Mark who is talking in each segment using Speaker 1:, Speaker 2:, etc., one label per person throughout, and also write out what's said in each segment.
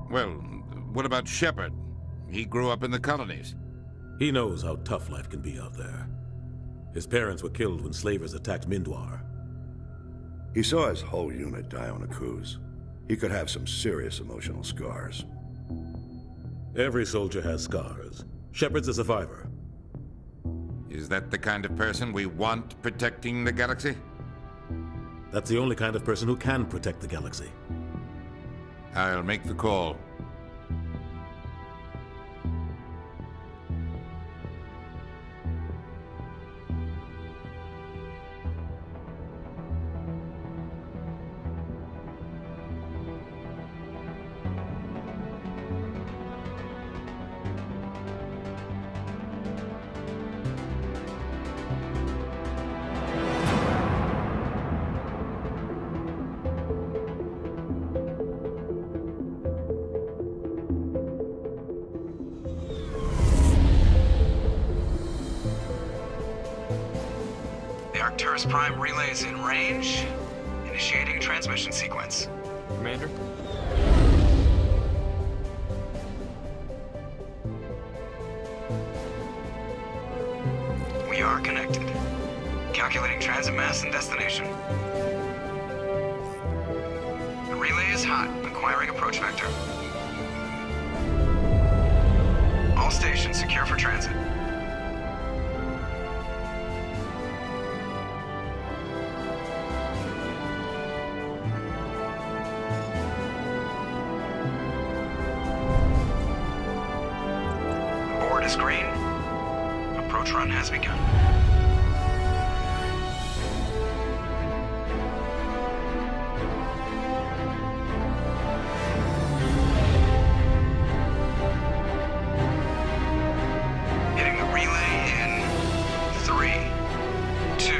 Speaker 1: Well, what about Shepard? He grew up in the colonies.
Speaker 2: He knows how tough life can be out there. His parents were killed when slavers attacked Mindwar.
Speaker 3: He saw his whole unit die on a cruise. He could have some serious emotional scars.
Speaker 2: Every soldier has scars. Shepard's a survivor.
Speaker 1: Is that the kind of person we want protecting the galaxy?
Speaker 2: That's the only kind of person who can protect the galaxy.
Speaker 1: I'll make the call.
Speaker 4: The Arcturus Prime relay is in range. Initiating transmission sequence.
Speaker 5: Commander?
Speaker 4: We are connected. Calculating transit mass and destination. The relay is hot, acquiring approach vector. All stations secure for transit. Board is green. Approach run has begun. Hitting the relay in 3, 2,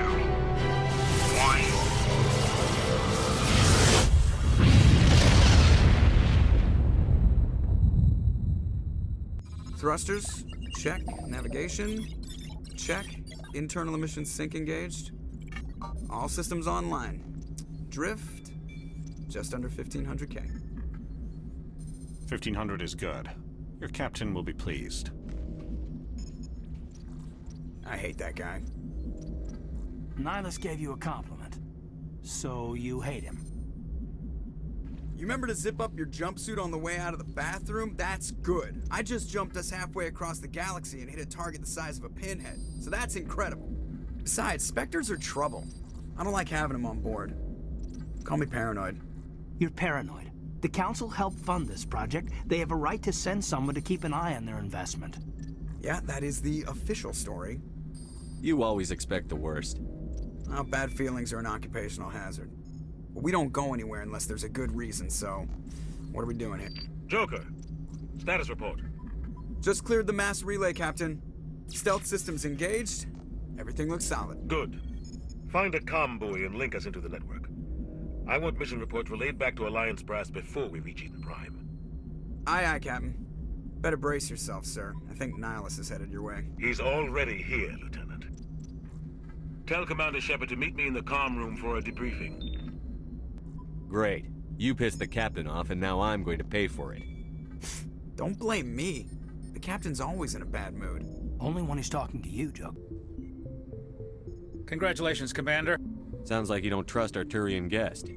Speaker 4: 1. Thrusters, check. Navigation, check. Internal emissions sync engaged. All systems online. Drift, just under 1500K.
Speaker 6: 1500 is good. Your captain will be pleased.
Speaker 4: I hate that guy.
Speaker 7: Nihilus gave you a compliment. So you hate him.
Speaker 4: You remember to zip up your jumpsuit on the way out of the bathroom? That's good. I just jumped us halfway across the galaxy and hit a target the size of a pinhead, so that's incredible. Besides, Spectres are trouble. I don't like having them on board. Call me paranoid.
Speaker 7: You're paranoid. The Council helped fund this project. They have a right to send someone to keep an eye on their investment.
Speaker 4: Yeah, that is the official story.
Speaker 5: You always expect the worst.
Speaker 4: Well, bad feelings are an occupational hazard. But we don't go anywhere unless there's a good reason, so what are we doing here?
Speaker 8: Joker, status report.
Speaker 4: Just cleared the mass relay, Captain. Stealth systems engaged. Everything looks solid.
Speaker 8: Good. Find a comm buoy and link us into the network. I want mission reports relayed back to Alliance Brass before we reach Eden Prime.
Speaker 4: Aye, aye, Captain. Better brace yourself, sir. I think Nihilus is headed your way.
Speaker 8: He's already here, Lieutenant. Tell Commander Shepard to meet me in the comm room for a debriefing.
Speaker 5: Great. You pissed the captain off, and now I'm going to pay for it.
Speaker 4: Don't blame me. The Captain's always in a bad mood.
Speaker 7: Only when he's talking to you, Joe.
Speaker 9: Congratulations, Commander.
Speaker 5: Sounds like you don't trust our Turian guest.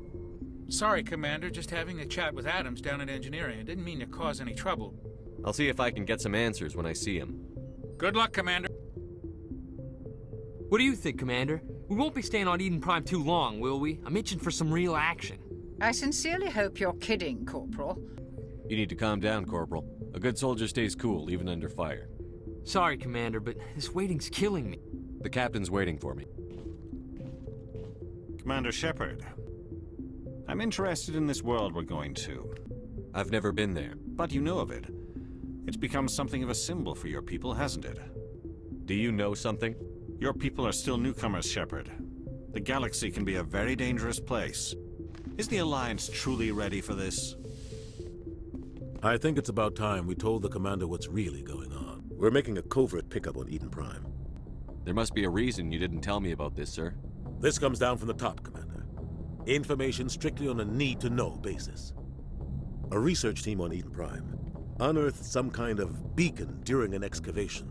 Speaker 9: Sorry, Commander, just having a chat with Adams down at engineering. I didn't mean to cause any trouble.
Speaker 5: I'll see if I can get some answers when I see him.
Speaker 9: Good luck, Commander.
Speaker 10: What do you think, Commander? We won't be staying on Eden Prime too long, will we? I'm itching for some real action.
Speaker 11: I sincerely hope you're kidding, Corporal.
Speaker 5: You need to calm down, Corporal. A good soldier stays cool, even under fire.
Speaker 10: Sorry, Commander, but this waiting's killing me.
Speaker 5: The captain's waiting for me.
Speaker 6: Commander Shepard, I'm interested in this world we're going to.
Speaker 5: I've never been there.
Speaker 6: But you know of it. It's become something of a symbol for your people, hasn't it?
Speaker 5: Do you know something?
Speaker 6: Your people are still newcomers, Shepard. The galaxy can be a very dangerous place. Is the Alliance truly ready for this?
Speaker 2: I think it's about time we told the commander what's really going on. We're making a covert pickup on Eden Prime.
Speaker 5: There must be a reason you didn't tell me about this, sir.
Speaker 2: This comes down from the top, Commander. Information strictly on a need-to-know basis. A research team on Eden Prime unearthed some kind of beacon during an excavation.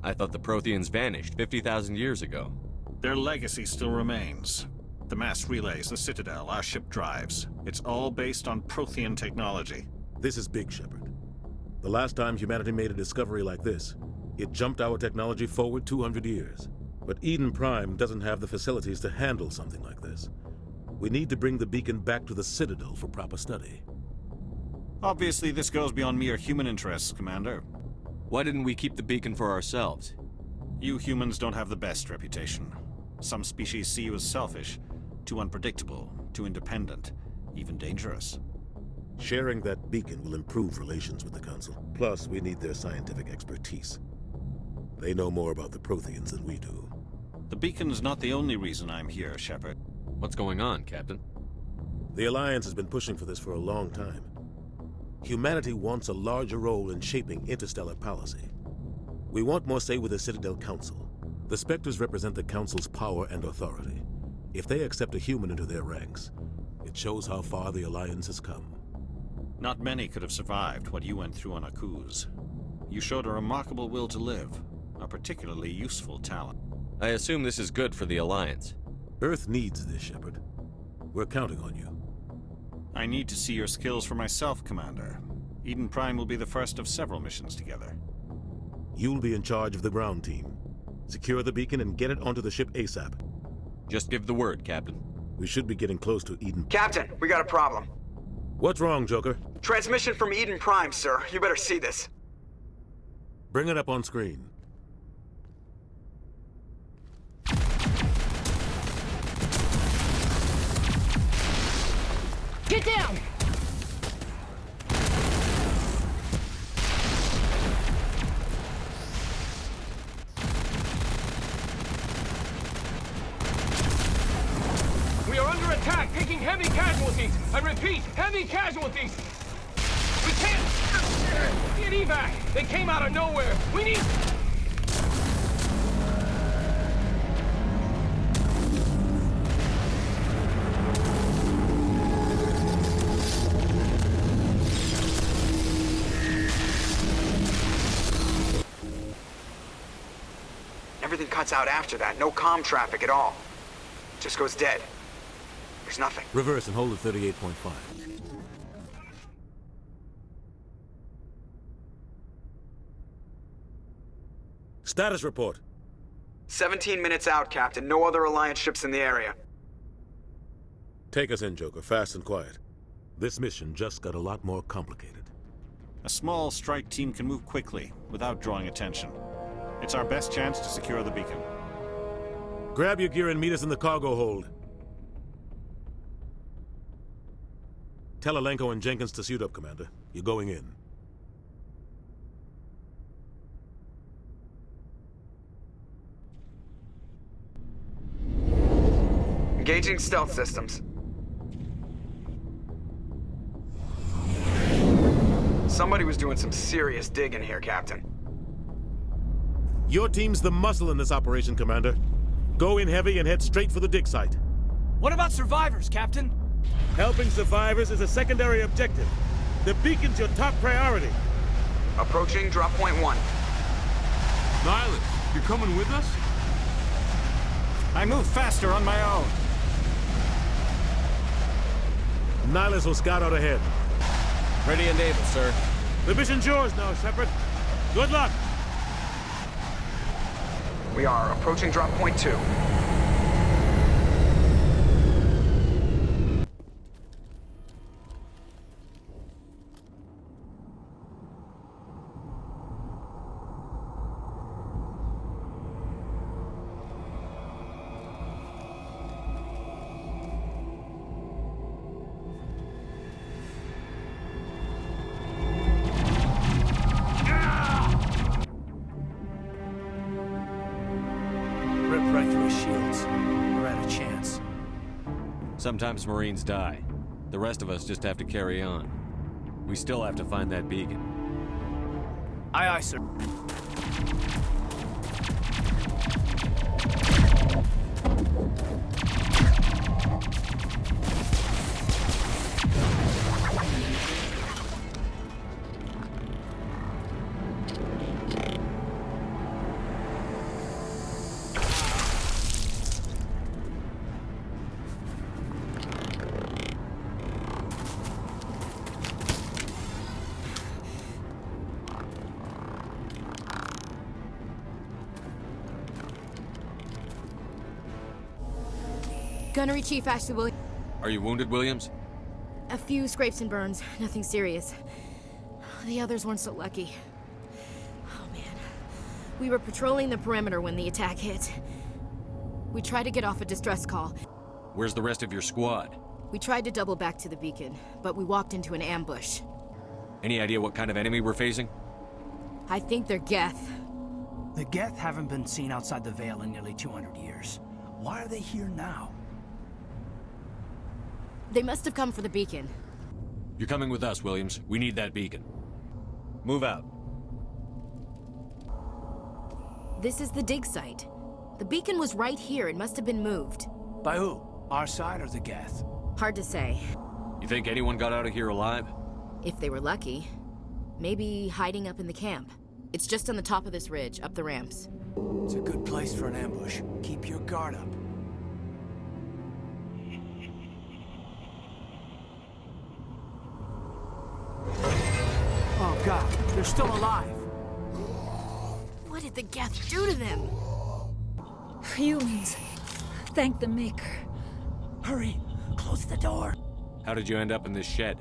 Speaker 5: I thought the Protheans vanished 50,000 years ago.
Speaker 6: Their legacy still remains. The mass relays, the Citadel, our ship drives. It's all based on Prothean technology.
Speaker 2: This is big, Shepard. The last time humanity made a discovery like this, it jumped our technology forward 200 years. But Eden Prime doesn't have the facilities to handle something like this. We need to bring the beacon back to the Citadel for proper study.
Speaker 6: Obviously, this goes beyond mere human interests, Commander.
Speaker 5: Why didn't we keep the beacon for ourselves?
Speaker 6: You humans don't have the best reputation. Some species see you as selfish, too unpredictable, too independent, even dangerous.
Speaker 2: Sharing that beacon will improve relations with the Council. Plus, we need their scientific expertise. They know more about the Protheans than we do.
Speaker 6: The beacon's not the only reason I'm here, Shepard.
Speaker 5: What's going on, Captain?
Speaker 2: The Alliance has been pushing for this for a long time. Humanity wants a larger role in shaping interstellar policy. We want more say with the Citadel Council. The Spectres represent the Council's power and authority. If they accept a human into their ranks, it shows how far the Alliance has come.
Speaker 6: Not many could have survived what you went through on Akuz. You showed a remarkable will to live, a particularly useful talent.
Speaker 5: I assume this is good for the Alliance.
Speaker 2: Earth needs this, Shepard. We're counting on you.
Speaker 6: I need to see your skills for myself, Commander. Eden Prime will be the first of several missions together.
Speaker 2: You'll be in charge of the ground team. Secure the beacon and get it onto the ship ASAP.
Speaker 5: Just give the word, Captain.
Speaker 2: We should be getting close to Eden.
Speaker 4: Captain, we got a problem.
Speaker 2: What's wrong, Joker?
Speaker 4: Transmission from Eden Prime, sir. You better see this.
Speaker 2: Bring it up on screen.
Speaker 10: Get down! We are under attack, taking heavy casualties. I repeat, heavy casualties. We can't get evac. They came out of nowhere. We need...
Speaker 4: Everything cuts out after that. No comm traffic at all. Just goes dead. There's nothing.
Speaker 2: Reverse and hold at 38.5. Status report.
Speaker 4: 17 minutes out, Captain. No other Alliance ships in the area.
Speaker 2: Take us in, Joker. Fast and quiet. This mission just got a lot more complicated.
Speaker 6: A small strike team can move quickly, without drawing attention. It's our best chance to secure the beacon.
Speaker 2: Grab your gear and meet us in the cargo hold. Tell Alenko and Jenkins to suit up, Commander. You're going in.
Speaker 4: Engaging stealth systems. Somebody was doing some serious digging here, Captain.
Speaker 2: Your team's the muscle in this operation, Commander. Go in heavy and head straight for the dig site.
Speaker 7: What about survivors, Captain?
Speaker 2: Helping survivors is a secondary objective. The beacon's your top priority.
Speaker 4: Approaching drop point 1.
Speaker 5: Nihilus, you're coming with us?
Speaker 6: I move faster on my own.
Speaker 2: Nihilus will scout out ahead.
Speaker 5: Ready and able, sir.
Speaker 2: The mission's yours now, Shepard. Good luck.
Speaker 4: We are approaching drop point 2.
Speaker 7: Right through his shields. We're out of chance.
Speaker 5: Sometimes Marines die. The rest of us just have to carry on. We still have to find that beacon.
Speaker 7: Aye, aye, sir.
Speaker 12: Gunnery Chief Ashley Williams.
Speaker 5: Are you wounded, Williams?
Speaker 12: A few scrapes and burns, nothing serious. The others weren't so lucky. Oh man. We were patrolling the perimeter when the attack hit. We tried to get off a distress call.
Speaker 5: Where's the rest of your squad?
Speaker 12: We tried to double back to the beacon, but we walked into an ambush.
Speaker 5: Any idea what kind of enemy we're facing?
Speaker 12: I think they're Geth.
Speaker 7: The Geth haven't been seen outside the Veil in nearly 200 years. Why are they here now?
Speaker 12: They must have come for the beacon.
Speaker 5: You're coming with us, Williams. We need that beacon. Move out.
Speaker 12: This is the dig site. The beacon was right here. It must have been moved.
Speaker 7: By who? Our side or the Geth?
Speaker 12: Hard to say.
Speaker 5: You think anyone got out of here alive?
Speaker 12: If they were lucky. Maybe hiding up in the camp. It's just on the top of this ridge, up the ramps.
Speaker 7: It's a good place for an ambush. Keep your guard up. Oh God, they're still alive.
Speaker 12: What did the Geth do to them?
Speaker 13: Humans. Thank the Maker.
Speaker 7: Hurry, close the door.
Speaker 5: How did you end up in this shed?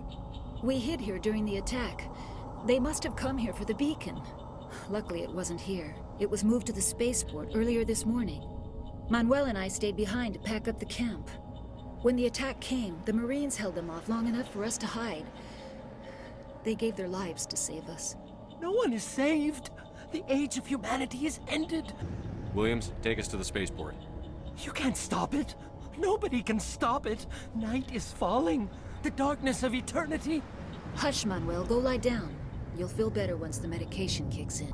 Speaker 13: We hid here during the attack. They must have come here for the beacon. Luckily, it wasn't here. It was moved to the spaceport earlier this morning. Manuel and I stayed behind to pack up the camp. When the attack came, the Marines held them off long enough for us to hide. They gave their lives to save us.
Speaker 14: No one is saved. The age of humanity is ended.
Speaker 5: Williams, take us to the spaceport.
Speaker 14: You can't stop it. Nobody can stop it. Night is falling. The darkness of eternity.
Speaker 13: Hush, Manuel. Go lie down. You'll feel better once the medication kicks in.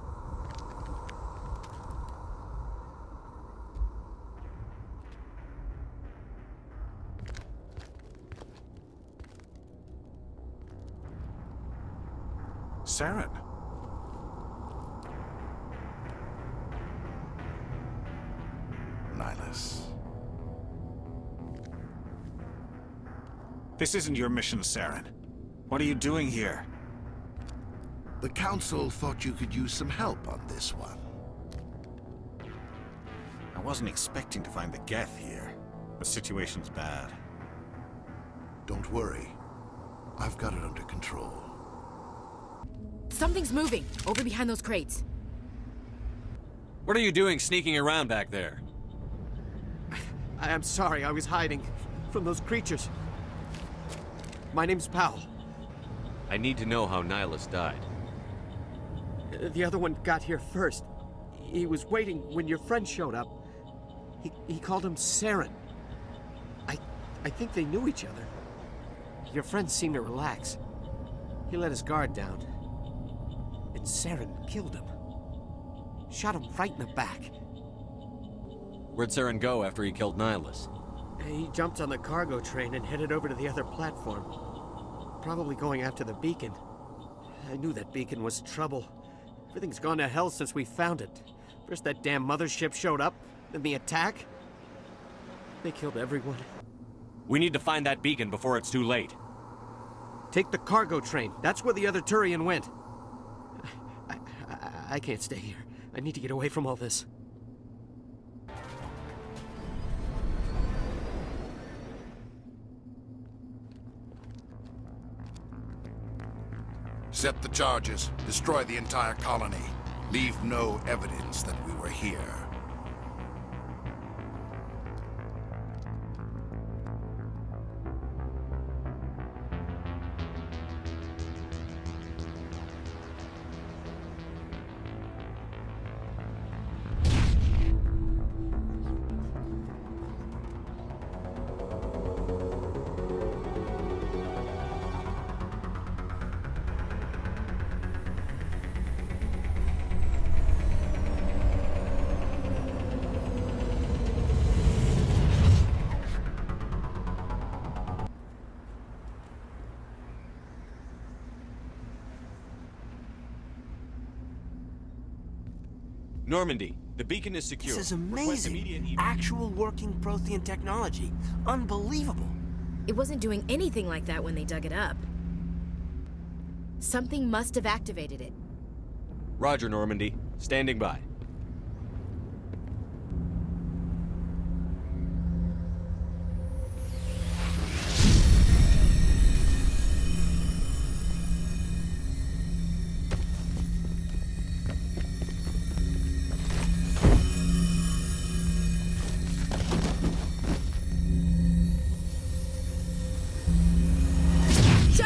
Speaker 6: Saren.
Speaker 3: Nihilus.
Speaker 6: This isn't your mission, Saren. What are you doing here?
Speaker 3: The Council thought you could use some help on this one.
Speaker 6: I wasn't expecting to find the Geth here. The situation's bad.
Speaker 3: Don't worry. I've got it under control.
Speaker 12: Something's moving, over behind those crates.
Speaker 5: What are you doing sneaking around back there?
Speaker 14: I'm sorry, I was hiding from those creatures. My name's Powell.
Speaker 5: I need to know how Nihilus died.
Speaker 14: The other one got here first. He was waiting when your friend showed up. He called him Saren. I think they knew each other. Your friend seemed to relax. He let his guard down. And Saren killed him. Shot him right in the back.
Speaker 5: Where'd Saren go after he killed Nihilus?
Speaker 14: He jumped on the cargo train and headed over to the other platform. Probably going after the beacon. I knew that beacon was trouble. Everything's gone to hell since we found it. First that damn mothership showed up, then the attack. They killed everyone.
Speaker 5: We need to find that beacon before it's too late.
Speaker 14: Take the cargo train. That's where the other Turian went. I can't stay here. I need to get away from all this.
Speaker 3: Set the charges. Destroy the entire colony. Leave no evidence that we were here.
Speaker 5: Normandy, the beacon is secure.
Speaker 14: This is amazing. Actual working Prothean technology. Unbelievable.
Speaker 12: It wasn't doing anything like that when they dug it up. Something must have activated it.
Speaker 5: Roger, Normandy. Standing by.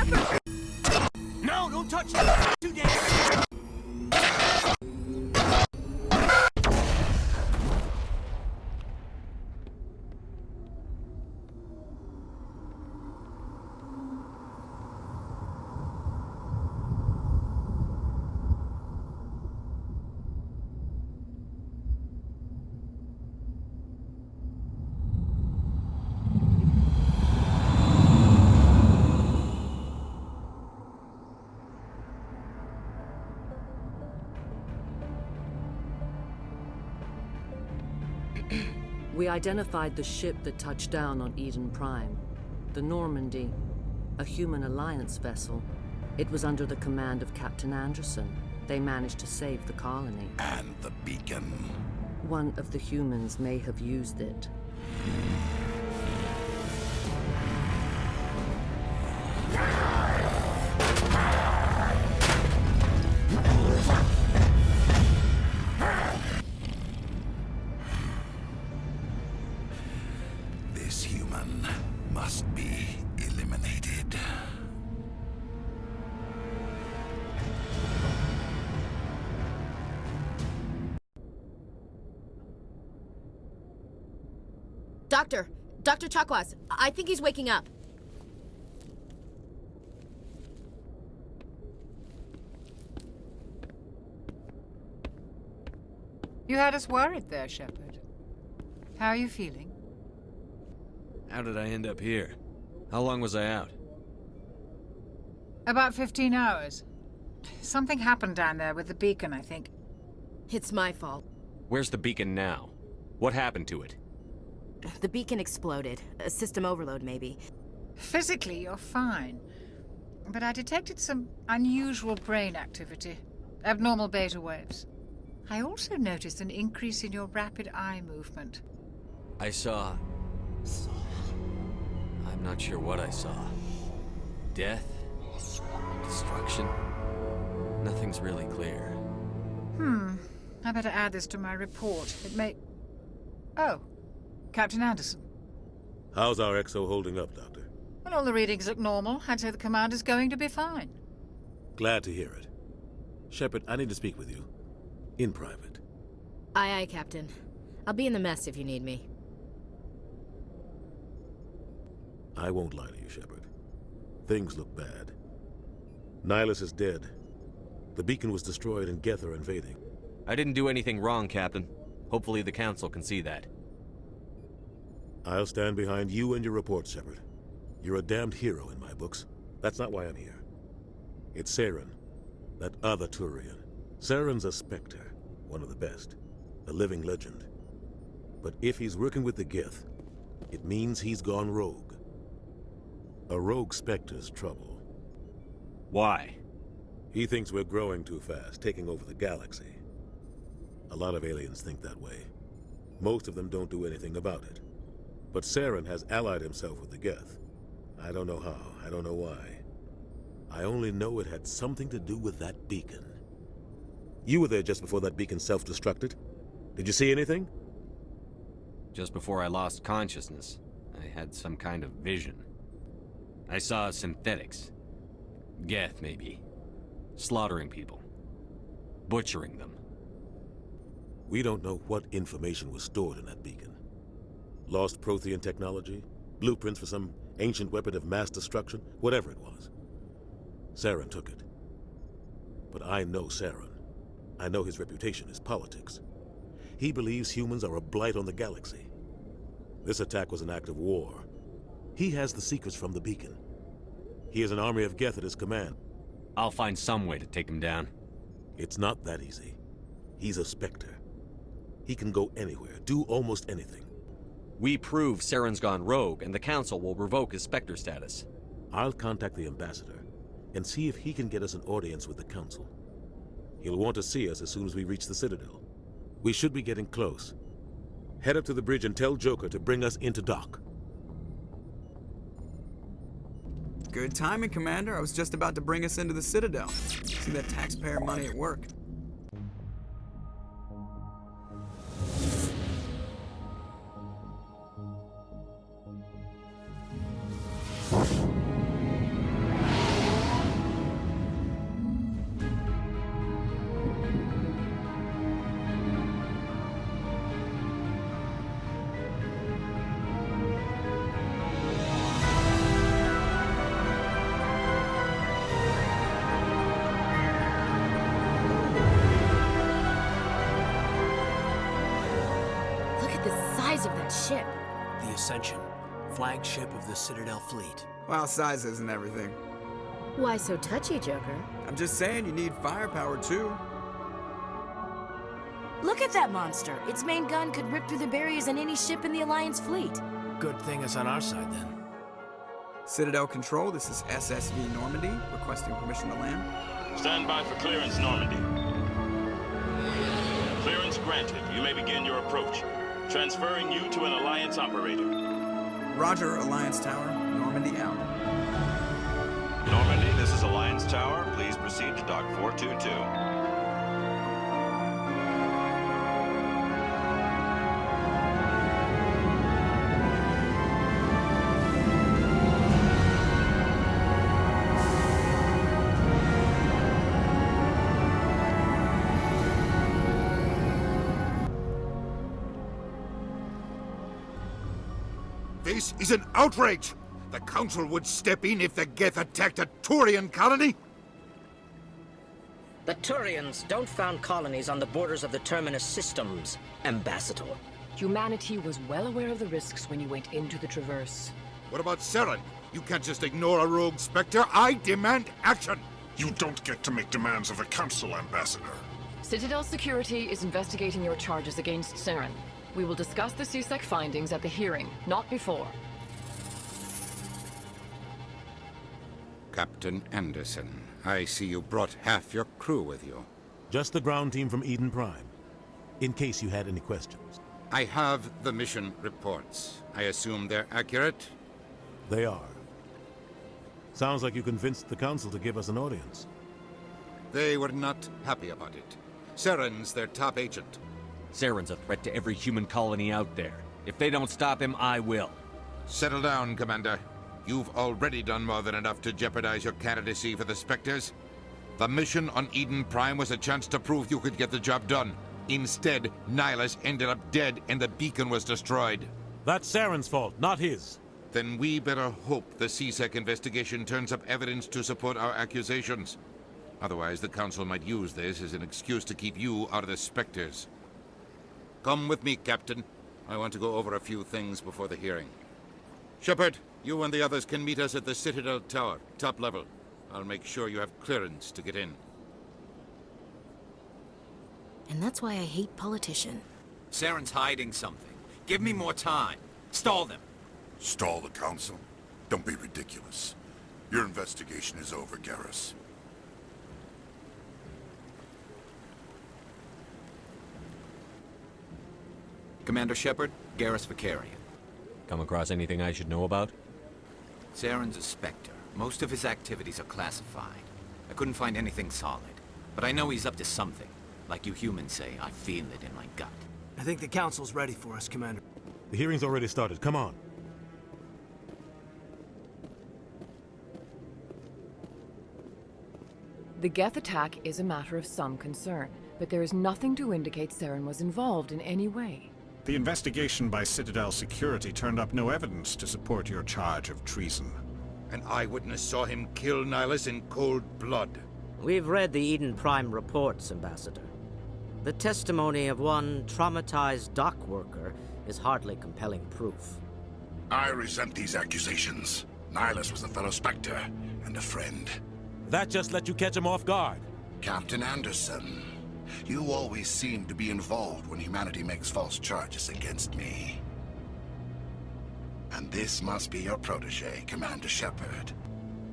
Speaker 7: Shepard! No, don't touch it! Too dangerous!
Speaker 15: We identified the ship that touched down on Eden Prime. The Normandy, a human alliance vessel. It was under the command of Captain Anderson. They managed to save the colony.
Speaker 3: And the beacon.
Speaker 15: One of the humans may have used it.
Speaker 3: This human must be eliminated.
Speaker 12: Dr. Chakwas, I think he's waking up.
Speaker 11: You had us worried there, Shepard. How are you feeling?
Speaker 5: How did I end up here? How long was I out?
Speaker 11: About 15 hours. Something happened down there with the beacon, I think.
Speaker 12: It's my fault.
Speaker 5: Where's the beacon now? What happened to it?
Speaker 12: The beacon exploded. A system overload, maybe.
Speaker 11: Physically, you're fine. But I detected some unusual brain activity. Abnormal beta waves. I also noticed an increase in your rapid eye movement.
Speaker 5: I saw... I'm not sure what I saw. Death? Destruction? Nothing's really clear.
Speaker 11: I better add this to my report. It may... Oh. Captain Anderson.
Speaker 2: How's our XO holding up, Doctor?
Speaker 11: Well, all the readings look normal. I'd say the commander's going to be fine.
Speaker 2: Glad to hear it. Shepard, I need to speak with you. In private.
Speaker 12: Aye, aye, Captain. I'll be in the mess if you need me.
Speaker 2: I won't lie to you, Shepard. Things look bad. Nihilus is dead. The beacon was destroyed and Geth are invading.
Speaker 5: I didn't do anything wrong, Captain. Hopefully the Council can see that.
Speaker 2: I'll stand behind you and your report, Shepard. You're a damned hero in my books. That's not why I'm here. It's Saren, that other Turian. Saren's a Spectre, one of the best. A living legend. But if he's working with the Geth, it means he's gone rogue. A rogue Spectre's trouble.
Speaker 5: Why?
Speaker 2: He thinks we're growing too fast, taking over the galaxy. A lot of aliens think that way. Most of them don't do anything about it. But Saren has allied himself with the Geth. I don't know how, I don't know why. I only know it had something to do with that beacon. You were there just before that beacon self-destructed. Did you see anything?
Speaker 5: Just before I lost consciousness, I had some kind of vision. I saw synthetics. Geth, maybe. Slaughtering people. Butchering them.
Speaker 2: We don't know what information was stored in that beacon. Lost Prothean technology? Blueprints for some ancient weapon of mass destruction? Whatever it was. Saren took it. But I know Saren. I know his reputation is politics. He believes humans are a blight on the galaxy. This attack was an act of war. He has the secrets from the beacon. He has an army of Geth at his command.
Speaker 5: I'll find some way to take him down.
Speaker 2: It's not that easy. He's a Spectre. He can go anywhere, do almost anything.
Speaker 5: We prove Saren's gone rogue, and the Council will revoke his Spectre status.
Speaker 2: I'll contact the Ambassador and see if he can get us an audience with the Council. He'll want to see us as soon as we reach the Citadel. We should be getting close. Head up to the bridge and tell Joker to bring us into dock.
Speaker 4: Good timing, Commander. I was just about to bring us into the Citadel. See that taxpayer money at work.
Speaker 12: ship?
Speaker 7: The Ascension, flagship of the Citadel fleet.
Speaker 4: Well, size isn't everything.
Speaker 12: Why so touchy, Joker?
Speaker 4: I'm just saying you need firepower too.
Speaker 12: Look at that monster. Its main gun could rip through the barriers in any ship in the Alliance fleet.
Speaker 7: Good thing it's on our side, then.
Speaker 4: Citadel Control, this is SSV Normandy, requesting permission to land.
Speaker 16: Stand by for clearance, Normandy. Clearance granted. You may begin your approach. Transferring you to an Alliance operator.
Speaker 4: Roger, Alliance Tower. Normandy out.
Speaker 16: Normandy, this is Alliance Tower. Please proceed to Dock 422.
Speaker 1: This is an outrage! The Council would step in if the Geth attacked a Turian colony?
Speaker 17: The Turians don't found colonies on the borders of the Terminus systems, Ambassador.
Speaker 18: Humanity was well aware of the risks when you went into the Traverse.
Speaker 1: What about Saren? You can't just ignore a rogue Spectre. I demand action!
Speaker 19: You don't get to make demands of the Council, Ambassador.
Speaker 18: Citadel Security is investigating your charges against Saren. We will discuss the CSEC findings at the hearing, not before.
Speaker 1: Captain Anderson, I see you brought half your crew with you.
Speaker 2: Just the ground team from Eden Prime, in case you had any questions.
Speaker 1: I have the mission reports. I assume they're accurate?
Speaker 2: They are. Sounds like you convinced the Council to give us an audience.
Speaker 1: They were not happy about it. Saren's their top agent.
Speaker 5: Saren's a threat to every human colony out there. If they don't stop him, I will.
Speaker 1: Settle down, Commander. You've already done more than enough to jeopardize your candidacy for the Spectres. The mission on Eden Prime was a chance to prove you could get the job done. Instead, Nihilus ended up dead and the beacon was destroyed.
Speaker 2: That's Saren's fault, not his.
Speaker 1: Then we better hope the CSEC investigation turns up evidence to support our accusations. Otherwise, the Council might use this as an excuse to keep you out of the Spectres. Come with me, Captain. I want to go over a few things before the hearing. Shepard, you and the others can meet us at the Citadel Tower, top level. I'll make sure you have clearance to get in.
Speaker 12: And that's why I hate politicians.
Speaker 20: Saren's hiding something. Give me more time. Stall them.
Speaker 19: Stall the Council? Don't be ridiculous. Your investigation is over, Garrus.
Speaker 20: Commander Shepard, Garrus Vakarian.
Speaker 5: Come across anything I should know about?
Speaker 20: Saren's a Spectre. Most of his activities are classified. I couldn't find anything solid. But I know he's up to something. Like you humans say, I feel it in my gut.
Speaker 7: I think the Council's ready for us, Commander.
Speaker 2: The hearing's already started. Come on.
Speaker 18: The Geth attack is a matter of some concern, but there is nothing to indicate Saren was involved in any way.
Speaker 6: The investigation by Citadel Security turned up no evidence to support your charge of treason.
Speaker 1: An eyewitness saw him kill Nihilus in cold blood.
Speaker 17: We've read the Eden Prime reports, Ambassador. The testimony of one traumatized dock worker is hardly compelling proof.
Speaker 19: I resent these accusations. Nihilus was a fellow Spectre and a friend.
Speaker 2: That just let you catch him off guard.
Speaker 19: Captain Anderson, you always seem to be involved when humanity makes false charges against me. And this must be your protege, Commander Shepard.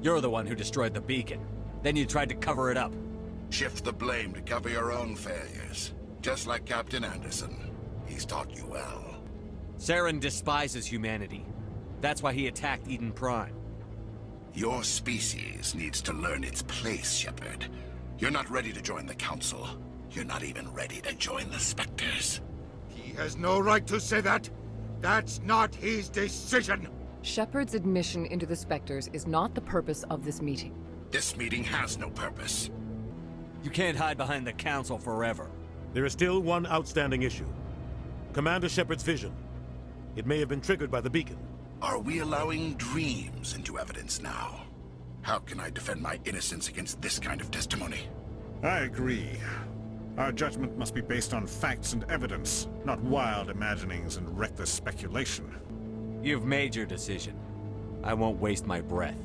Speaker 5: You're the one who destroyed the beacon. Then you tried to cover it up.
Speaker 19: Shift the blame to cover your own failures. Just like Captain Anderson. He's taught you well.
Speaker 5: Saren despises humanity. That's why he attacked Eden Prime.
Speaker 19: Your species needs to learn its place, Shepard. You're not ready to join the Council. You're not even ready to join the Spectres.
Speaker 1: He has no right to say that. That's not his decision.
Speaker 18: Shepard's admission into the Spectres is not the purpose of this meeting.
Speaker 19: This meeting has no purpose.
Speaker 5: You can't hide behind the Council forever.
Speaker 2: There is still one outstanding issue. Commander Shepard's vision. It may have been triggered by the beacon.
Speaker 19: Are we allowing dreams into evidence now? How can I defend my innocence against this kind of testimony?
Speaker 6: I agree. Our judgment must be based on facts and evidence, not wild imaginings and reckless speculation.
Speaker 5: You've made your decision. I won't waste my breath.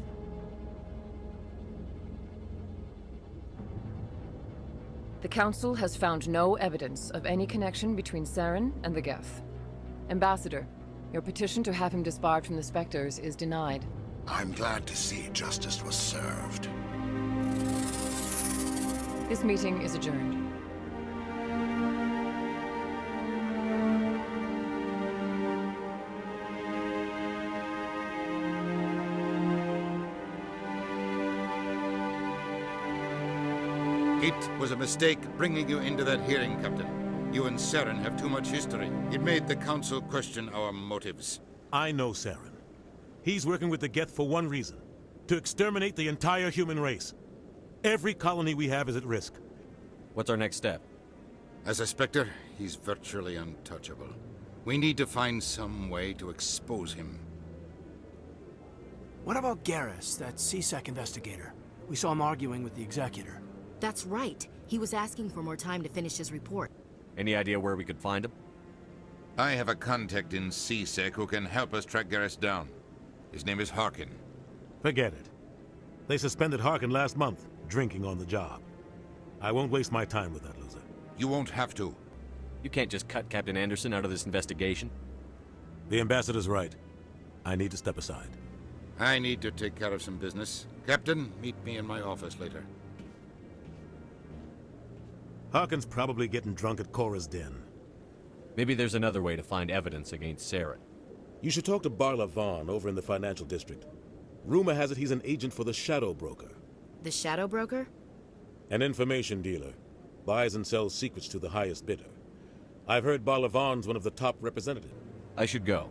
Speaker 18: The Council has found no evidence of any connection between Saren and the Geth. Ambassador, your petition to have him disbarred from the Spectres is denied.
Speaker 19: I'm glad to see justice was served.
Speaker 18: This meeting is adjourned.
Speaker 1: It was a mistake bringing you into that hearing, Captain. You and Saren have too much history. It made the Council question our motives.
Speaker 2: I know Saren. He's working with the Geth for one reason. To exterminate the entire human race. Every colony we have is at risk.
Speaker 5: What's our next step?
Speaker 1: As a Spectre, he's virtually untouchable. We need to find some way to expose him.
Speaker 7: What about Garrus, that CSEC investigator? We saw him arguing with the Executor.
Speaker 12: That's right. He was asking for more time to finish his report.
Speaker 5: Any idea where we could find him?
Speaker 1: I have a contact in CSEC who can help us track Garrus down. His name is Harkin.
Speaker 2: Forget it. They suspended Harkin last month, drinking on the job. I won't waste my time with that loser.
Speaker 1: You won't have to.
Speaker 5: You can't just cut Captain Anderson out of this investigation.
Speaker 2: The Ambassador's right. I need to step aside.
Speaker 1: I need to take care of some business. Captain, meet me in my office later.
Speaker 2: Harkin's probably getting drunk at Cora's den.
Speaker 5: Maybe there's another way to find evidence against Saren.
Speaker 2: You should talk to Barla Vaughn over in the financial district. Rumor has it he's an agent for the Shadow Broker.
Speaker 12: The Shadow Broker?
Speaker 2: An information dealer. Buys and sells secrets to the highest bidder. I've heard Barla Vaughn's one of the top representatives.
Speaker 5: I should go.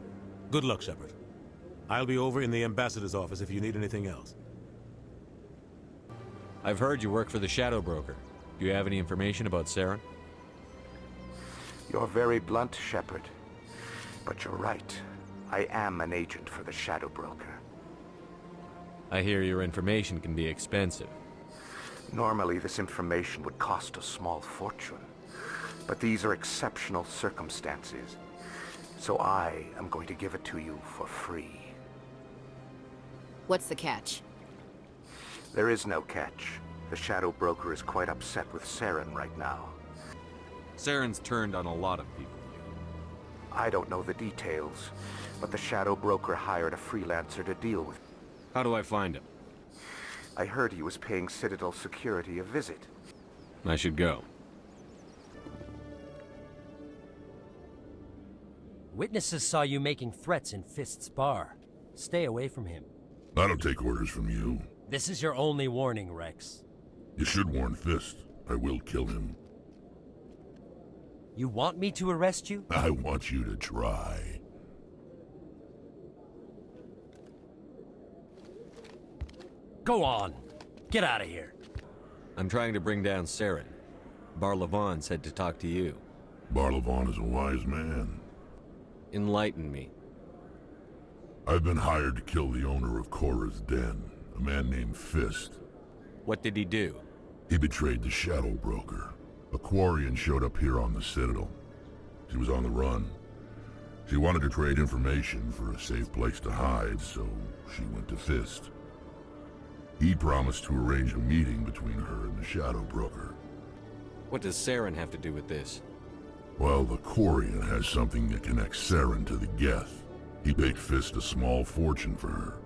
Speaker 2: Good luck, Shepard. I'll be over in the Ambassador's office if you need anything else.
Speaker 5: I've heard you work for the Shadow Broker. Do you have any information about Saren?
Speaker 21: You're very blunt, Shepard. But you're right. I am an agent for the Shadow Broker.
Speaker 5: I hear your information can be expensive.
Speaker 21: Normally, this information would cost a small fortune. But these are exceptional circumstances. So I am going to give it to you for free.
Speaker 12: What's the catch?
Speaker 21: There is no catch. The Shadow Broker is quite upset with Saren right now.
Speaker 5: Saren's turned on a lot of people.
Speaker 21: I don't know the details, but the Shadow Broker hired a freelancer to deal with.
Speaker 5: How do I find him?
Speaker 21: I heard he was paying Citadel Security a visit.
Speaker 5: I should go.
Speaker 22: Witnesses saw you making threats in Fist's bar. Stay away from him.
Speaker 23: I don't take orders from you.
Speaker 22: This is your only warning, Rex.
Speaker 23: You should warn Fist. I will kill him.
Speaker 22: You want me to arrest you?
Speaker 23: I want you to try.
Speaker 22: Go on. Get out of here.
Speaker 5: I'm trying to bring down Saren. Barla Vaughn said to talk to you.
Speaker 23: Barla Vaughn is a wise man.
Speaker 5: Enlighten me.
Speaker 23: I've been hired to kill the owner of Cora's den, a man named Fist.
Speaker 5: What did he do?
Speaker 23: He betrayed the Shadow Broker. A Quarian showed up here on the Citadel. She was on the run. She wanted to trade information for a safe place to hide, so she went to Fist. He promised to arrange a meeting between her and the Shadow Broker.
Speaker 5: What does Saren have to do with this?
Speaker 23: Well, the Quarian has something that connects Saren to the Geth. He paid Fist a small fortune for her.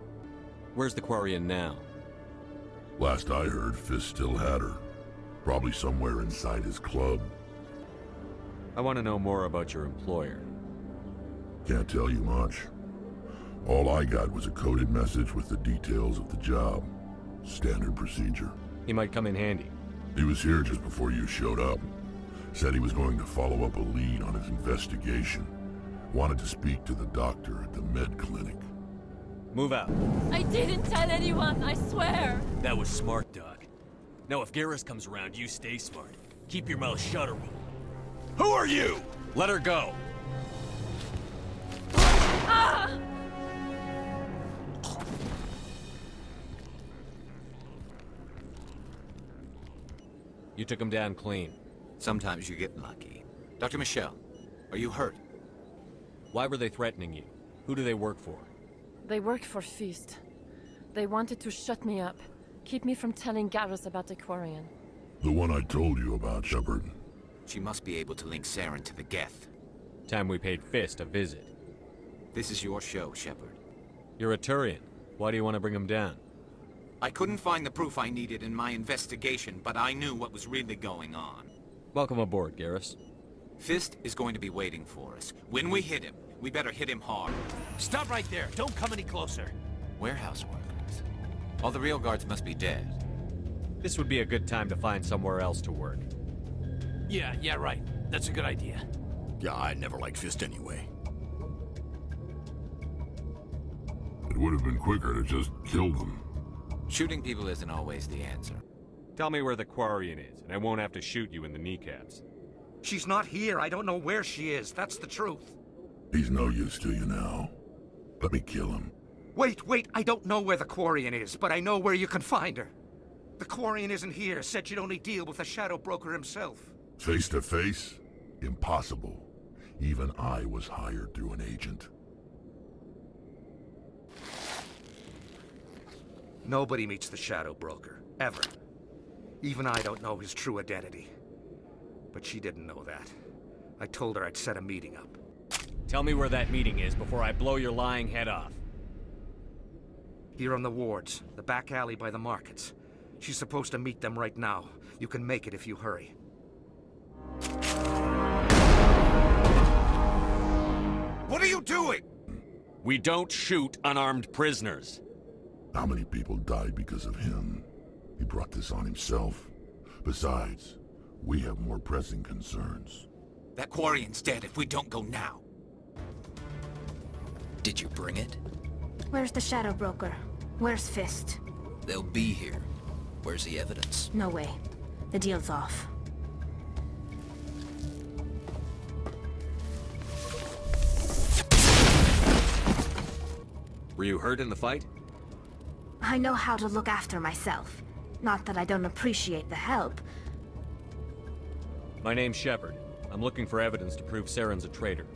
Speaker 5: Where's the Quarian now?
Speaker 23: Last I heard, Fist still had her. Probably somewhere inside his club.
Speaker 5: I want to know more about your employer.
Speaker 23: Can't tell you much. All I got was a coded message with the details of the job. Standard procedure.
Speaker 5: He might come in handy.
Speaker 23: He was here just before you showed up. Said he was going to follow up a lead on his investigation. Wanted to speak to the doctor at the med clinic.
Speaker 5: Move out.
Speaker 24: I didn't tell anyone, I swear.
Speaker 22: That was smart, Doc. Now if Garrus comes around, you stay smart. Keep your mouth shut or Who are you?
Speaker 5: Let her go.
Speaker 24: Ah!
Speaker 5: You took him down clean.
Speaker 20: Sometimes you get lucky. Dr. Michelle, are you hurt?
Speaker 22: Why were they threatening you? Who do they work for?
Speaker 24: They work for Feast. They wanted to shut me up, keep me from telling Garrus about the Quarian.
Speaker 23: The one I told you about, Shepard.
Speaker 20: She must be able to link Saren to the Geth.
Speaker 22: Time we paid Fist a visit.
Speaker 20: This is your show, Shepard.
Speaker 22: You're a Turian. Why do you want to bring him down?
Speaker 20: I couldn't find the proof I needed in my investigation, but I knew what was really going on.
Speaker 22: Welcome aboard, Garrus.
Speaker 20: Fist is going to be waiting for us. When we hit him, we better hit him hard.
Speaker 8: Stop right there. Don't come any closer.
Speaker 20: Warehouse workers. All the real guards must be dead.
Speaker 22: This would be a good time to find somewhere else to work.
Speaker 8: Yeah, right. That's a good idea.
Speaker 9: Yeah, I never liked Fist anyway.
Speaker 23: It would have been quicker to just kill them.
Speaker 20: Shooting people isn't always the answer.
Speaker 22: Tell me where the Quarian is, and I won't have to shoot you in the kneecaps.
Speaker 14: She's not here. I don't know where she is. That's the truth.
Speaker 23: He's no use to you now. Let me kill him.
Speaker 14: Wait. I don't know where the Quarian is, but I know where you can find her. The Quarian isn't here. Said she'd only deal with the Shadow Broker himself.
Speaker 23: Face to face? Impossible. Even I was hired through an agent.
Speaker 14: Nobody meets the Shadow Broker, ever. Even I don't know his true identity. But she didn't know that. I told her I'd set a meeting up.
Speaker 22: Tell me where that meeting is before I blow your lying head off.
Speaker 14: Here on the wards, the back alley by the markets. She's supposed to meet them right now. You can make it if you hurry.
Speaker 1: What are you doing?
Speaker 22: We don't shoot unarmed prisoners.
Speaker 23: How many people died because of him? He brought this on himself. Besides, we have more pressing concerns.
Speaker 20: That Quarian's dead if we don't go now. Did you bring it?
Speaker 12: Where's the Shadow Broker? Where's Fist?
Speaker 20: They'll be here. Where's the evidence?
Speaker 12: No way. The deal's off.
Speaker 22: Were you hurt in the fight?
Speaker 12: I know how to look after myself. Not that I don't appreciate the help.
Speaker 22: My name's Shepard. I'm looking for evidence to prove Saren's a traitor.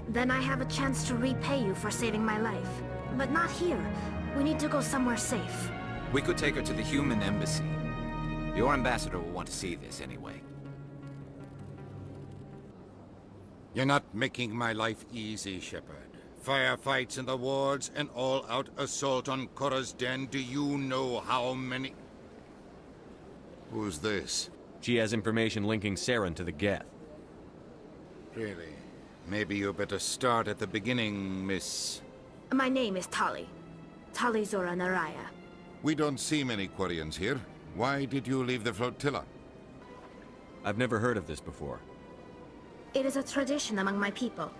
Speaker 12: Then I have a chance to repay you for saving my life. But not here. We need to go somewhere safe.
Speaker 20: We could take her to the human embassy. Your ambassador will want to see this anyway.
Speaker 1: You're not making my life easy, Shepard. Firefights in the wards, an all-out assault on Korra's den. Do you know how many... Who's this?
Speaker 22: She has information linking Saren to the Geth.
Speaker 1: Really? Maybe you better start at the beginning, Miss...
Speaker 12: My name is Tali. Tali Zora Naraya.
Speaker 1: We don't see many Quarians here. Why did you leave the flotilla?
Speaker 22: I've never heard of this before.
Speaker 12: It is a tradition among my people.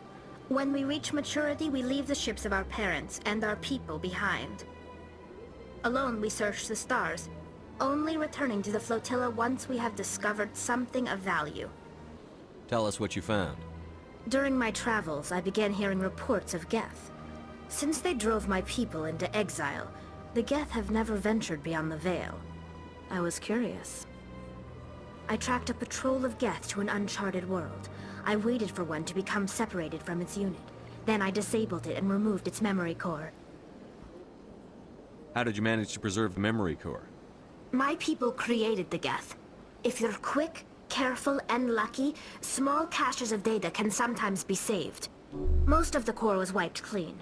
Speaker 12: When we reach maturity, we leave the ships of our parents and our people behind. Alone, we search the stars, only returning to the flotilla once we have discovered something of value.
Speaker 22: Tell us what you found.
Speaker 12: During my travels, I began hearing reports of Geth. Since they drove my people into exile, the Geth have never ventured beyond the Veil. I was curious. I tracked a patrol of Geth to an uncharted world. I waited for one to become separated from its unit. Then I disabled it and removed its memory core.
Speaker 22: How did you manage to preserve the memory core?
Speaker 12: My people created the Geth. If you're quick, careful, and lucky, small caches of data can sometimes be saved. Most of the core was wiped clean,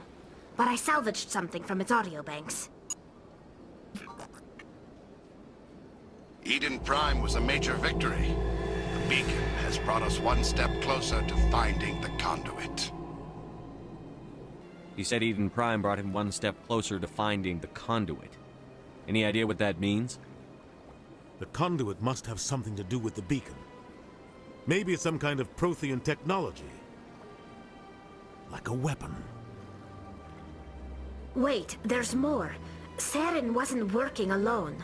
Speaker 12: but I salvaged something from its audio banks.
Speaker 19: Eden Prime was a major victory. The beacon has brought us one step closer to finding the conduit.
Speaker 22: He said Eden Prime brought him one step closer to finding the conduit. Any idea what that means?
Speaker 2: The conduit must have something to do with the beacon. Maybe it's some kind of Prothean technology. Like a weapon.
Speaker 12: Wait, there's more. Saren wasn't working alone.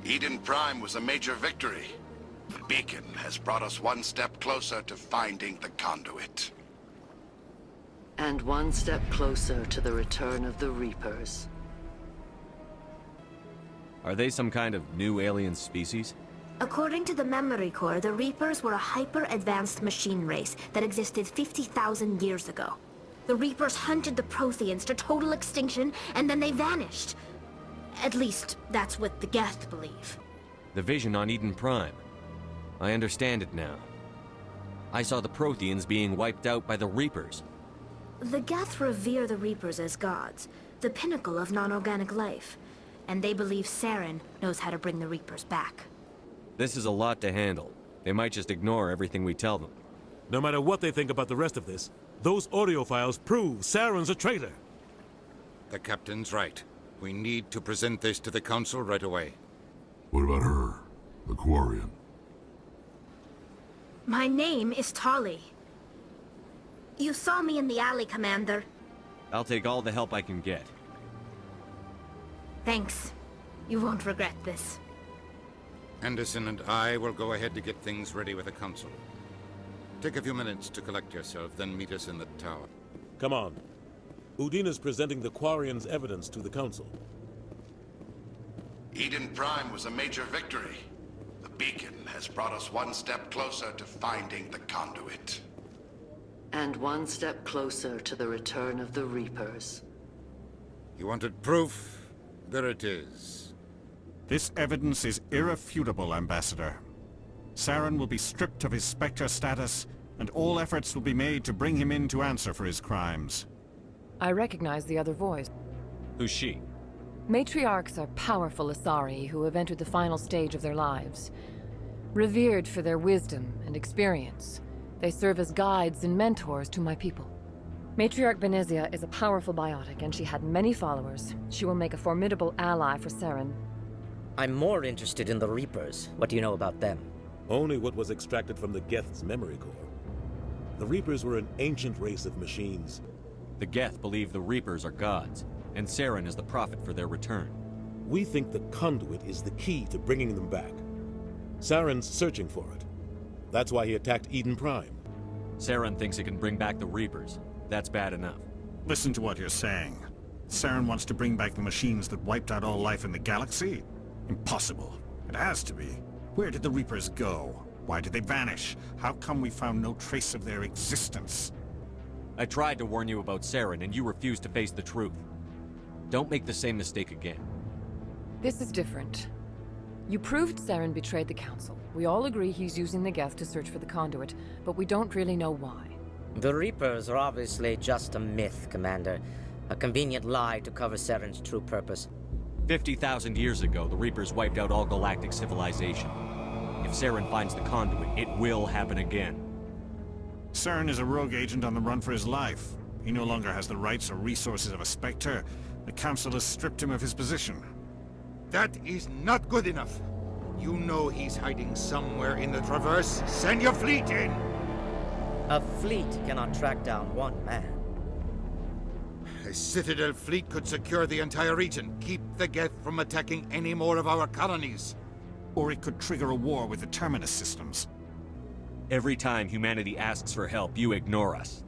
Speaker 19: Eden Prime was a major victory. The beacon has brought us one step closer to finding the conduit.
Speaker 15: And one step closer to the return of the Reapers.
Speaker 5: Are they some kind of new alien species?
Speaker 3: According to the Memory Core, the Reapers were a hyper-advanced machine race that existed 50,000 years ago. The Reapers hunted the Protheans to total extinction, and then they vanished. At least, that's what the Geth believe.
Speaker 5: The vision on Eden Prime. I understand it now. I saw the Protheans being wiped out by the Reapers.
Speaker 3: The Geth revere the Reapers as gods, the pinnacle of non-organic life. And they believe Saren knows how to bring the Reapers back.
Speaker 5: This is a lot to handle. They might just ignore everything we tell them.
Speaker 2: No matter what they think about the rest of this, those audio files prove Saren's a traitor.
Speaker 1: The captain's right. We need to present this to the Council right away.
Speaker 23: What about her? The Quarian?
Speaker 3: My name is Tali. You saw me in the alley, Commander.
Speaker 5: I'll take all the help I can get.
Speaker 3: Thanks. You won't regret this.
Speaker 1: Anderson and I will go ahead to get things ready with the Council. Take a few minutes to collect yourself, then meet us in the tower.
Speaker 2: Come on. Udina's presenting the Quarian's evidence to the Council.
Speaker 19: Eden Prime was a major victory. The beacon has brought us one step closer to finding the conduit.
Speaker 15: And one step closer to the return of the Reapers.
Speaker 1: You wanted proof? There it is.
Speaker 6: This evidence is irrefutable, Ambassador. Saren will be stripped of his Spectre status, and all efforts will be made to bring him in to answer for his crimes.
Speaker 18: I recognize the other voice.
Speaker 5: Who's she?
Speaker 18: Matriarchs are powerful Asari who have entered the final stage of their lives. Revered for their wisdom and experience, they serve as guides and mentors to my people. Matriarch Benezia is a powerful biotic, and she had many followers. She will make a formidable ally for Saren.
Speaker 17: I'm more interested in the Reapers. What do you know about them?
Speaker 2: Only what was extracted from the Geth's memory core. The Reapers were an ancient race of machines.
Speaker 5: The Geth believe the Reapers are gods, and Saren is the prophet for their return.
Speaker 2: We think the conduit is the key to bringing them back. Saren's searching for it. That's why he attacked Eden Prime.
Speaker 5: Saren thinks it can bring back the Reapers. That's bad enough.
Speaker 6: Listen to what you're saying. Saren wants to bring back the machines that wiped out all life in the galaxy? Impossible. It has to be. Where did the Reapers go? Why did they vanish? How come we found no trace of their existence?
Speaker 5: I tried to warn you about Saren, and you refused to face the truth. Don't make the same mistake again.
Speaker 18: This is different. You proved Saren betrayed the Council. We all agree he's using the Geth to search for the conduit, but we don't really know why.
Speaker 17: The Reapers are obviously just a myth, Commander. A convenient lie to cover Saren's true purpose.
Speaker 5: 50,000 years ago, the Reapers wiped out all galactic civilization. If Saren finds the conduit, it will happen again.
Speaker 6: Saren is a rogue agent on the run for his life. He no longer has the rights or resources of a Spectre. The Council has stripped him of his position.
Speaker 1: That is not good enough. You know he's hiding somewhere in the Traverse. Send your fleet in!
Speaker 17: A fleet cannot track down one man.
Speaker 1: A Citadel fleet could secure the entire region, keep the Geth from attacking any more of our colonies.
Speaker 6: Or it could trigger a war with the Terminus systems.
Speaker 5: Every time humanity asks for help, you ignore us.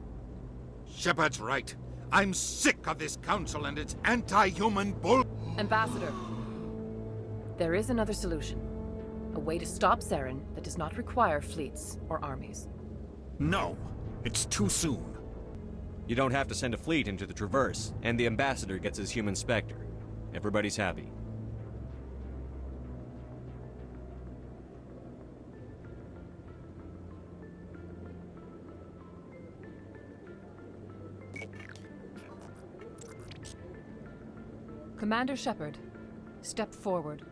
Speaker 1: Shepard's right. I'm sick of this council and its anti-human bull...
Speaker 18: Ambassador, there is another solution. A way to stop Saren that does not require fleets or armies.
Speaker 6: No, it's too soon.
Speaker 5: You don't have to send a fleet into the Traverse, and the Ambassador gets his human Spectre. Everybody's happy.
Speaker 18: Commander Shepard, step forward.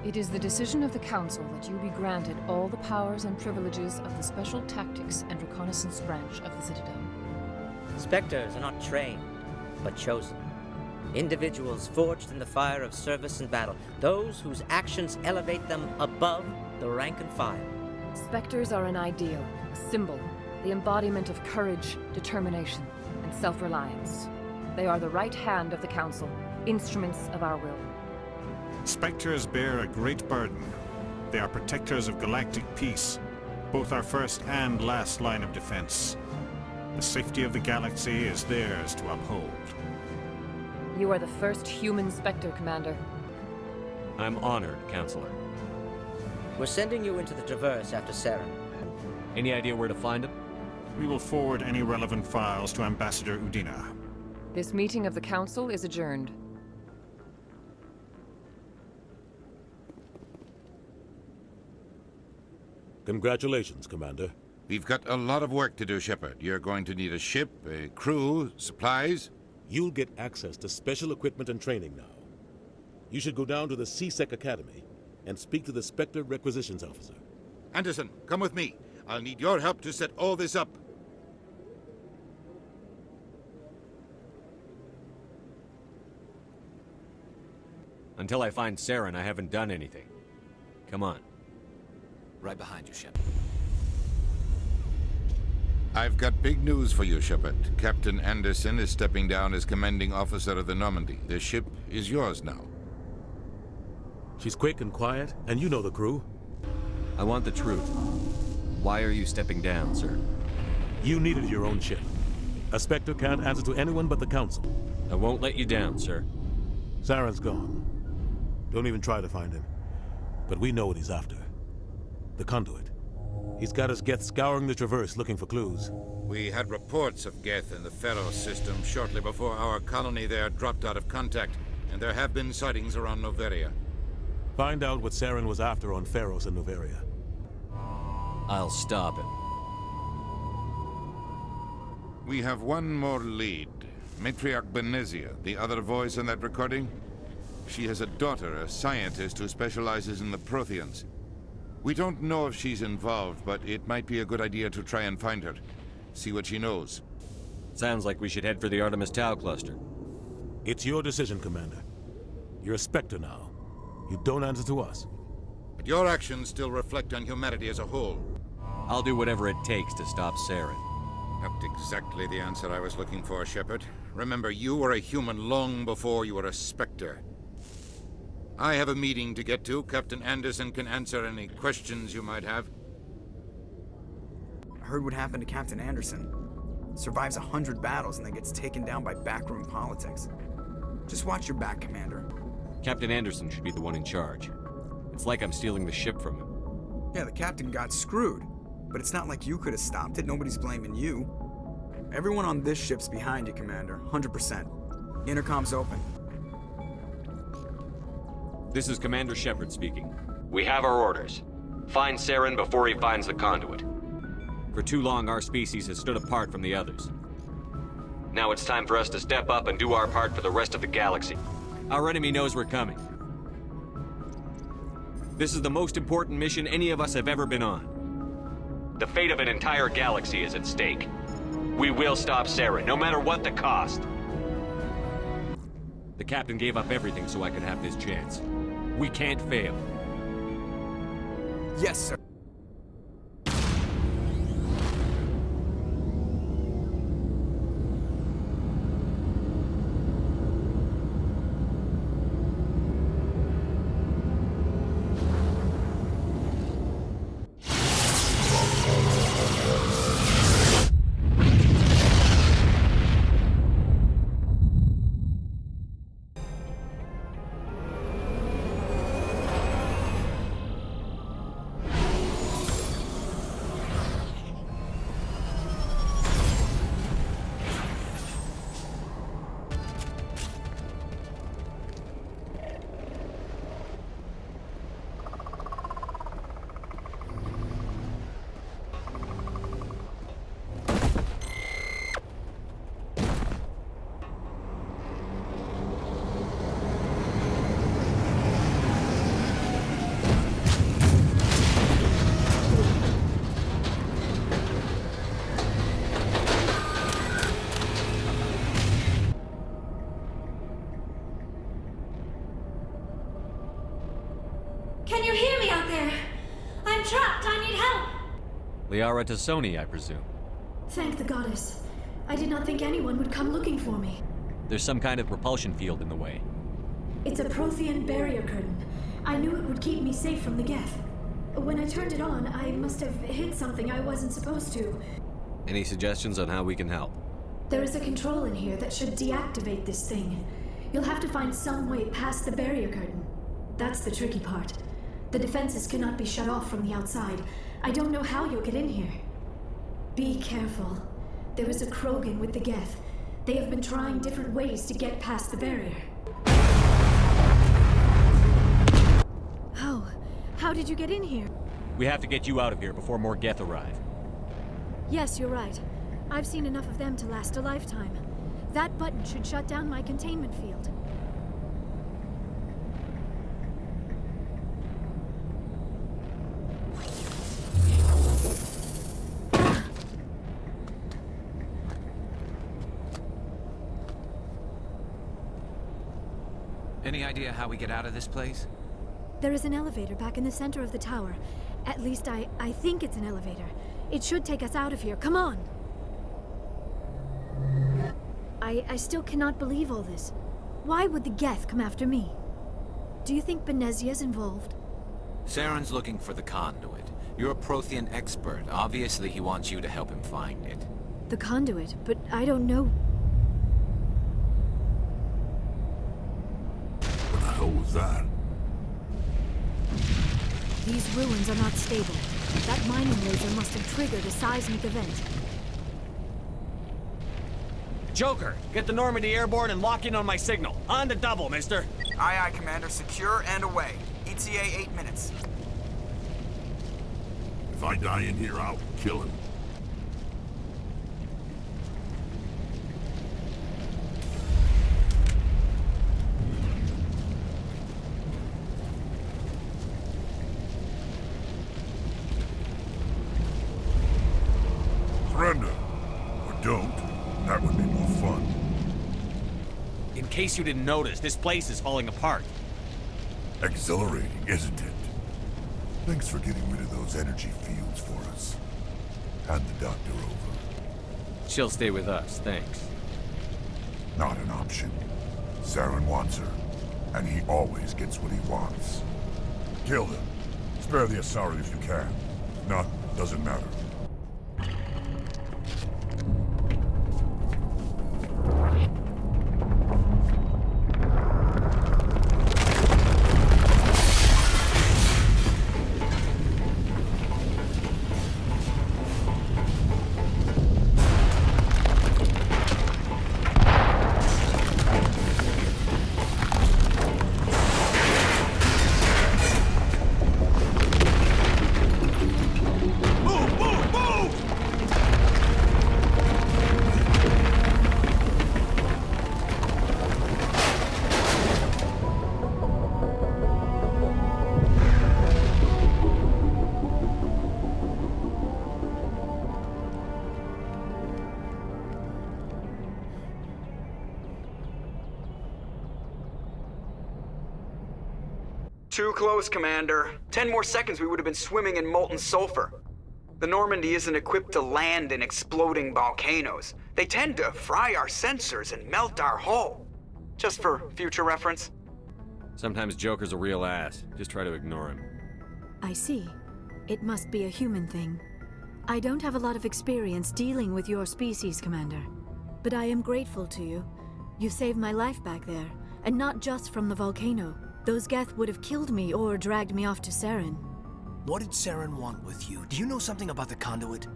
Speaker 18: It is the decision of the Council that you be granted all the powers and privileges of the Special Tactics and Reconnaissance Branch of the Citadel.
Speaker 17: Spectres are not trained, but chosen. Individuals forged in the fire of service and battle. Those whose actions elevate them above the rank and file.
Speaker 18: Spectres are an ideal, a symbol, the embodiment of courage, determination. self-reliance. They are the right hand of the Council, instruments of our will.
Speaker 6: Spectres bear a great burden. They are protectors of galactic peace, both our first and last line of defense. The safety of the galaxy is theirs to uphold.
Speaker 18: You are the first human Spectre, Commander.
Speaker 5: I'm honored, Counselor.
Speaker 17: We're sending you into the Traverse after Saren.
Speaker 5: Any idea where to find him?
Speaker 6: We will forward any relevant files to Ambassador Udina.
Speaker 18: This meeting of the Council is adjourned.
Speaker 2: Congratulations, Commander.
Speaker 1: We've got a lot of work to do, Shepard. You're going to need a ship, a crew, supplies.
Speaker 2: You'll get access to special equipment and training now. You should go down to the CSEC Academy and speak to the Spectre Requisitions Officer.
Speaker 1: Anderson, come with me. I'll need your help to set all this up.
Speaker 5: Until I find Saren, I haven't done anything. Come on.
Speaker 20: Right behind you, Shepard.
Speaker 1: I've got big news for you, Shepard. Captain Anderson is stepping down as commanding officer of the Normandy. The ship is yours now.
Speaker 2: She's quick and quiet, and you know the crew.
Speaker 5: I want the truth. Why are you stepping down, sir?
Speaker 2: You needed your own ship. A Spectre can't answer to anyone but the Council.
Speaker 5: I won't let you down, sir.
Speaker 2: Saren's gone. Don't even try to find him. But we know what he's after. The Conduit. He's got us Geth scouring the Traverse looking for clues.
Speaker 1: We had reports of Geth in the Pharos system shortly before our colony there dropped out of contact, and there have been sightings around Noveria.
Speaker 2: Find out what Saren was after on Pharos and Noveria.
Speaker 5: I'll stop him.
Speaker 1: We have one more lead. Matriarch Benezia, the other voice in that recording. She has a daughter, a scientist who specializes in the Protheans. We don't know if she's involved, but it might be a good idea to try and find her. See what she knows.
Speaker 5: Sounds like we should head for the Artemis Tau cluster.
Speaker 2: It's your decision, Commander. You're a Spectre now. You don't answer to us.
Speaker 1: But your actions still reflect on humanity as a whole.
Speaker 5: I'll do whatever it takes to stop Saren.
Speaker 1: Not exactly the answer I was looking for, Shepard. Remember, you were a human long before you were a Spectre. I have a meeting to get to. Captain Anderson can answer any questions you might have.
Speaker 4: I heard what happened to Captain Anderson. Survives 100 battles and then gets taken down by backroom politics. Just watch your back, Commander.
Speaker 5: Captain Anderson should be the one in charge. It's like I'm stealing the ship from him.
Speaker 4: Yeah, the captain got screwed. But it's not like you could have stopped it. Nobody's blaming you. Everyone on this ship's behind you, Commander. 100%. Intercom's open.
Speaker 5: This is Commander Shepard speaking.
Speaker 10: We have our orders. Find Saren before he finds the conduit.
Speaker 5: For too long, our species has stood apart from the others.
Speaker 10: Now it's time for us to step up and do our part for the rest of the galaxy.
Speaker 5: Our enemy knows we're coming. This is the most important mission any of us have ever been on.
Speaker 10: The fate of an entire galaxy is at stake. We will stop Saren, no matter what the cost.
Speaker 5: The captain gave up everything so I could have this chance. We can't fail.
Speaker 4: Yes, sir.
Speaker 5: Liara Tassoni, I presume.
Speaker 3: Thank the goddess.
Speaker 7: I did not think anyone would come looking for me.
Speaker 5: There's some kind of propulsion field in the way.
Speaker 7: It's a Prothean barrier curtain. I knew it would keep me safe from the Geth. When I turned it on, I must have hit something I wasn't supposed to.
Speaker 5: Any suggestions on how we can help?
Speaker 7: There is a control in here that should deactivate this thing. You'll have to find some way past the barrier curtain. That's the tricky part. The defenses cannot be shut off from the outside. I don't know how you'll get in here. Be careful. There is a Krogan with the Geth. They have been trying different ways to get past the barrier.
Speaker 12: Oh, how did you get in here?
Speaker 5: We have to get you out of here before more Geth arrive.
Speaker 12: Yes, you're right. I've seen enough of them to last a lifetime. That button should shut down my containment field.
Speaker 20: Any idea how we get out of this place?
Speaker 12: There is an elevator back in the center of the tower. At least I think it's an elevator. It should take us out of here. Come on! I still cannot believe all this. Why would the Geth come after me? Do you think Benezia's involved?
Speaker 20: Saren's looking for the conduit. You're a Prothean expert. Obviously, he wants you to help him find it.
Speaker 12: The conduit, but I don't know.
Speaker 23: What the hell was that?
Speaker 12: These ruins are not stable. That mining laser must have triggered a seismic event.
Speaker 5: Joker, get the Normandy airborne and lock in on my signal. On the double, mister.
Speaker 4: Aye, aye, Commander. Secure and away. ETA 8 minutes.
Speaker 23: If I die in here, I'll kill him. Surrender. Or don't. That would be more fun.
Speaker 5: In case you didn't notice, this place is falling apart.
Speaker 23: Exhilarating, isn't it? Thanks for getting rid of those energy fields for us. Hand the doctor over.
Speaker 5: She'll stay with us, thanks.
Speaker 23: Not an option. Saren wants her, and he always gets what he wants. Kill him. Spare the Asari if you can. If not, doesn't matter.
Speaker 4: Too close, Commander. 10 more seconds we would have been swimming in molten sulfur. The Normandy isn't equipped to land in exploding volcanoes. They tend to fry our sensors and melt our hull. Just for future reference.
Speaker 5: Sometimes Joker's a real ass. Just try to ignore him.
Speaker 12: I see. It must be a human thing. I don't have a lot of experience dealing with your species, Commander. But I am grateful to you. You saved my life back there, and not just from the volcano. Those Geth would have killed me or dragged me off to Saren.
Speaker 11: What did Saren want with you? Do you know something about the conduit?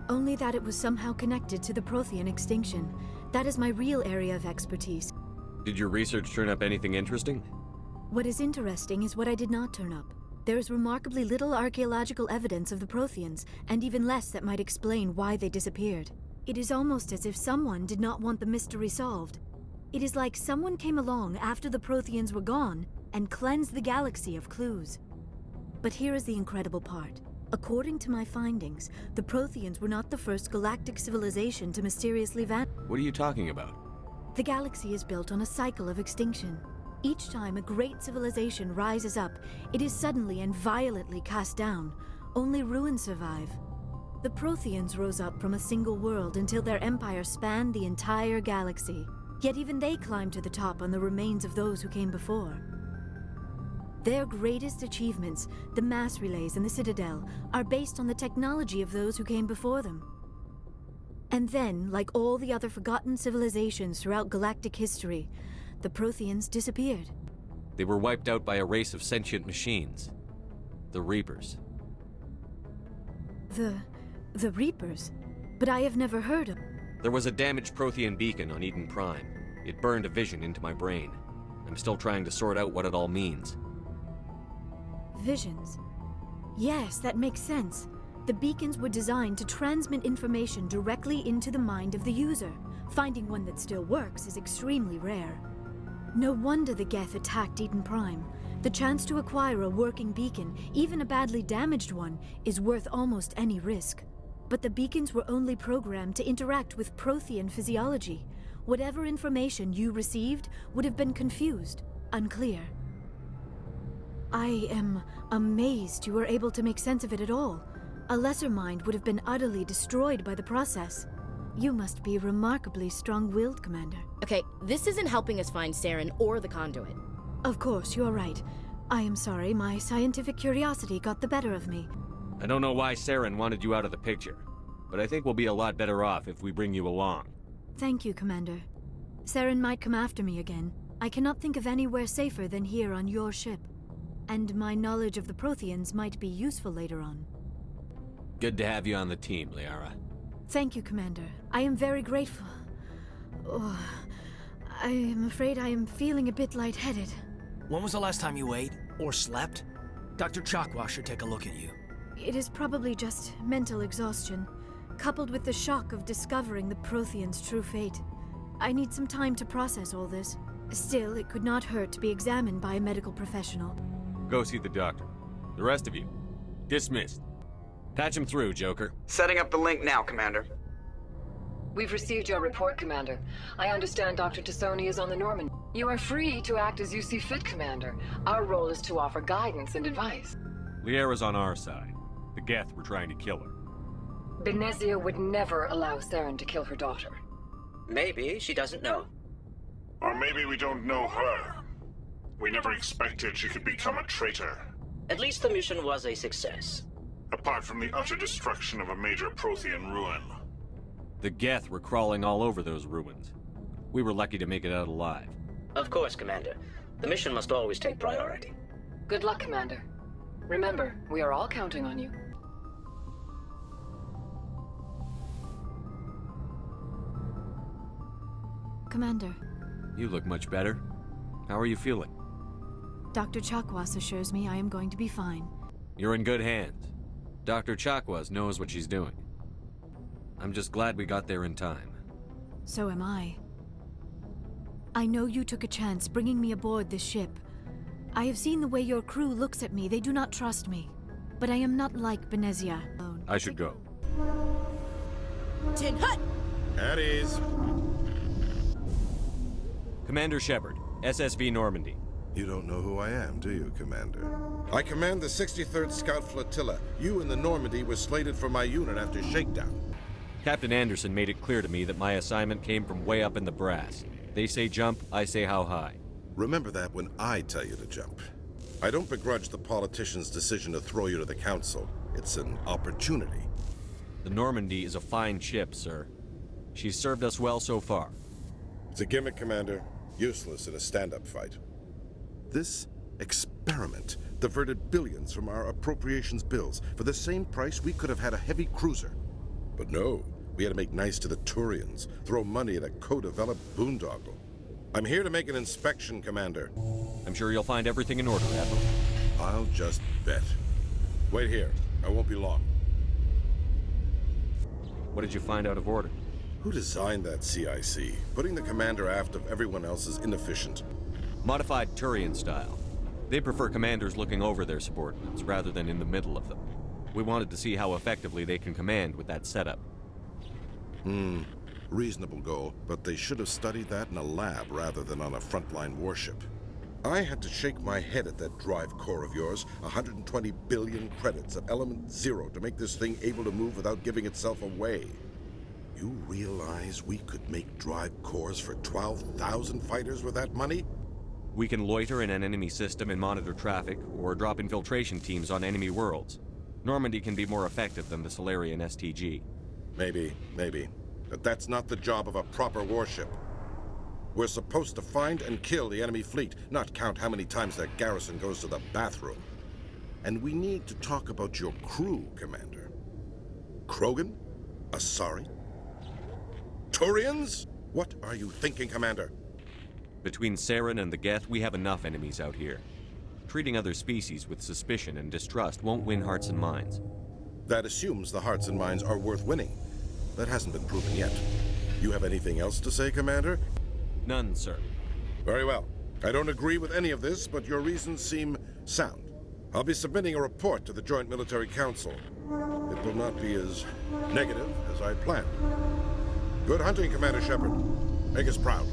Speaker 12: Only that it was somehow connected to the Prothean extinction. That is my real area of expertise.
Speaker 5: Did your research turn up anything interesting?
Speaker 12: What is interesting is what I did not turn up. There is remarkably little archaeological evidence of the Protheans, and even less that might explain why they disappeared. It is almost as if someone did not want the mystery solved. It is like someone came along after the Protheans were gone and cleansed the galaxy of clues. But here is the incredible part. According to my findings, the Protheans were not the first galactic civilization to mysteriously vanish.
Speaker 5: What are you talking about?
Speaker 12: The galaxy is built on a cycle of extinction. Each time a great civilization rises up, it is suddenly and violently cast down. Only ruins survive.
Speaker 13: The Protheans rose up from a single world until their empire spanned the entire galaxy. Yet even they climbed to the top on the remains of those who came before. Their greatest achievements, the mass relays and the Citadel, are based on the technology of those who came before them. And then, like all the other forgotten civilizations throughout galactic history, the Protheans disappeared.
Speaker 5: They were wiped out by a race of sentient machines. The Reapers.
Speaker 13: The Reapers? But I have never heard of...
Speaker 5: There was a damaged Prothean beacon on Eden Prime. It burned a vision into my brain. I'm still trying to sort out what it all means.
Speaker 13: Visions? Yes, that makes sense. The beacons were designed to transmit information directly into the mind of the user. Finding one that still works is extremely rare. No wonder the Geth attacked Eden Prime. The chance to acquire a working beacon, even a badly damaged one, is worth almost any risk. But the beacons were only programmed to interact with Prothean physiology. Whatever information you received would have been confused, unclear. I am amazed you were able to make sense of it at all. A lesser mind would have been utterly destroyed by the process. You must be remarkably strong-willed, Commander.
Speaker 12: Okay, this isn't helping us find Saren or the conduit.
Speaker 13: Of course, you're right. I am sorry, my scientific curiosity got the better of me.
Speaker 5: I don't know why Saren wanted you out of the picture, but I think we'll be a lot better off if we bring you along.
Speaker 13: Thank you, Commander. Saren might come after me again. I cannot think of anywhere safer than here on your ship. And my knowledge of the Protheans might be useful later on.
Speaker 5: Good to have you on the team, Liara.
Speaker 13: Thank you, Commander. I am very grateful. Oh, I am afraid I am feeling a bit lightheaded.
Speaker 11: When was the last time you ate or slept? Dr. Chakwas should take a look at you.
Speaker 13: It is probably just mental exhaustion, coupled with the shock of discovering the Protheans' true fate. I need some time to process all this. Still, it could not hurt to be examined by a medical professional.
Speaker 5: Go see the doctor. The rest of you, dismissed. Patch him through, Joker.
Speaker 4: Setting up the link now, Commander.
Speaker 18: We've received your report, Commander. I understand Dr. Tassoni is on the Normandy. You are free to act as you see fit, Commander. Our role is to offer guidance and advice.
Speaker 5: Liara's on our side. The Geth were trying to kill her.
Speaker 18: Benezia would never allow Saren to kill her daughter.
Speaker 17: Maybe she doesn't know.
Speaker 23: Or maybe we don't know her. We never expected she could become a traitor.
Speaker 17: At least the mission was a success.
Speaker 23: Apart from the utter destruction of a major Prothean ruin.
Speaker 5: The Geth were crawling all over those ruins. We were lucky to make it out alive.
Speaker 17: Of course, Commander. The mission must always take priority.
Speaker 18: Good luck, Commander. Remember, we are all counting on you.
Speaker 13: Commander.
Speaker 5: You look much better. How are you feeling?
Speaker 13: Dr. Chakwas assures me I am going to be fine.
Speaker 5: You're in good hands. Dr. Chakwas knows what she's doing. I'm just glad we got there in time.
Speaker 13: So am I. I know you took a chance bringing me aboard this ship. I have seen the way your crew looks at me. They do not trust me. But I am not like Benezia.
Speaker 5: I should go.
Speaker 13: Tin Hut!
Speaker 2: At ease.
Speaker 5: Commander Shepard, SSV Normandy.
Speaker 16: You don't know who I am, do you, Commander? I command the 63rd Scout Flotilla. You and the Normandy were slated for my unit after shakedown.
Speaker 5: Captain Anderson made it clear to me that my assignment came from way up in the brass. They say jump, I say how high.
Speaker 16: Remember that when I tell you to jump. I don't begrudge the politician's decision to throw you to the Council. It's an opportunity.
Speaker 5: The Normandy is a fine ship, sir. She's served us well so far.
Speaker 16: It's a gimmick, Commander. Useless in a stand-up fight. This experiment diverted billions from our appropriations bills. For the same price, we could have had a heavy cruiser. But no, we had to make nice to the Turians, throw money at a co-developed boondoggle. I'm here to make an inspection, Commander.
Speaker 5: I'm sure you'll find everything in order, Admiral.
Speaker 16: I'll just bet. Wait here. I won't be long.
Speaker 5: What did you find out of order?
Speaker 16: Who designed that CIC? Putting the commander aft of everyone else is inefficient.
Speaker 5: Modified Turian style. They prefer commanders looking over their subordinates rather than in the middle of them. We wanted to see how effectively they can command with that setup.
Speaker 16: Reasonable goal, but they should have studied that in a lab rather than on a frontline warship. I had to shake my head at that drive core of yours. 120 billion credits of element 0 to make this thing able to move without giving itself away. You realize we could make drive cores for 12,000 fighters with that money?
Speaker 5: We can loiter in an enemy system and monitor traffic, or drop infiltration teams on enemy worlds. Normandy can be more effective than the Solarian STG.
Speaker 16: Maybe. But that's not the job of a proper warship. We're supposed to find and kill the enemy fleet, not count how many times their garrison goes to the bathroom. And we need to talk about your crew, Commander. Krogan? Asari? Turians? What are you thinking, Commander?
Speaker 5: Between Saren and the Geth, we have enough enemies out here. Treating other species with suspicion and distrust won't win hearts and minds.
Speaker 16: That assumes the hearts and minds are worth winning. That hasn't been proven yet. You have anything else to say, Commander?
Speaker 5: None, sir.
Speaker 16: Very well. I don't agree with any of this, but your reasons seem sound. I'll be submitting a report to the Joint Military Council. It will not be as negative as I planned. Good hunting, Commander Shepard. Make us proud.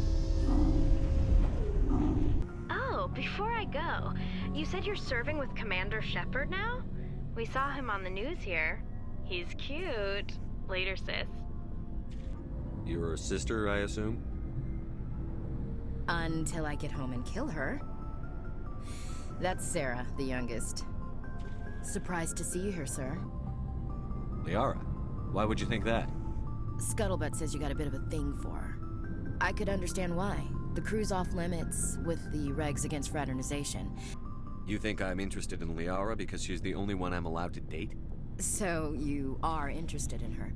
Speaker 3: Oh, before I go, you said you're serving with Commander Shepard now? We saw him on the news here. He's cute. Later, sis.
Speaker 5: Your sister, I assume?
Speaker 12: Until I get home and kill her. That's Sarah, the youngest. Surprised to see you here, sir.
Speaker 5: Liara, why would you think that?
Speaker 12: Scuttlebutt says you got a bit of a thing for her. I could understand why. The crew's off limits with the regs against fraternization.
Speaker 5: You think I'm interested in Liara because she's the only one I'm allowed to date?
Speaker 12: So you are interested in her.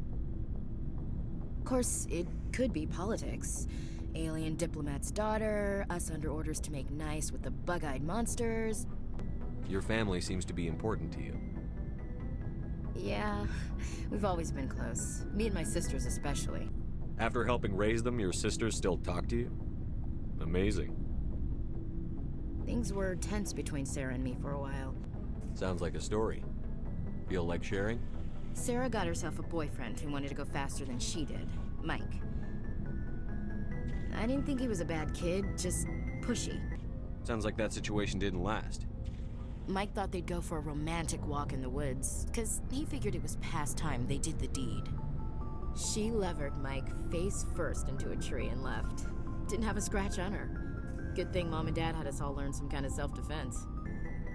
Speaker 12: Of course, it could be politics. Alien diplomat's daughter, us under orders to make nice with the bug-eyed monsters.
Speaker 5: Your family seems to be important to you.
Speaker 12: Yeah, we've always been close. Me and my sisters especially.
Speaker 5: After helping raise them, your sisters still talk to you? Amazing.
Speaker 12: Things were tense between Sarah and me for a while.
Speaker 5: Sounds like a story. Feel like sharing?
Speaker 12: Sarah got herself a boyfriend who wanted to go faster than she did, Mike. I didn't think he was a bad kid, just pushy.
Speaker 5: Sounds like that situation didn't last.
Speaker 12: Mike thought they'd go for a romantic walk in the woods, because he figured it was past time they did the deed. She levered Mike face first into a tree and left. Didn't have a scratch on her. Good thing Mom and Dad had us all learn some kind of self-defense.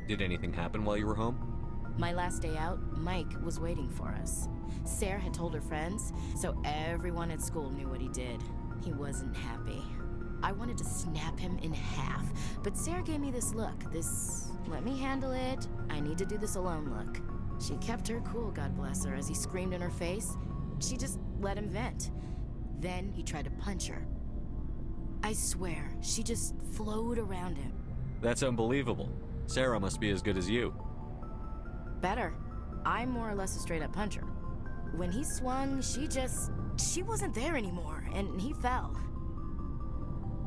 Speaker 5: Did anything happen while you were home?
Speaker 12: My last day out, Mike was waiting for us. Sarah had told her friends, so everyone at school knew what he did. He wasn't happy. I wanted to snap him in half, but Sarah gave me this look, this let me handle it, I need to do this alone look. She kept her cool, God bless her, as he screamed in her face. She just let him vent. Then he tried to punch her. I swear, she just flowed around him.
Speaker 5: That's unbelievable. Sarah must be as good as you.
Speaker 12: Better. I'm more or less a straight-up puncher. When he swung, she wasn't there anymore, and he fell.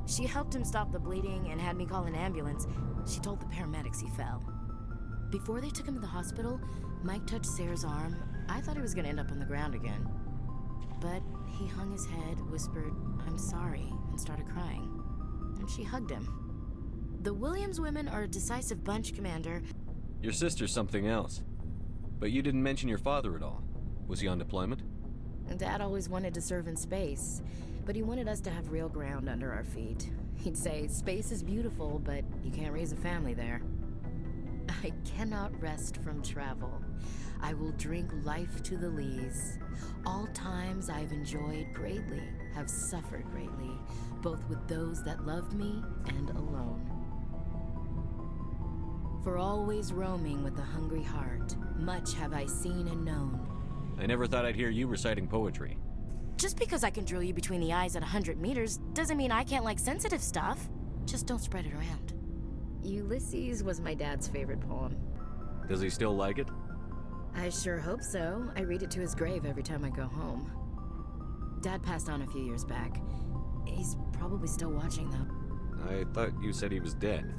Speaker 12: She helped him stop the bleeding and had me call an ambulance. She told the paramedics he fell. Before they took him to the hospital, Mike touched Sarah's arm. I thought he was gonna end up on the ground again. But he hung his head, whispered, "I'm sorry," and started crying. And she hugged him. The Williams women are a decisive bunch, Commander.
Speaker 5: Your sister's something else. But you didn't mention your father at all. Was he on deployment?
Speaker 12: Dad always wanted to serve in space, but he wanted us to have real ground under our feet. He'd say, space is beautiful, but you can't raise a family there. I cannot rest from travel. I will drink life to the lees. All times I've enjoyed greatly, have suffered greatly, both with those that loved me and alone. For always roaming with a hungry heart, much have I seen and known.
Speaker 5: I never thought I'd hear you reciting poetry.
Speaker 12: Just because I can drill you between the eyes at 100 meters doesn't mean I can't like sensitive stuff. Just don't spread it around. Ulysses was my dad's favorite poem.
Speaker 5: Does he still like it?
Speaker 12: I sure hope so. I read it to his grave every time I go home. Dad passed on a few years back. He's probably still watching, though.
Speaker 5: I thought you said he was dead.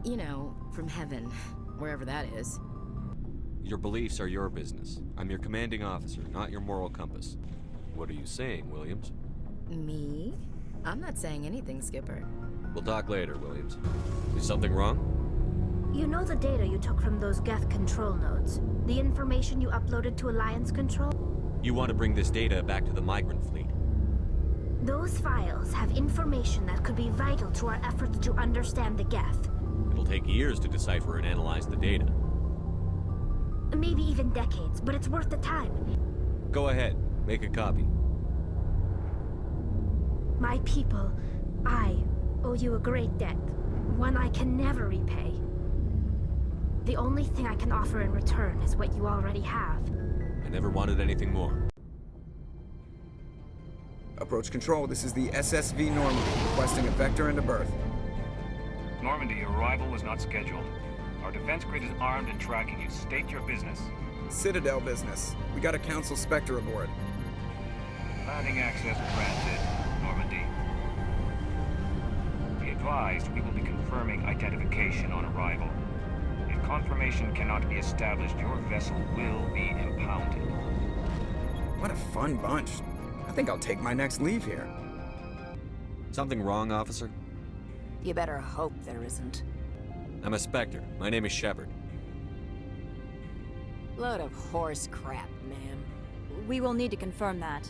Speaker 12: You know, from heaven, wherever that is.
Speaker 5: Your beliefs are your business. I'm your commanding officer, not your moral compass. What are you saying, Williams?
Speaker 12: Me? I'm not saying anything, Skipper.
Speaker 5: We'll talk later, Williams. Is something wrong?
Speaker 3: You know the data you took from those Geth control nodes? The information you uploaded to Alliance Control?
Speaker 5: You want to bring this data back to the migrant fleet?
Speaker 3: Those files have information that could be vital to our efforts to understand the Geth.
Speaker 5: It'll take years to decipher and analyze the data.
Speaker 3: Maybe even decades, but it's worth the time.
Speaker 5: Go ahead. Make a copy.
Speaker 3: My people, I owe you a great debt. One I can never repay. The only thing I can offer in return is what you already have.
Speaker 5: I never wanted anything more.
Speaker 4: Approach control, this is the SSV Normandy, requesting a vector into berth.
Speaker 8: Normandy, your arrival was not scheduled. Our defense grid is armed and tracking you. State your business.
Speaker 4: Citadel business. We got a Council Spectre aboard.
Speaker 8: Landing access granted, Normandy. Be advised, we will be confirming identification on arrival. If confirmation cannot be established, your vessel will be impounded.
Speaker 4: What a fun bunch. I think I'll take my next leave here.
Speaker 5: Something wrong, officer?
Speaker 9: You better hope there isn't.
Speaker 5: I'm a Spectre. My name is Shepard.
Speaker 9: Load of horse crap, ma'am.
Speaker 21: We will need to confirm that.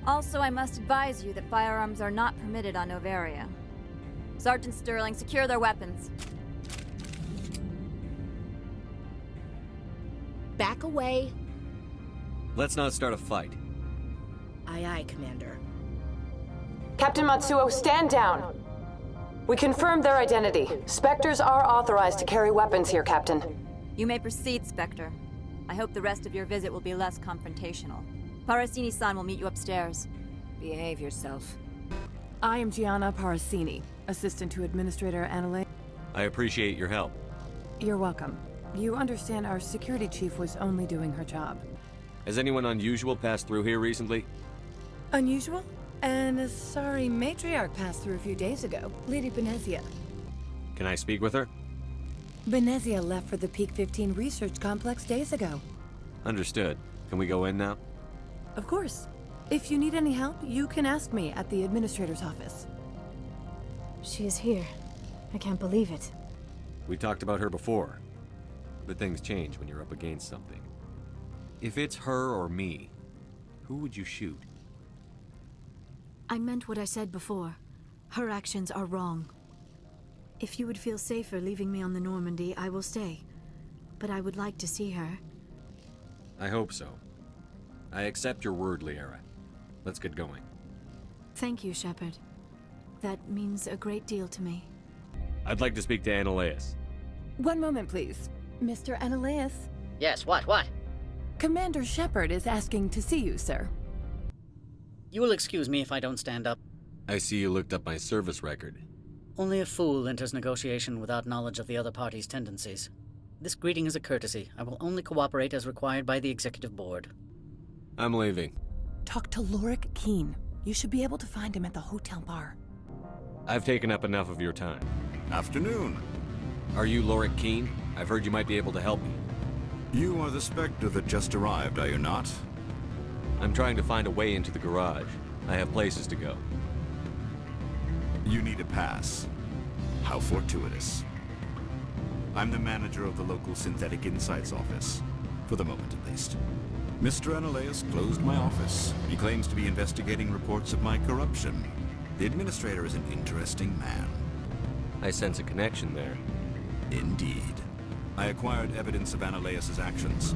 Speaker 21: Also, I must advise you that firearms are not permitted on Noveria. Sergeant Sterling, secure their weapons.
Speaker 12: Back away.
Speaker 5: Let's not start a fight.
Speaker 12: Aye, aye, Commander.
Speaker 24: Captain Matsuo, stand down! We confirmed their identity. Spectres are authorized to carry weapons here, Captain.
Speaker 21: You may proceed, Spectre. I hope the rest of your visit will be less confrontational. Parasini-san will meet you upstairs.
Speaker 9: Behave yourself.
Speaker 25: I am Gianna Parasini, assistant to Administrator Annalay.
Speaker 5: I appreciate your help.
Speaker 25: You're welcome. You understand our security chief was only doing her job.
Speaker 5: Has anyone unusual passed through here recently?
Speaker 25: Unusual? And a sorry matriarch passed through a few days ago, Lady Benezia.
Speaker 5: Can I speak with her?
Speaker 25: Benezia left for the Peak 15 research complex days ago.
Speaker 5: Understood. Can we go in now?
Speaker 25: Of course. If you need any help, you can ask me at the administrator's office.
Speaker 13: She is here. I can't believe it.
Speaker 5: We talked about her before. But things change when you're up against something. If it's her or me, who would you shoot?
Speaker 13: I meant what I said before. Her actions are wrong. If you would feel safer leaving me on the Normandy, I will stay. But I would like to see her.
Speaker 5: I hope so. I accept your word, Liara. Let's get going.
Speaker 13: Thank you, Shepard. That means a great deal to me.
Speaker 5: I'd like to speak to Annaleas.
Speaker 25: One moment, please. Mr. Annaleas?
Speaker 17: Yes, what?
Speaker 25: Commander Shepard is asking to see you, sir.
Speaker 26: You will excuse me if I don't stand up.
Speaker 5: I see you looked up my service record.
Speaker 26: Only a fool enters negotiation without knowledge of the other party's tendencies. This greeting is a courtesy. I will only cooperate as required by the Executive Board.
Speaker 5: I'm leaving.
Speaker 25: Talk to Lorik Keene. You should be able to find him at the hotel bar.
Speaker 5: I've taken up enough of your time.
Speaker 6: Afternoon.
Speaker 5: Are you Lorik Keene? I've heard you might be able to help me.
Speaker 6: You are the Spectre that just arrived, are you not?
Speaker 5: I'm trying to find a way into the garage. I have places to go.
Speaker 6: You need a pass. How fortuitous. I'm the manager of the local Synthetic Insights office. For the moment, at least. Mr. Annaleas closed my office. He claims to be investigating reports of my corruption. The administrator is an interesting man.
Speaker 5: I sense a connection there.
Speaker 6: Indeed. I acquired evidence of Annaleas' actions.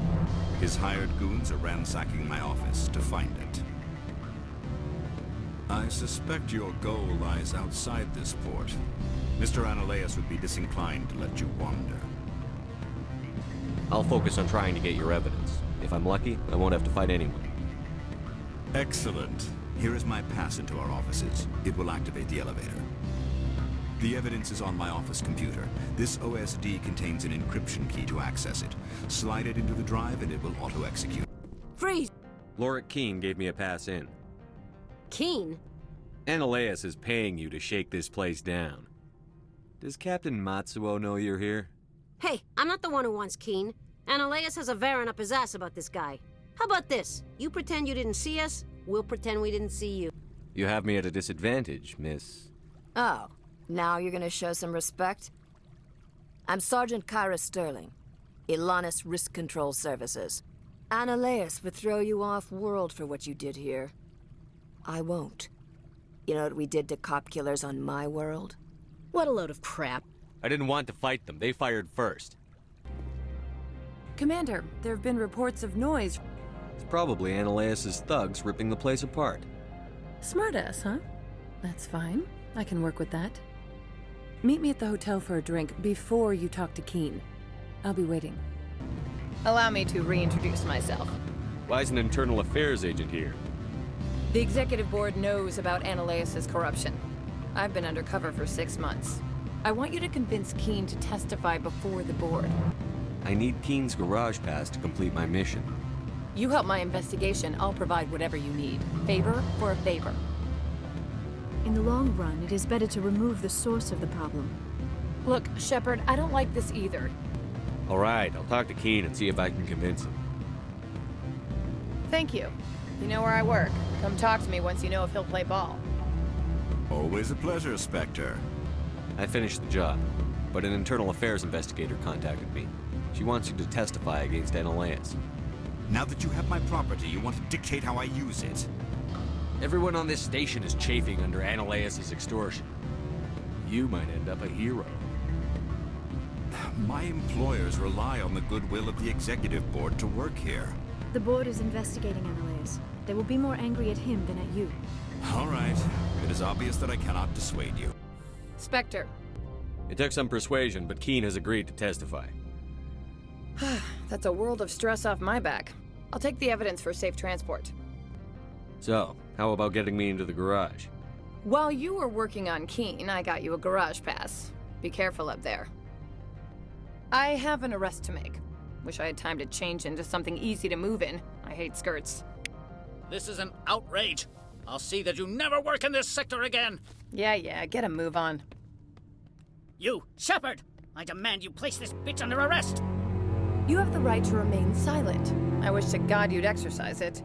Speaker 6: His hired goons are ransacking my office to find it. I suspect your goal lies outside this port. Mr. Annaleas would be disinclined to let you wander.
Speaker 5: I'll focus on trying to get your evidence. If I'm lucky, I won't have to fight anyone.
Speaker 6: Excellent. Here is my pass into our offices. It will activate the elevator. The evidence is on my office computer. This OSD contains an encryption key to access it. Slide it into the drive and it will auto-execute.
Speaker 12: Freeze!
Speaker 5: Lorik Keene gave me a pass in.
Speaker 12: Keene?
Speaker 5: Annaleas is paying you to shake this place down. Does Captain Matsuo know you're here?
Speaker 27: Hey, I'm not the one who wants Keene. Annaleas has a Varen up his ass about this guy. How about this? You pretend you didn't see us, we'll pretend we didn't see you.
Speaker 5: You have me at a disadvantage, miss.
Speaker 27: Oh,
Speaker 1: Now you're gonna show some respect? I'm Sergeant Kyra Sterling, Ilanis Risk Control Services. Ananias would throw you off-world for what you did here. I won't. You know what we did to cop killers on my world?
Speaker 27: What a load of crap.
Speaker 5: I didn't want to fight them. They fired first.
Speaker 24: Commander, there have been reports of noise.
Speaker 5: It's probably Ananias' thugs ripping the place apart.
Speaker 24: Smartass, huh? That's fine. I can work with that. Meet me at the hotel for a drink before you talk to Keen. I'll be waiting.
Speaker 12: Allow me to reintroduce myself.
Speaker 5: Why is an internal affairs agent here?
Speaker 12: The executive board knows about Ananias' corruption. I've been undercover for 6 months. I want you to convince Keen to testify before the board.
Speaker 5: I need Keen's garage pass to complete my mission.
Speaker 12: You help my investigation, I'll provide whatever you need. Favor for a favor.
Speaker 13: In the long run, it is better to remove the source of the problem.
Speaker 12: Look, Shepard, I don't like this either.
Speaker 5: All right, I'll talk to Keen and see if I can convince him.
Speaker 12: Thank you. You know where I work. Come talk to me once you know if he'll play ball.
Speaker 6: Always a pleasure, Spectre.
Speaker 5: I finished the job, but an internal affairs investigator contacted me. She wants you to testify against Ananias.
Speaker 6: Now that you have my property, you want to dictate how I use it.
Speaker 5: Everyone on this station is chafing under Ananias' extortion. You might end up a hero.
Speaker 6: My employers rely on the goodwill of the executive board to work here.
Speaker 13: The board is investigating Ananias. They will be more angry at him than at you.
Speaker 6: All right. It is obvious that I cannot dissuade you.
Speaker 12: Spectre.
Speaker 5: It took some persuasion, but Keen has agreed to testify.
Speaker 12: That's a world of stress off my back. I'll take the evidence for safe transport.
Speaker 5: So, how about getting me into the garage?
Speaker 12: While you were working on Keen, I got you a garage pass. Be careful up there. I have an arrest to make. Wish I had time to change into something easy to move in. I hate skirts.
Speaker 26: This is an outrage. I'll see that you never work in this sector again.
Speaker 12: Yeah, get a move on.
Speaker 26: You, Shepard! I demand you place this bitch under arrest!
Speaker 12: You have the right to remain silent. I wish to God you'd exercise it.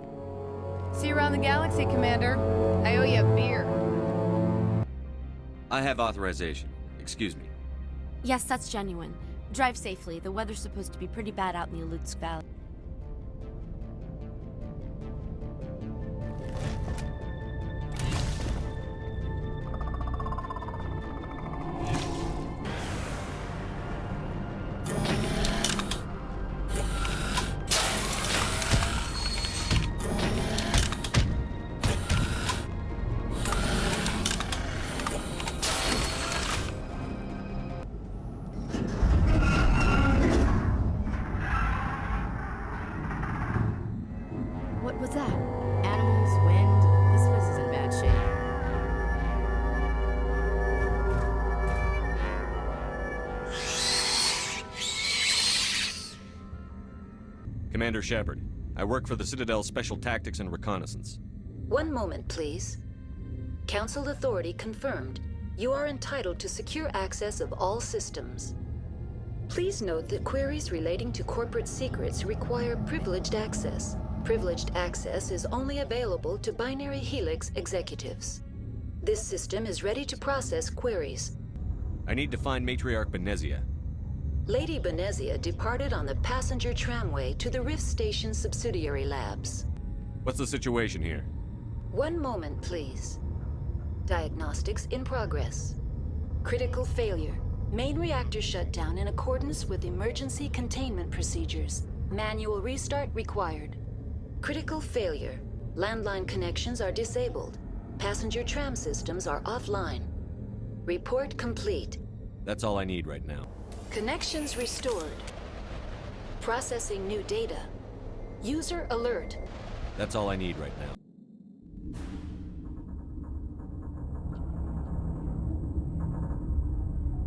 Speaker 12: See you around the galaxy, Commander. I owe you a beer.
Speaker 5: I have authorization. Excuse me.
Speaker 3: Yes, that's genuine. Drive safely. The weather's supposed to be pretty bad out in the Alutsk Valley.
Speaker 12: What was that? Animals, wind. This place is in bad shape.
Speaker 5: Commander Shepard, I work for the Citadel Special Tactics and Reconnaissance.
Speaker 7: One moment, please. Council authority confirmed. You are entitled to secure access of all systems. Please note that queries relating to corporate secrets require privileged access. Privileged access is only available to Binary Helix executives. This system is ready to process queries.
Speaker 5: I need to find Matriarch Benezia.
Speaker 7: Lady Benezia departed on the passenger tramway to the Rift Station subsidiary labs.
Speaker 5: What's the situation here?
Speaker 7: One moment, please. Diagnostics in progress. Critical failure. Main reactor shut down in accordance with emergency containment procedures. Manual restart required. Critical failure. Landline connections are disabled. Passenger tram systems are offline. Report complete.
Speaker 5: That's all I need right now.
Speaker 7: Connections restored. Processing new data. User alert.
Speaker 5: That's all I need right now.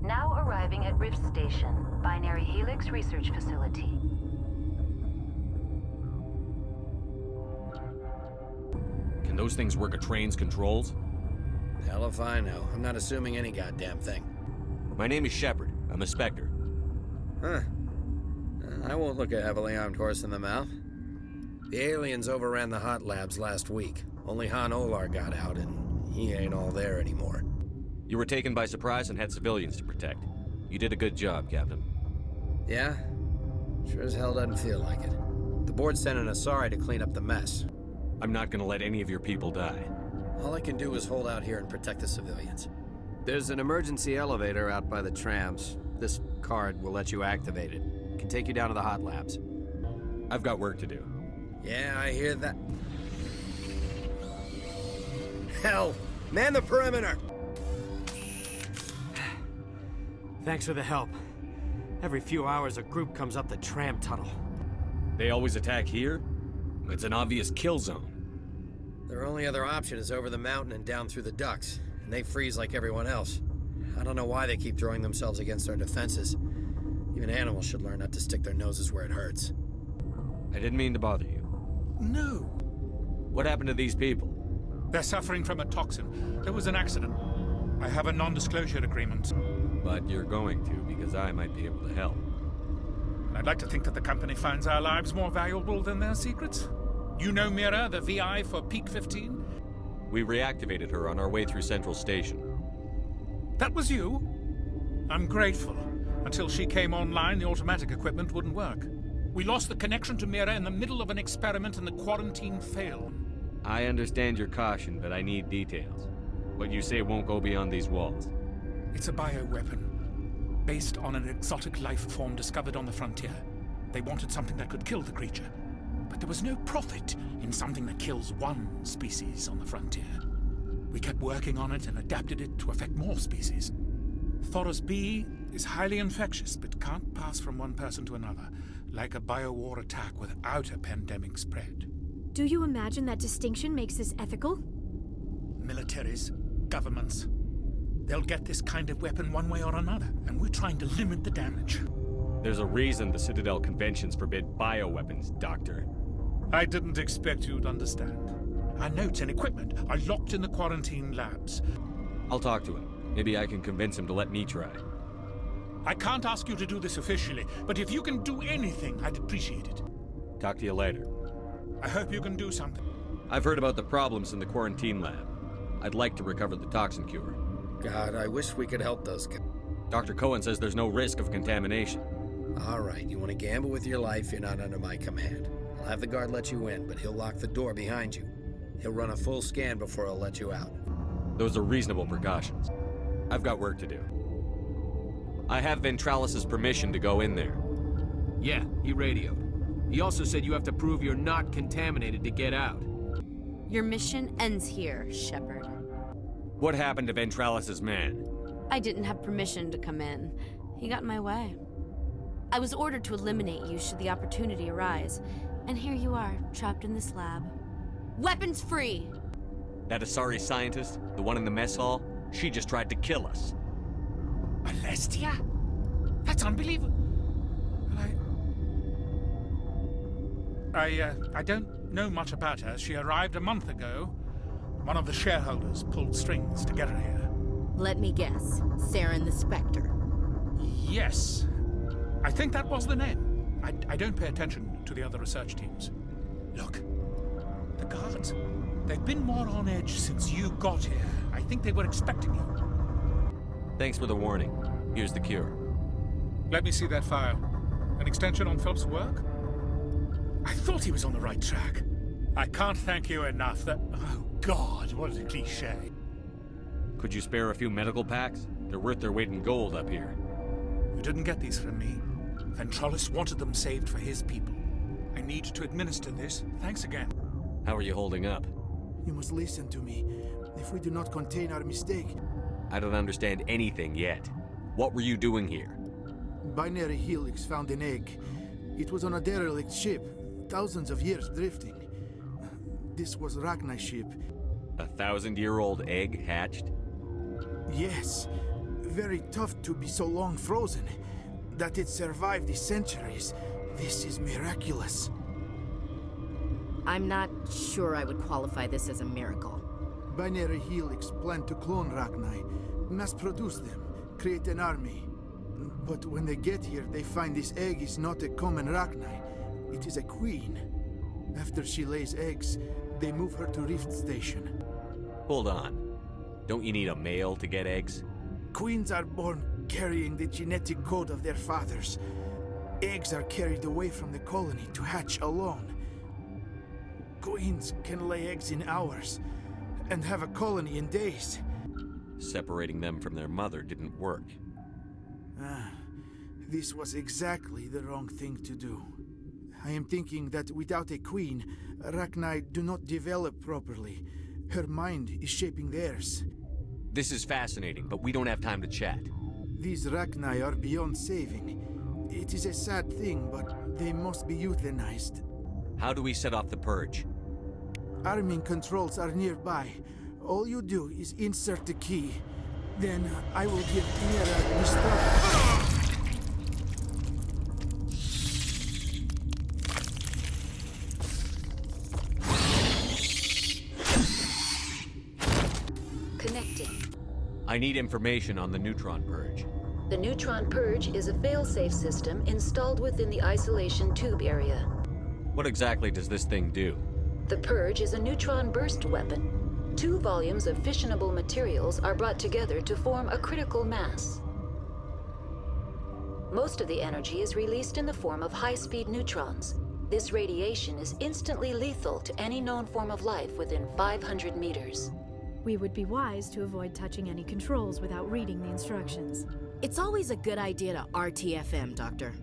Speaker 7: Now arriving at Rift Station, Binary Helix Research Facility.
Speaker 5: Can those things work a train's controls?
Speaker 11: Hell if I know. I'm not assuming any goddamn thing.
Speaker 5: My name is Shepard. I'm a Spectre.
Speaker 11: Huh. I won't look a heavily armed horse in the mouth. The aliens overran the hot labs last week. Only Han Olar got out, and he ain't all there anymore.
Speaker 5: You were taken by surprise and had civilians to protect. You did a good job, Captain.
Speaker 11: Yeah? Sure as hell doesn't feel like it. The board's sending us sorry to clean up the mess.
Speaker 5: I'm not gonna let any of your people die.
Speaker 11: All I can do is hold out here and protect the civilians. There's an emergency elevator out by the trams. This card will let you activate it. Can take you down to the hot labs.
Speaker 5: I've got work to do.
Speaker 11: Yeah, I hear that. Hell! Man the perimeter!
Speaker 10: Thanks for the help. Every few hours, a group comes up the tram tunnel.
Speaker 5: They always attack here? It's an obvious kill zone.
Speaker 11: Their only other option is over the mountain and down through the ducts, and they freeze like everyone else. I don't know why they keep throwing themselves against our defenses. Even animals should learn not to stick their noses where it hurts.
Speaker 5: I didn't mean to bother you.
Speaker 14: No.
Speaker 5: What happened to these people?
Speaker 14: They're suffering from a toxin. There was an accident. I have a non-disclosure agreement.
Speaker 5: But you're going to, because I might be able to help.
Speaker 14: I'd like to think that the company finds our lives more valuable than their secrets. You know Mira, the VI for Peak 15?
Speaker 5: We reactivated her on our way through Central Station.
Speaker 14: That was you? I'm grateful. Until she came online, the automatic equipment wouldn't work. We lost the connection to Mira in the middle of an experiment and the quarantine failed.
Speaker 5: I understand your caution, but I need details. What you say won't go beyond these walls.
Speaker 14: It's a bioweapon, based on an exotic life form discovered on the frontier. They wanted something that could kill the creature, but there was no profit in something that kills one species on the frontier. We kept working on it and adapted it to affect more species. Thoros B is highly infectious, but can't pass from one person to another, like a biowar attack without a pandemic spread.
Speaker 13: Do you imagine that distinction makes this ethical?
Speaker 14: Militaries, governments, they'll get this kind of weapon one way or another, and we're trying to limit the damage.
Speaker 5: There's a reason the Citadel conventions forbid bioweapons, Doctor.
Speaker 14: I didn't expect you'd understand. Our notes and equipment are locked in the quarantine labs.
Speaker 5: I'll talk to him. Maybe I can convince him to let me try.
Speaker 14: I can't ask you to do this officially, but if you can do anything, I'd appreciate it.
Speaker 5: Talk to you later.
Speaker 14: I hope you can do something.
Speaker 5: I've heard about the problems in the quarantine lab. I'd like to recover the toxin cure.
Speaker 11: God, I wish we could help those guys.
Speaker 5: Dr. Cohen says there's no risk of contamination.
Speaker 11: All right, you want to gamble with your life, you're not under my command. I'll have the guard let you in, but he'll lock the door behind you. He'll run a full scan before he'll let you out.
Speaker 5: Those are reasonable precautions. I've got work to do. I have Ventralis's permission to go in there.
Speaker 15: Yeah, he radioed. He also said you have to prove you're not contaminated to get out.
Speaker 19: Your mission ends here, Shepard.
Speaker 5: What happened to Ventralis's man?
Speaker 19: I didn't have permission to come in. He got in my way. I was ordered to eliminate you should the opportunity arise. And here you are, trapped in this lab. Weapons free!
Speaker 5: That Asari scientist, the one in the mess hall, she just tried to kill us.
Speaker 14: Alestia? That's unbelievable. I don't know much about her. She arrived a month ago. One of the shareholders pulled strings to get her here.
Speaker 12: Let me guess. Saren the Spectre.
Speaker 14: Yes. I think that was the name. I don't pay attention to the other research teams. Look, the guards, they've been more on edge since you got here. I think they were expecting you.
Speaker 5: Thanks for the warning. Here's the cure.
Speaker 14: Let me see that file. An extension on Phelps' work? I thought he was on the right track. I can't thank you enough that... Oh, God, what a cliché.
Speaker 5: Could you spare a few medical packs? They're worth their weight in gold up here.
Speaker 14: You didn't get these from me. Ventralis wanted them saved for his people. I need to administer this. Thanks again.
Speaker 5: How are you holding up?
Speaker 20: You must listen to me. If we do not contain our mistake...
Speaker 5: I don't understand anything yet. What were you doing here?
Speaker 20: Binary Helix found an egg. It was on a derelict ship, thousands of years drifting. This was Rachni's ship.
Speaker 5: A 1,000-year-old egg hatched?
Speaker 20: Yes. Very tough to be so long frozen. That it survived the centuries. This is miraculous.
Speaker 12: I'm not sure I would qualify this as a miracle.
Speaker 20: Binary Helix planned to clone Rachni, mass-produce them, create an army. But when they get here, they find this egg is not a common Rachni. It is a queen. After she lays eggs, they move her to Rift Station.
Speaker 5: Hold on. Don't you need a male to get eggs?
Speaker 20: Queens are born carrying the genetic code of their fathers. Eggs are carried away from the colony to hatch alone. Queens can lay eggs in hours and have a colony in days.
Speaker 5: Separating them from their mother didn't work.
Speaker 20: This was exactly the wrong thing to do. I am thinking that without a queen, Rachni do not develop properly. Her mind is shaping theirs.
Speaker 5: This is fascinating, but we don't have time to chat.
Speaker 20: These Rachni are beyond saving. It is a sad thing, but they must be euthanized.
Speaker 5: How do we set off the purge?
Speaker 20: Arming controls are nearby. All you do is insert the key. Then I will give Mira the start.
Speaker 7: Connecting.
Speaker 5: I need information on the neutron purge.
Speaker 7: The neutron purge is a fail-safe system installed within the isolation tube area.
Speaker 5: What exactly does this thing do?
Speaker 7: The purge is a neutron burst weapon. 2 volumes of fissionable materials are brought together to form a critical mass. Most of the energy is released in the form of high-speed neutrons. This radiation is instantly lethal to any known form of life within 500 meters.
Speaker 13: We would be wise to avoid touching any controls without reading the instructions.
Speaker 1: It's always a good idea to RTFM, Doctor.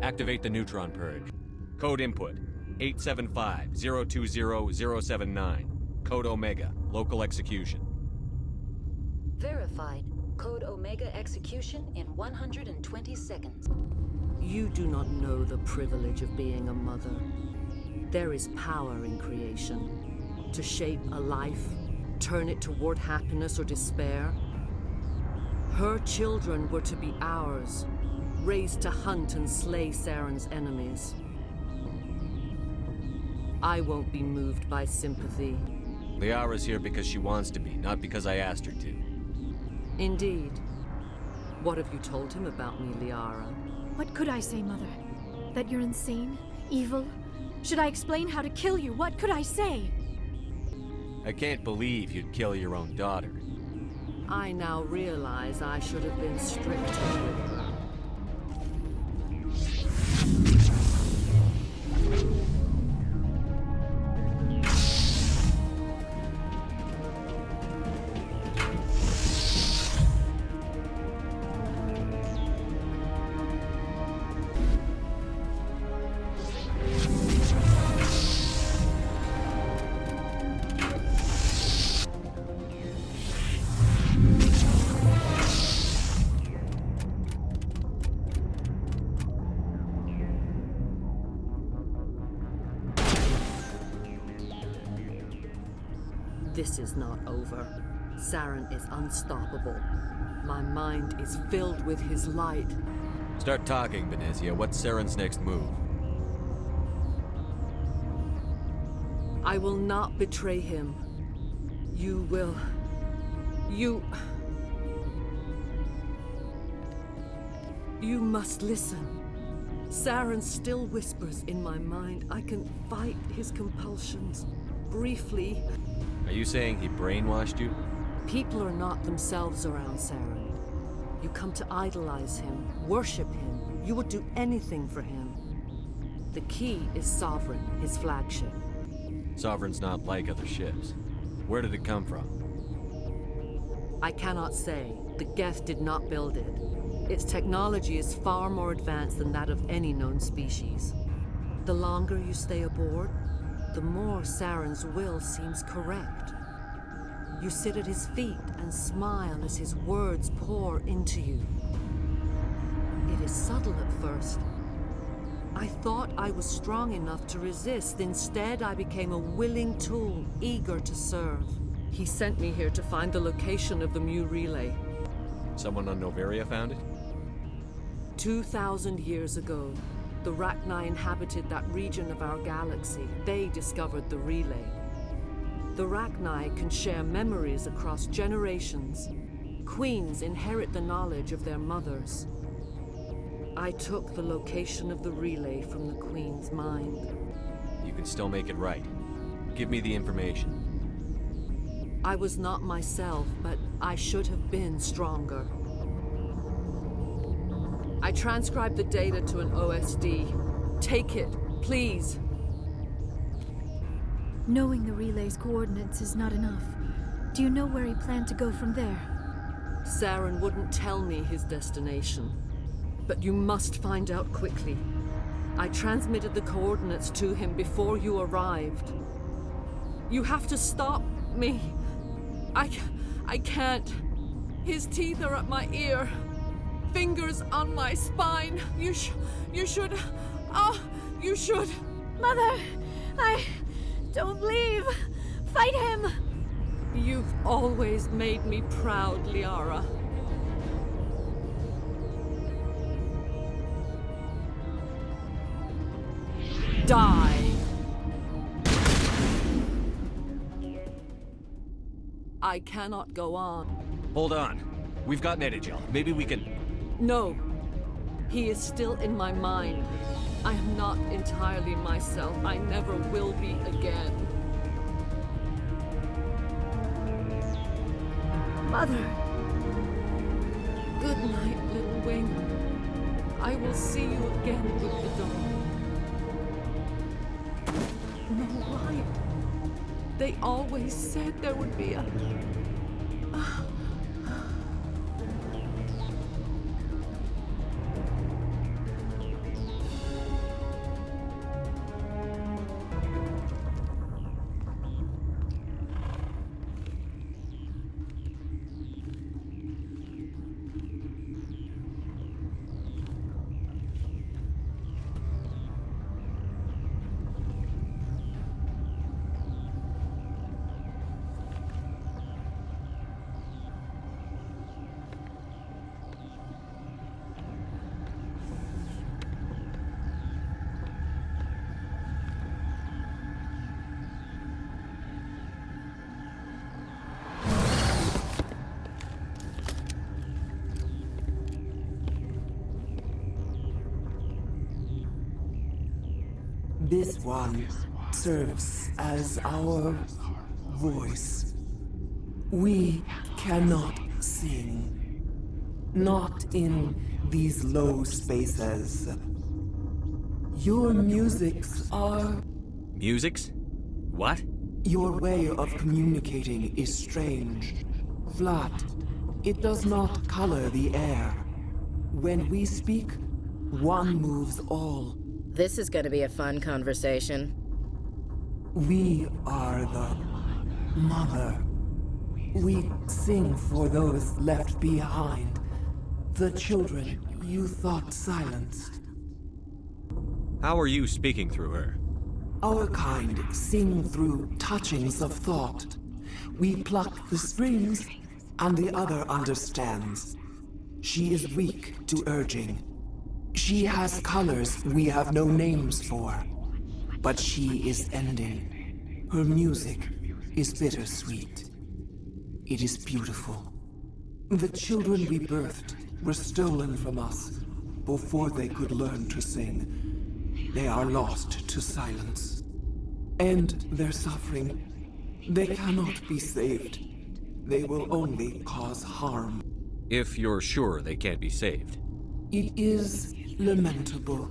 Speaker 5: Activate the neutron purge. Code input 875-020-079. Code Omega, local execution.
Speaker 7: Verified. Code Omega execution in 120 seconds.
Speaker 2: You do not know the privilege of being a mother. There is power in creation. To shape a life, turn it toward happiness or despair. Her children were to be ours, raised to hunt and slay Saren's enemies. I won't be moved by sympathy.
Speaker 5: Liara's here because she wants to be, not because I asked her to.
Speaker 2: Indeed. What have you told him about me, Liara?
Speaker 13: What could I say, Mother? That you're insane? Evil? Should I explain how to kill you? What could I say?
Speaker 5: I can't believe you'd kill your own daughter.
Speaker 2: I now realize I should have been stricter with her. This is not over. Saren is unstoppable. My mind is filled with his light.
Speaker 5: Start talking, Benezia. What's Saren's next move?
Speaker 2: I will not betray him. You will. You must listen. Saren still whispers in my mind. I can fight his compulsions. Briefly.
Speaker 5: Are you saying he brainwashed you?
Speaker 2: People are not themselves around Saren. You come to idolize him, worship him. You would do anything for him. The key is Sovereign, his flagship.
Speaker 5: Sovereign's not like other ships. Where did it come from?
Speaker 2: I cannot say. The Geth did not build it. Its technology is far more advanced than that of any known species. The longer you stay aboard, the more Saren's will seems correct. You sit at his feet and smile as his words pour into you. It is subtle at first. I thought I was strong enough to resist. Instead, I became a willing tool, eager to serve. He sent me here to find the location of the Mu relay.
Speaker 5: Someone on Noveria found it?
Speaker 2: 2,000 years ago, the Rachni inhabited that region of our galaxy. They discovered the relay. The Rachni can share memories across generations. Queens inherit the knowledge of their mothers. I took the location of the relay from the Queen's mind.
Speaker 5: You can still make it right. Give me the information.
Speaker 2: I was not myself, but I should have been stronger. I transcribed the data to an OSD. Take it, please.
Speaker 13: Knowing the relay's coordinates is not enough. Do you know where he planned to go from there?
Speaker 2: Saren wouldn't tell me his destination. But you must find out quickly. I transmitted the coordinates to him before you arrived. You have to stop me. I can't. His teeth are at my ear. Fingers on my spine. You should... Oh, you should...
Speaker 13: Mother! Don't leave! Fight him!
Speaker 2: You've always made me proud, Liara. Die! I cannot go on.
Speaker 5: Hold on. We've got Netigel. Maybe we can...
Speaker 2: No. He is still in my mind. I am not entirely myself. I never will be again.
Speaker 13: Mother!
Speaker 2: Good night, little wing. I will see you again with the dawn. No, why? They always said there would be a...
Speaker 4: This one serves as our voice. We cannot sing. Not in these low spaces. Your musics are...
Speaker 5: Musics? What?
Speaker 4: Your way of communicating is strange. Flat. It does not color the air. When we speak, one moves all.
Speaker 17: This is gonna be a fun conversation.
Speaker 4: We are the mother. We sing for those left behind. The children you thought silenced.
Speaker 5: How are you speaking through her?
Speaker 4: Our kind sing through touchings of thought. We pluck the strings, and the other understands. She is weak to urging. She has colors we have no names for. But she is ending. Her music is bittersweet. It is beautiful. The children we birthed were stolen from us before they could learn to sing. They are lost to silence. And their suffering, they cannot be saved. They will only cause harm.
Speaker 5: If you're sure they can't be saved.
Speaker 4: It is lamentable,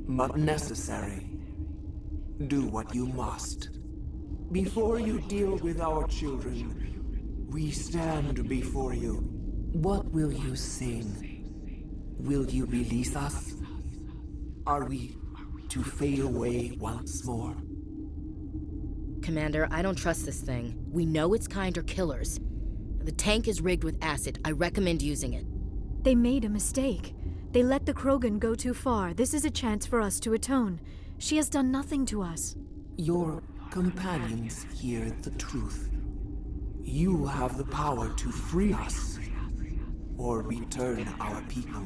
Speaker 4: but necessary. Do what you must. Before you deal with our children, we stand before you. What will you sing? Will you release us? Are we to fade away once more?
Speaker 17: Commander, I don't trust this thing. We know its kind are killers. The tank is rigged with acid. I recommend using it.
Speaker 13: They made a mistake. They let the Krogan go too far. This is a chance for us to atone. She has done nothing to us.
Speaker 4: Your companions hear the truth. You have the power to free us, or return our people.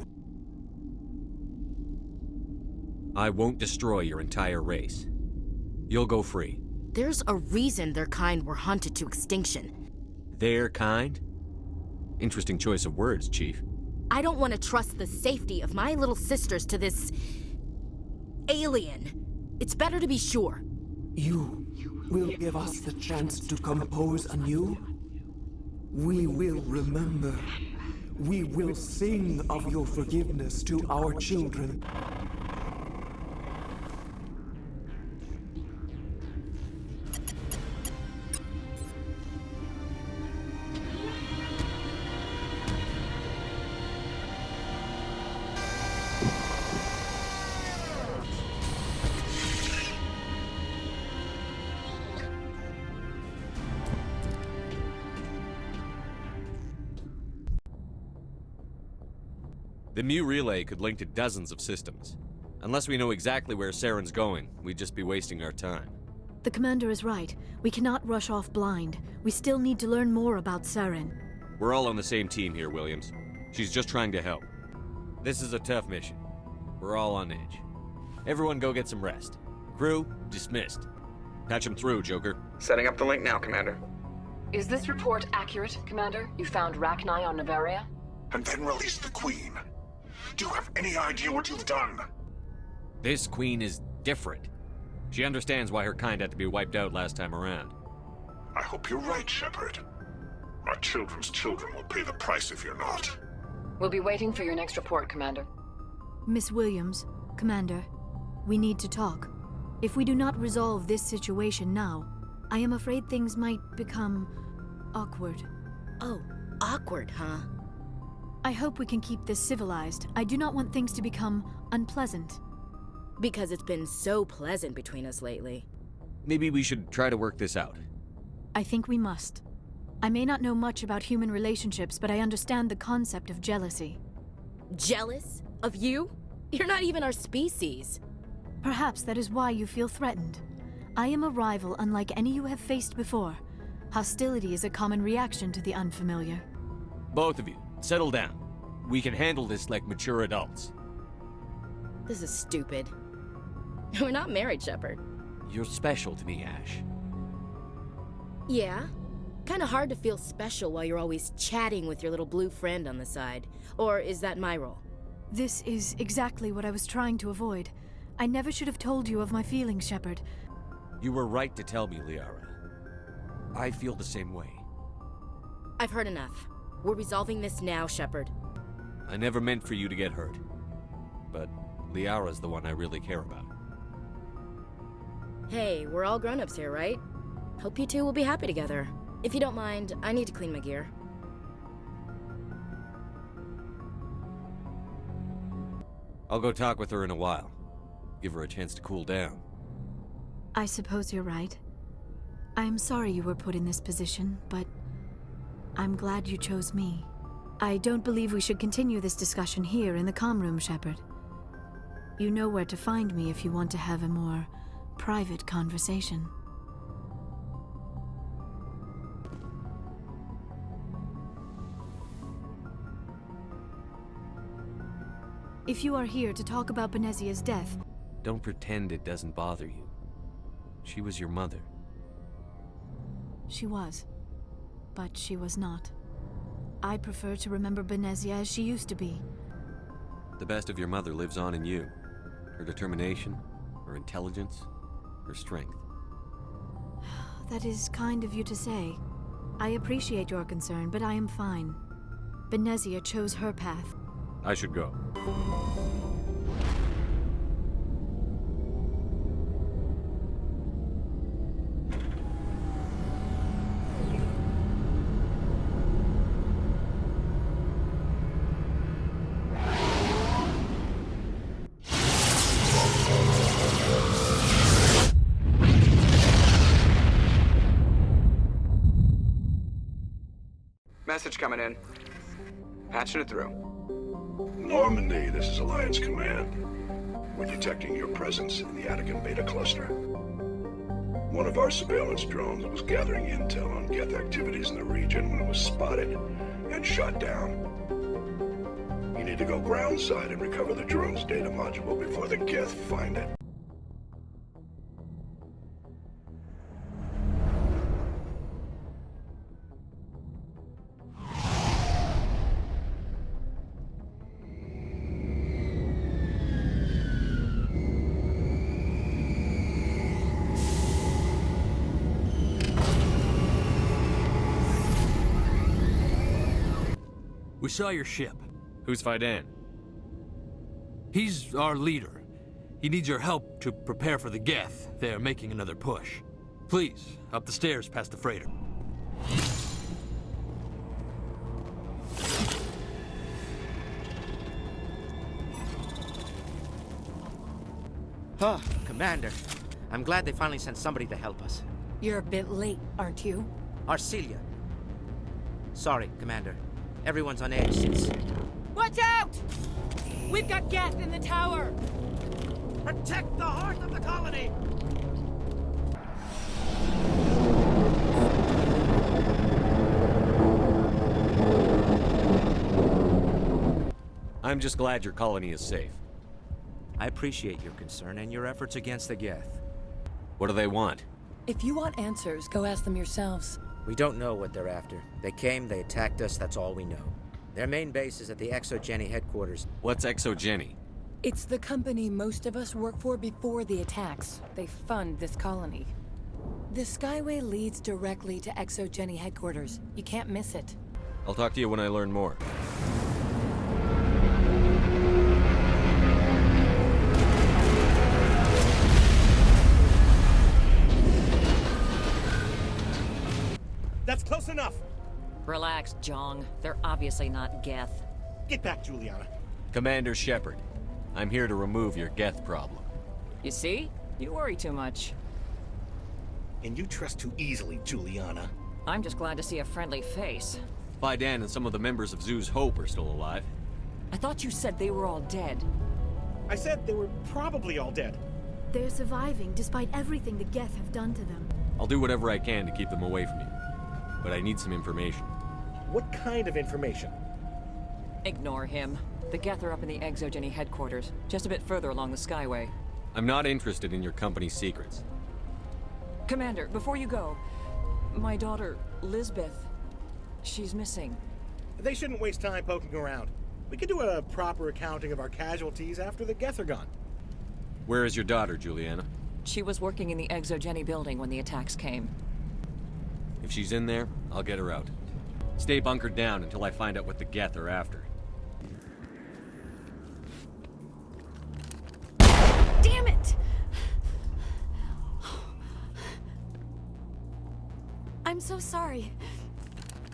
Speaker 5: I won't destroy your entire race. You'll go free.
Speaker 17: There's a reason their kind were hunted to extinction.
Speaker 5: Their kind? Interesting choice of words, Chief.
Speaker 17: I don't want to trust the safety of my little sisters to this... alien. It's better to be sure.
Speaker 4: You will give us the chance to compose anew. We will remember. We will sing of your forgiveness to our children.
Speaker 5: The Mu relay could link to dozens of systems. Unless we know exactly where Saren's going, we'd just be wasting our time.
Speaker 13: The commander is right. We cannot rush off blind. We still need to learn more about Saren.
Speaker 5: We're all on the same team here, Williams. She's just trying to help. This is a tough mission. We're all on edge. Everyone go get some rest. Crew, dismissed. Patch them through, Joker.
Speaker 8: Setting up the link now, Commander.
Speaker 9: Is this report accurate, Commander? You found Rachni on Nevaria?
Speaker 16: And then released the Queen. Do you have any idea what you've done?
Speaker 5: This Queen is different. She understands why her kind had to be wiped out last time around.
Speaker 16: I hope you're right, Shepard. Our children's children will pay the price if you're not.
Speaker 9: We'll be waiting for your next report, Commander.
Speaker 13: Miss Williams, Commander, we need to talk. If we do not resolve this situation now, I am afraid things might become awkward.
Speaker 12: Oh, awkward, huh?
Speaker 13: I hope we can keep this civilized. I do not want things to become unpleasant.
Speaker 12: Because it's been so pleasant between us lately.
Speaker 5: Maybe we should try to work this out.
Speaker 13: I think we must. I may not know much about human relationships, but I understand the concept of jealousy.
Speaker 12: Jealous? Of you? You're not even our species.
Speaker 13: Perhaps that is why you feel threatened. I am a rival unlike any you have faced before. Hostility is a common reaction to the unfamiliar.
Speaker 5: Both of you, settle down. We can handle this like mature adults.
Speaker 12: This is stupid. We're not married, Shepard.
Speaker 5: You're special to me, Ash.
Speaker 12: Yeah? Kinda hard to feel special while you're always chatting with your little blue friend on the side. Or is that my role?
Speaker 13: This is exactly what I was trying to avoid. I never should have told you of my feelings, Shepard.
Speaker 5: You were right to tell me, Liara. I feel the same way.
Speaker 12: I've heard enough. We're resolving this now, Shepard.
Speaker 5: I never meant for you to get hurt. But Liara's the one I really care about.
Speaker 12: Hey, we're all grown-ups here, right? Hope you two will be happy together. If you don't mind, I need to clean my gear.
Speaker 5: I'll go talk with her in a while. Give her a chance to cool down.
Speaker 13: I suppose you're right. I am sorry you were put in this position, but I'm glad you chose me. I don't believe we should continue this discussion here in the comm room, Shepard. You know where to find me if you want to have a more private conversation. If you are here to talk about Benezia's death...
Speaker 5: Don't pretend it doesn't bother you. She was your mother.
Speaker 13: She was. But she was not. I prefer to remember Benezia as she used to be.
Speaker 5: The best of your mother lives on in you. Her determination, her intelligence, her strength.
Speaker 13: That is kind of you to say. I appreciate your concern, but I am fine. Benezia chose her path.
Speaker 5: I should go.
Speaker 8: Message coming in. Patching it through.
Speaker 16: Normandy, this is Alliance Command. We're detecting your presence in the Attican Beta Cluster. One of our surveillance drones was gathering intel on Geth activities in the region when it was spotted and shot down. You need to go groundside and recover the drone's data module before the Geth find it.
Speaker 18: We saw your ship.
Speaker 5: Who's Faidan?
Speaker 18: He's our leader. He needs your help to prepare for the Geth. They're making another push. Please, up the stairs past the freighter.
Speaker 17: Oh, Commander. I'm glad they finally sent somebody to help us.
Speaker 21: You're a bit late, aren't you?
Speaker 17: Arcelia. Sorry, Commander. Everyone's on edge since...
Speaker 21: Watch out! We've got Geth in the tower!
Speaker 11: Protect the heart of the colony!
Speaker 5: I'm just glad your colony is safe.
Speaker 17: I appreciate your concern and your efforts against the Geth.
Speaker 5: What do they want?
Speaker 21: If you want answers, go ask them yourselves.
Speaker 17: We don't know what they're after. They came, they attacked us, that's all we know. Their main base is at the ExoGeni headquarters.
Speaker 5: What's ExoGeni?
Speaker 21: It's the company most of us work for before the attacks. They fund this colony. The Skyway leads directly to ExoGeni headquarters. You can't miss it.
Speaker 5: I'll talk to you when I learn more.
Speaker 11: That's close enough!
Speaker 22: Relax, Jong. They're obviously not Geth.
Speaker 11: Get back, Juliana.
Speaker 5: Commander Shepard, I'm here to remove your Geth problem.
Speaker 21: You see? You worry too much.
Speaker 11: And you trust too easily, Juliana.
Speaker 22: I'm just glad to see a friendly face.
Speaker 5: Faidan and some of the members of Zoo's Hope are still alive.
Speaker 22: I thought you said they were all dead.
Speaker 11: I said they were probably all dead.
Speaker 13: They're surviving despite everything the Geth have done to them.
Speaker 5: I'll do whatever I can to keep them away from you. But I need some information.
Speaker 11: What kind of information?
Speaker 22: Ignore him. The Geth are up in the ExoGeni headquarters, just a bit further along the Skyway.
Speaker 5: I'm not interested in your company's secrets.
Speaker 22: Commander, before you go, my daughter, Lisbeth, she's missing.
Speaker 11: They shouldn't waste time poking around. We could do a proper accounting of our casualties after the Geth are gone.
Speaker 5: Where is your daughter, Juliana?
Speaker 22: She was working in the ExoGeni building when the attacks came.
Speaker 5: If she's in there, I'll get her out. Stay bunkered down until I find out what the Geth are after.
Speaker 21: Damn it!
Speaker 19: I'm so sorry.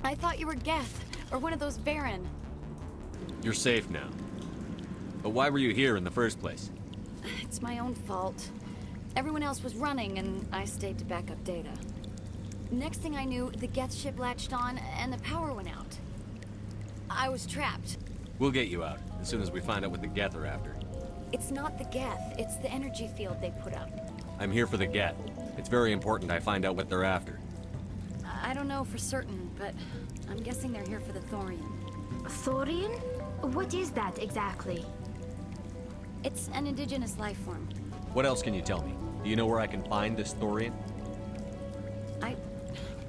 Speaker 19: I thought you were Geth, or one of those Baron.
Speaker 5: You're safe now. But why were you here in the first place?
Speaker 19: It's my own fault. Everyone else was running, and I stayed to back up data. Next thing I knew, the Geth ship latched on, and the power went out. I was trapped.
Speaker 5: We'll get you out, as soon as we find out what the Geth are after.
Speaker 19: It's not the Geth, it's the energy field they put up.
Speaker 5: I'm here for the Geth. It's very important I find out what they're after.
Speaker 19: I don't know for certain, but I'm guessing they're here for the Thorian.
Speaker 3: Thorian? What is that exactly?
Speaker 19: It's an indigenous life form.
Speaker 5: What else can you tell me? Do you know where I can find this Thorian?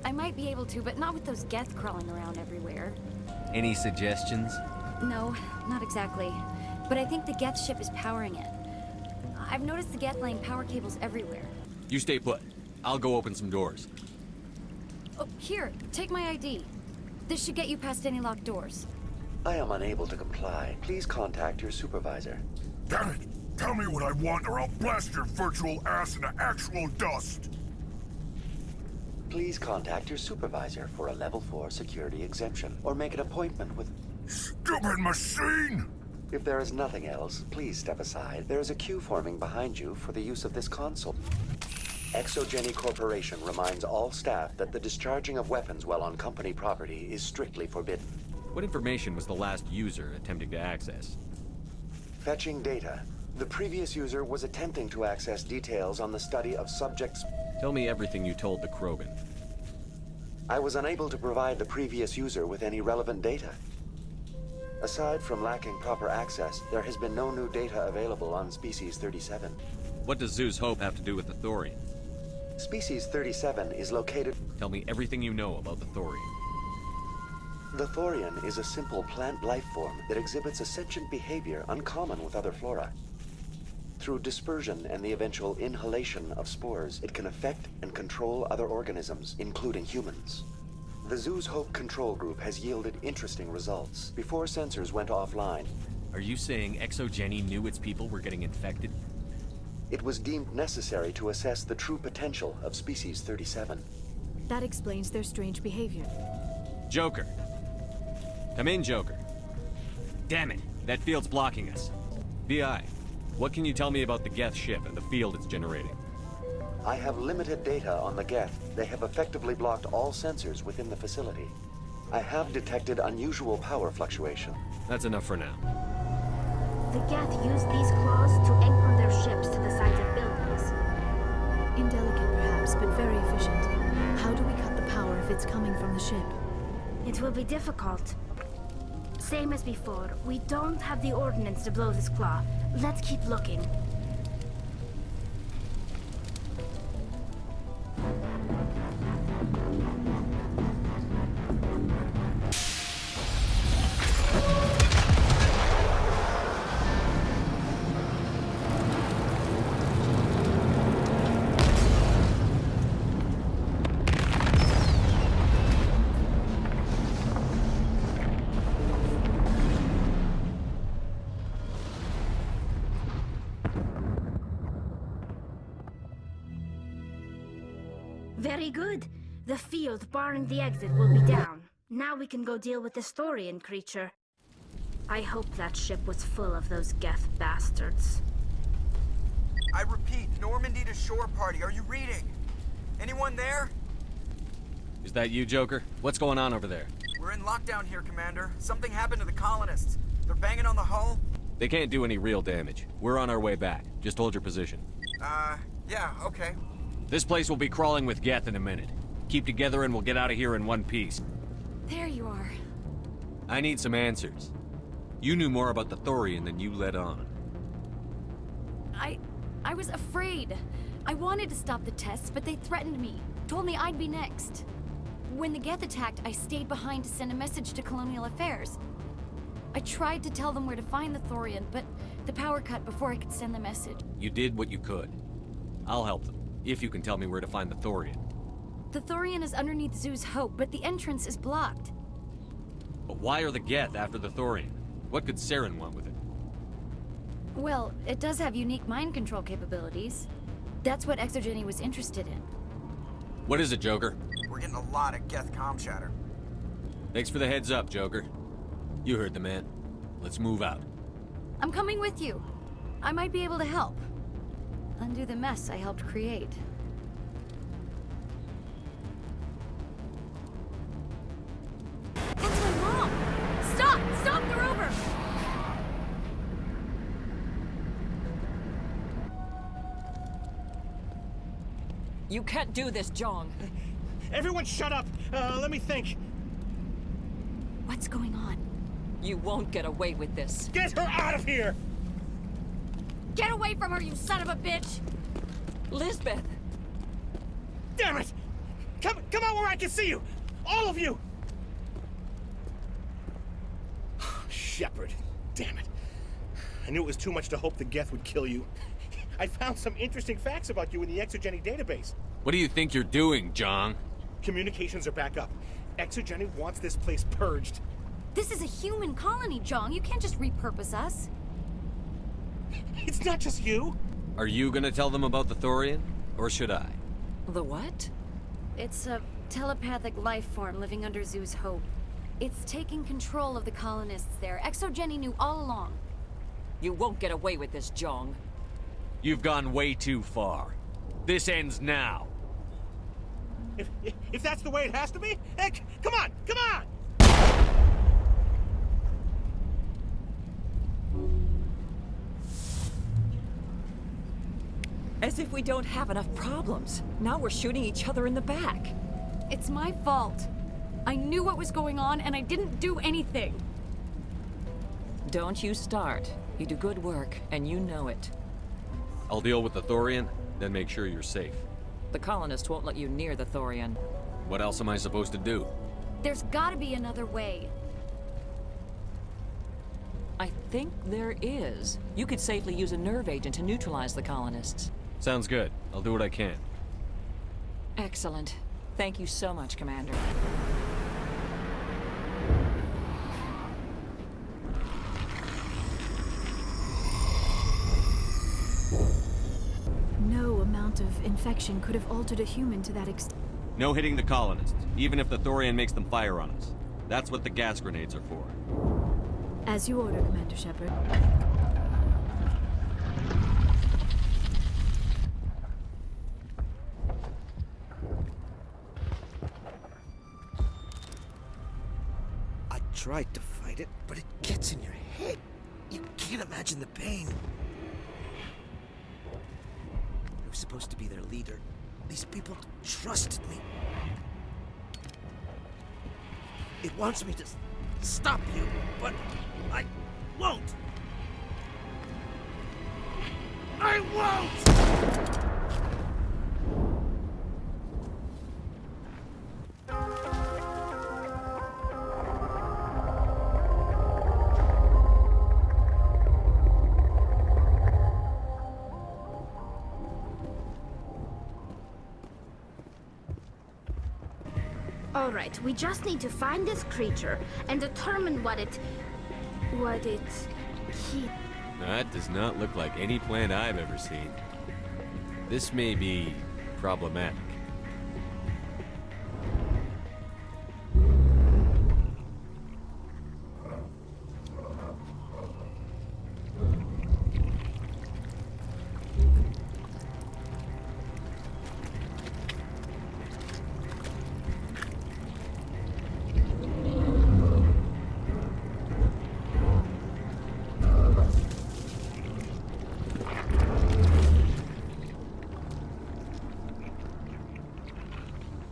Speaker 19: I might be able to, but not with those Geth crawling around everywhere.
Speaker 5: Any suggestions?
Speaker 19: No, not exactly. But I think the Geth ship is powering it. I've noticed the Geth laying power cables everywhere.
Speaker 5: You stay put. I'll go open some doors.
Speaker 19: Oh, here, take my ID. This should get you past any locked doors.
Speaker 23: I am unable to comply. Please contact your supervisor.
Speaker 24: Damn it! Tell me what I want or I'll blast your virtual ass into actual dust!
Speaker 23: Please contact your supervisor for a level 4 security exemption, or make an appointment with...
Speaker 24: Stupid machine!
Speaker 23: If there is nothing else, please step aside. There is a queue forming behind you for the use of this console. ExoGeni Corporation reminds all staff that the discharging of weapons while on company property is strictly forbidden.
Speaker 5: What information was the last user attempting to access?
Speaker 23: Fetching data. The previous user was attempting to access details on the study of subjects...
Speaker 5: Tell me everything you told the Krogan.
Speaker 23: I was unable to provide the previous user with any relevant data. Aside from lacking proper access, there has been no new data available on Species 37.
Speaker 5: What does Zoo's Hope have to do with the Thorian?
Speaker 23: Species 37 is located...
Speaker 5: Tell me everything you know about the Thorian.
Speaker 23: The Thorian is a simple plant life form that exhibits a sentient behavior uncommon with other flora. Through dispersion and the eventual inhalation of spores, it can affect and control other organisms, including humans. The Zoo's Hope control group has yielded interesting results before sensors went offline.
Speaker 5: Are you saying ExoGeni knew its people were getting infected?
Speaker 23: It was deemed necessary to assess the true potential of Species 37.
Speaker 13: That explains their strange behavior.
Speaker 5: Joker. Come in, Joker. Damn it, that field's blocking us. VI, what can you tell me about the Geth ship and the field it's generating?
Speaker 23: I have limited data on the Geth. They have effectively blocked all sensors within the facility. I have detected unusual power fluctuation.
Speaker 5: That's enough for now.
Speaker 3: The Geth use these claws to anchor their ships to the sides of buildings.
Speaker 13: Indelicate perhaps, but very efficient. How do we cut the power if it's coming from the ship?
Speaker 3: It will be difficult. Same as before, we don't have the ordnance to blow this claw. Let's keep looking. Very good. The field barring the exit will be down. Now we can go deal with this Thorian creature. I hope that ship was full of those Geth bastards.
Speaker 8: I repeat, Normandy to shore party. Are you reading? Anyone there?
Speaker 5: Is that you, Joker? What's going on over there?
Speaker 8: We're in lockdown here, Commander. Something happened to the colonists. They're banging on the hull.
Speaker 5: They can't do any real damage. We're on our way back. Just hold your position.
Speaker 8: Yeah, okay.
Speaker 5: This place will be crawling with Geth in a minute. Keep together and we'll get out of here in one piece.
Speaker 19: There you are.
Speaker 5: I need some answers. You knew more about the Thorian than you let on.
Speaker 19: I was afraid. I wanted to stop the tests, but they threatened me. Told me I'd be next. When the Geth attacked, I stayed behind to send a message to Colonial Affairs. I tried to tell them where to find the Thorian, but the power cut before I could send the message.
Speaker 5: You did what you could. I'll help them, if you can tell me where to find the Thorian.
Speaker 19: The Thorian is underneath Zoo's Hope, but the entrance is blocked.
Speaker 5: But why are the Geth after the Thorian? What could Saren want with it?
Speaker 19: Well, it does have unique mind control capabilities. That's what ExoGeni was interested in.
Speaker 5: What is it, Joker?
Speaker 8: We're getting a lot of Geth comm chatter.
Speaker 5: Thanks for the heads up, Joker. You heard the man. Let's move out.
Speaker 19: I'm coming with you. I might be able to help. Undo the mess I helped create. That's my mom! Stop! Stop the rover!
Speaker 22: You can't do this, Jong.
Speaker 6: Everyone shut up! Let me think.
Speaker 19: What's going on?
Speaker 22: You won't get away with this.
Speaker 6: Get her out of here!
Speaker 19: Get away from her, you son of a bitch!
Speaker 22: Lisbeth!
Speaker 6: Damn it! Come out where I can see you! All of you! Shepard, damn it. I knew it was too much to hope the Geth would kill you. I found some interesting facts about you in the ExoGeni database.
Speaker 5: What do you think you're doing, Jong?
Speaker 6: Communications are back up. ExoGeni wants this place purged.
Speaker 19: This is a human colony, Jong. You can't just repurpose us.
Speaker 6: It's not just you.
Speaker 5: Are you gonna tell them about the Thorian? Or should I?
Speaker 22: The what?
Speaker 19: It's a telepathic life form living under Zoo's Hope. It's taking control of the colonists there. ExoGeni knew all along.
Speaker 22: You won't get away with this, Jong.
Speaker 5: You've gone way too far. This ends now.
Speaker 6: If that's the way it has to be, heck, come on, come on!
Speaker 22: As if we don't have enough problems. Now we're shooting each other in the back.
Speaker 19: It's my fault. I knew what was going on, and I didn't do anything.
Speaker 22: Don't you start. You do good work, and you know it.
Speaker 5: I'll deal with the Thorian, then make sure you're safe.
Speaker 22: The colonists won't let you near the Thorian.
Speaker 5: What else am I supposed to do?
Speaker 19: There's gotta be another way.
Speaker 22: I think there is. You could safely use a nerve agent to neutralize the colonists.
Speaker 5: Sounds good. I'll do what I can.
Speaker 22: Excellent. Thank you so much, Commander.
Speaker 13: infection could have altered a human to that extent.
Speaker 5: No hitting the colonists, even if the Thorian makes them fire on us. That's what the gas grenades are for.
Speaker 13: As you order, Commander Shepard.
Speaker 10: I tried to fight it, but it gets in your head. You can't imagine the pain. I was supposed to be their leader. These people trusted me. It wants me to stop you, but I won't. I won't!
Speaker 3: Alright, we just need to find this creature and determine what it
Speaker 5: That does not look like any plant I've ever seen. This may be problematic.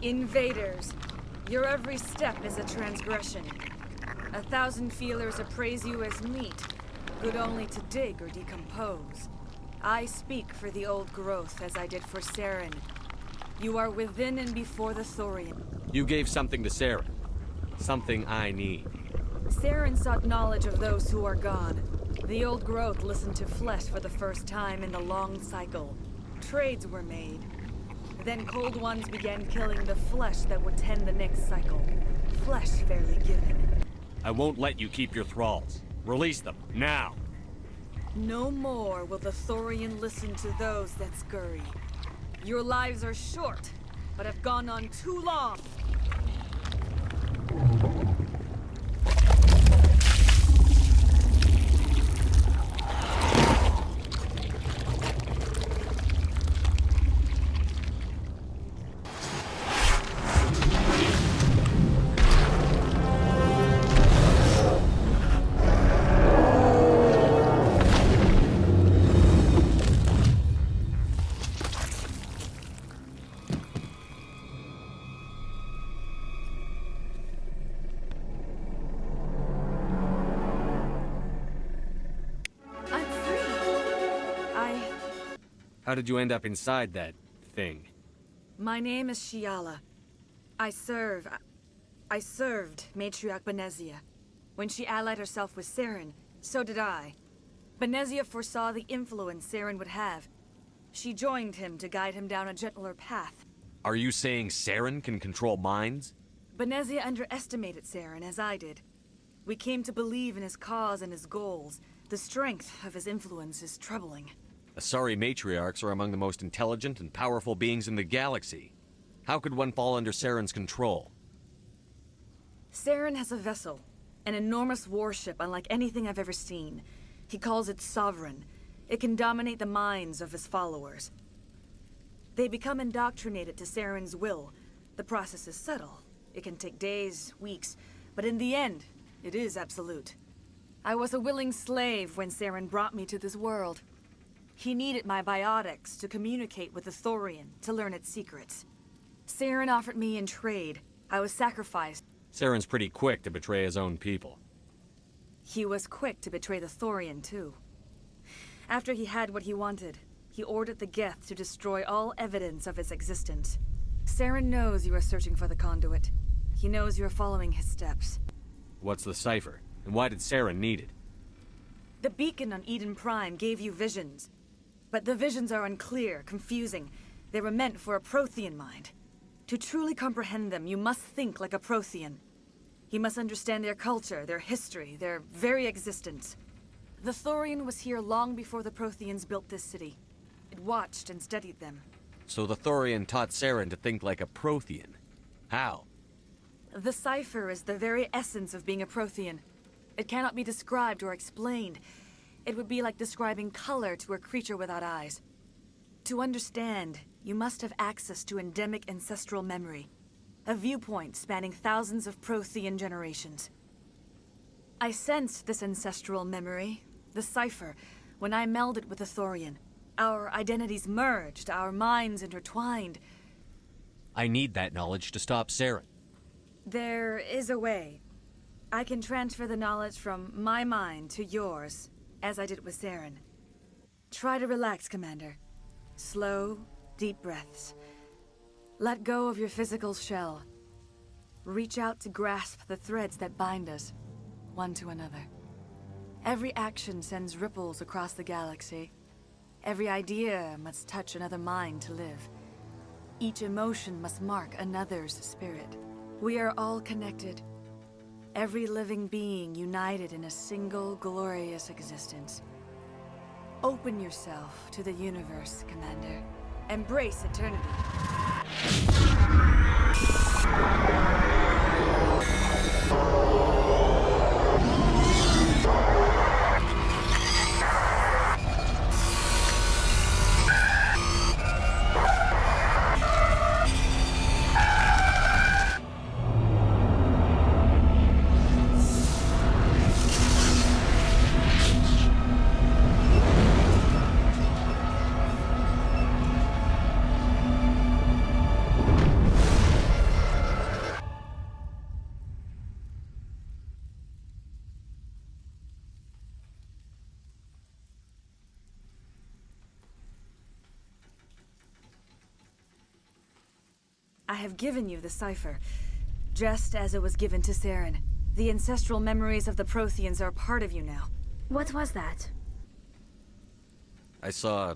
Speaker 14: Invaders, your every step is a transgression. 1,000 feelers appraise you as meat, good only to dig or decompose. I speak for the old growth as I did for Saren. You are within and before the Thorian.
Speaker 5: You gave something to Saren. Something I need.
Speaker 14: Saren sought knowledge of those who are gone. The old growth listened to flesh for the first time in the long cycle. Trades were made. Then Cold Ones began killing the flesh that would tend the next cycle. Flesh fairly given.
Speaker 5: I won't let you keep your thralls. Release them, now!
Speaker 14: No more will the Thorian listen to those that scurry. Your lives are short, but have gone on too long.
Speaker 5: How did you end up inside that thing?
Speaker 14: My name is Shiala. I served Matriarch Benezia. When she allied herself with Saren, so did I. Benezia foresaw the influence Saren would have. She joined him to guide him down a gentler path.
Speaker 5: Are you saying Saren can control minds?
Speaker 14: Benezia underestimated Saren, as I did. We came to believe in his cause and his goals. The strength of his influence is troubling.
Speaker 5: Asari matriarchs are among the most intelligent and powerful beings in the galaxy. How could one fall under Saren's control?
Speaker 14: Saren has a vessel, an enormous warship unlike anything I've ever seen. He calls it Sovereign. It can dominate the minds of his followers. They become indoctrinated to Saren's will. The process is subtle. It can take days, weeks, but in the end, it is absolute. I was a willing slave when Saren brought me to this world. He needed my biotics to communicate with the Thorian, to learn its secrets. Saren offered me in trade. I was sacrificed.
Speaker 5: Saren's pretty quick to betray his own people.
Speaker 14: He was quick to betray the Thorian, too. After he had what he wanted, he ordered the Geth to destroy all evidence of its existence. Saren knows you are searching for the conduit. He knows you are following his steps.
Speaker 5: What's the cipher? And why did Saren need it?
Speaker 14: The beacon on Eden Prime gave you visions. But the visions are unclear, confusing. They were meant for a Prothean mind. To truly comprehend them, you must think like a Prothean. You must understand their culture, their history, their very existence. The Thorian was here long before the Protheans built this city. It watched and studied them.
Speaker 5: So the Thorian taught Saren to think like a Prothean. How?
Speaker 14: The cipher is the very essence of being a Prothean. It cannot be described or explained. It would be like describing color to a creature without eyes. To understand, you must have access to endemic ancestral memory, a viewpoint spanning thousands of Prothean generations. I sensed this ancestral memory, the cipher, when I melded with the Thorian. Our identities merged, our minds intertwined.
Speaker 5: I need that knowledge to stop Saren.
Speaker 14: There is a way. I can transfer the knowledge from my mind to yours, as I did with Saren. Try to relax, Commander. Slow, deep breaths. Let go of your physical shell. Reach out to grasp the threads that bind us, one to another. Every action sends ripples across the galaxy. Every idea must touch another mind to live. Each emotion must mark another's spirit. We are all connected. Every living being united in a single glorious existence. Open yourself to the universe, Commander. Embrace eternity. I have given you the cipher, just as it was given to Saren. The ancestral memories of the Protheans are part of you now.
Speaker 3: What was that?
Speaker 5: I saw...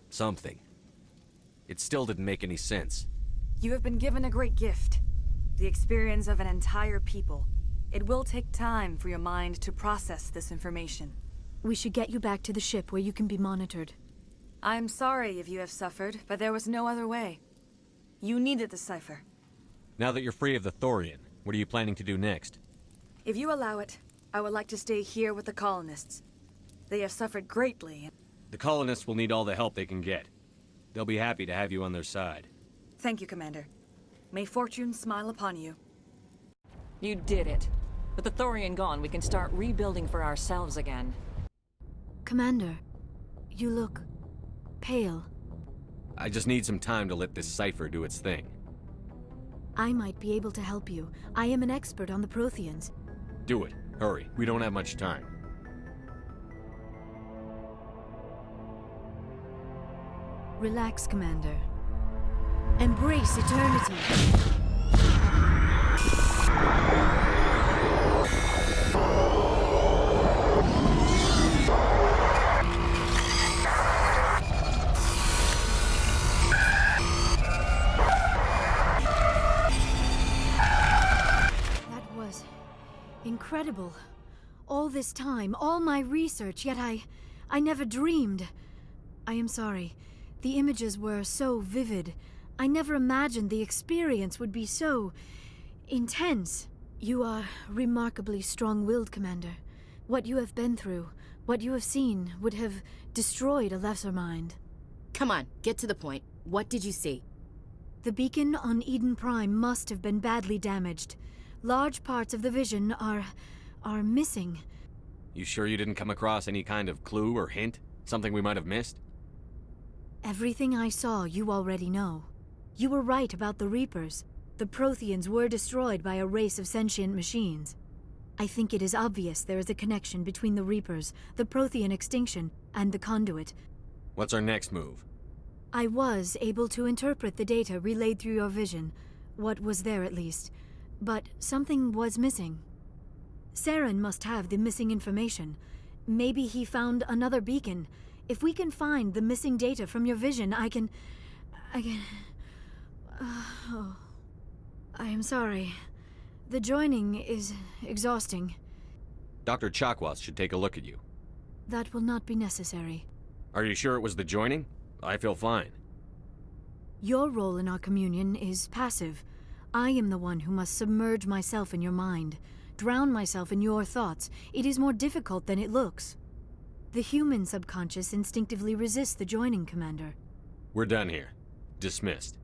Speaker 5: something. It still didn't make any sense.
Speaker 14: You have been given a great gift. The experience of an entire people. It will take time for your mind to process this information.
Speaker 13: We should get you back to the ship where you can be monitored.
Speaker 14: I'm sorry if you have suffered, but there was no other way. You needed the cipher.
Speaker 5: Now that you're free of the Thorian, what are you planning to do next?
Speaker 14: If you allow it, I would like to stay here with the colonists. They have suffered greatly.
Speaker 5: The colonists will need all the help they can get. They'll be happy to have you on their side.
Speaker 14: Thank you, Commander. May fortune smile upon you.
Speaker 22: You did it. With the Thorian gone, we can start rebuilding for ourselves again.
Speaker 13: Commander, you look... pale.
Speaker 5: I just need some time to let this cipher do its thing.
Speaker 13: I might be able to help you. I am an expert on the Protheans.
Speaker 5: Do it. Hurry. We don't have much time.
Speaker 13: Relax, Commander. Embrace eternity. Incredible. All this time, all my research, yet I never dreamed. I am sorry. The images were so vivid. I never imagined the experience would be so... intense. You are remarkably strong-willed, Commander. What you have been through, what you have seen, would have destroyed a lesser mind.
Speaker 12: Come on, get to the point. What did you see?
Speaker 13: The beacon on Eden Prime must have been badly damaged. Large parts of the vision are missing.
Speaker 5: You sure you didn't come across any kind of clue or hint? Something we might have missed?
Speaker 13: Everything I saw you already know. You were right about the Reapers. The Protheans were destroyed by a race of sentient machines. I think it is obvious there is a connection between the Reapers, the Prothean extinction, and the Conduit.
Speaker 5: What's our next move?
Speaker 13: I was able to interpret the data relayed through your vision. What was there, at least. But something was missing. Saren must have the missing information. Maybe he found another beacon. If we can find the missing data from your vision, I can... oh. I am sorry. The joining is exhausting.
Speaker 5: Dr. Chakwas should take a look at you.
Speaker 13: That will not be necessary.
Speaker 5: Are you sure it was the joining? I feel fine.
Speaker 13: Your role in our communion is passive. I am the one who must submerge myself in your mind, drown myself in your thoughts. It is more difficult than it looks. The human subconscious instinctively resists the joining, Commander.
Speaker 5: We're done here. Dismissed.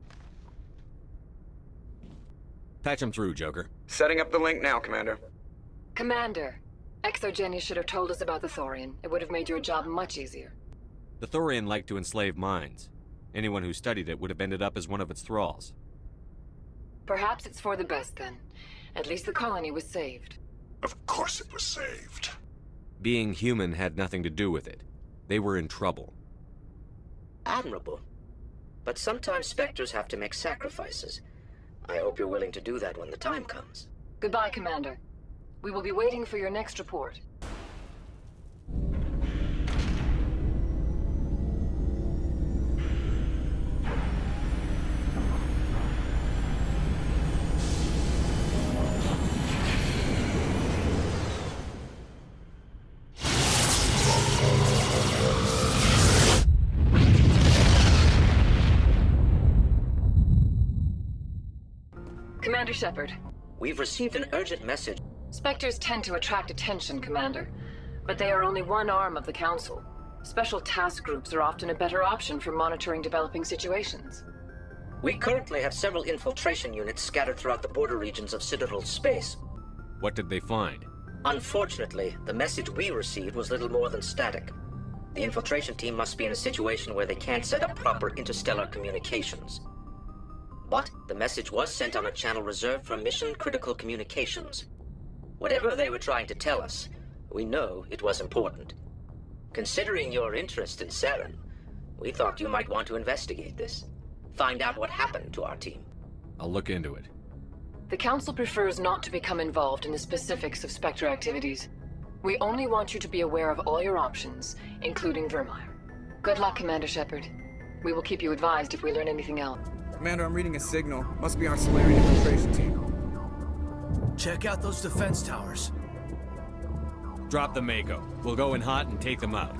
Speaker 5: Patch him through, Joker.
Speaker 8: Setting up the link now, Commander.
Speaker 9: Commander, ExoGeni should have told us about the Thorian. It would have made your job much easier.
Speaker 5: The Thorian liked to enslave minds. Anyone who studied it would have ended up as one of its thralls.
Speaker 9: Perhaps it's for the best, then. At least the colony was saved.
Speaker 24: Of course it was saved.
Speaker 5: Being human had nothing to do with it. They were in trouble.
Speaker 17: Admirable. But sometimes Spectres have to make sacrifices. I hope you're willing to do that when the time comes.
Speaker 9: Goodbye, Commander. We will be waiting for your next report. Commander Shepard.
Speaker 17: We've received an urgent message.
Speaker 9: Spectres tend to attract attention, Commander. But they are only one arm of the Council. Special task groups are often a better option for monitoring developing situations.
Speaker 17: We currently have several infiltration units scattered throughout the border regions of Citadel space.
Speaker 5: What did they find?
Speaker 17: Unfortunately, the message we received was little more than static. The infiltration team must be in a situation where they can't set up proper interstellar communications. But the message was sent on a channel reserved for mission-critical communications. Whatever they were trying to tell us, we know it was important. Considering your interest in Saren, we thought you might want to investigate this. Find out what happened to our team.
Speaker 5: I'll look into it.
Speaker 9: The Council prefers not to become involved in the specifics of Spectre activities. We only want you to be aware of all your options, including Vermeer. Good luck, Commander Shepard. We will keep you advised if we learn anything else.
Speaker 8: Commander, I'm reading a signal. Must be our Solarian infiltration team.
Speaker 10: Check out those defense towers.
Speaker 5: Drop the Mako. We'll go in hot and take them out.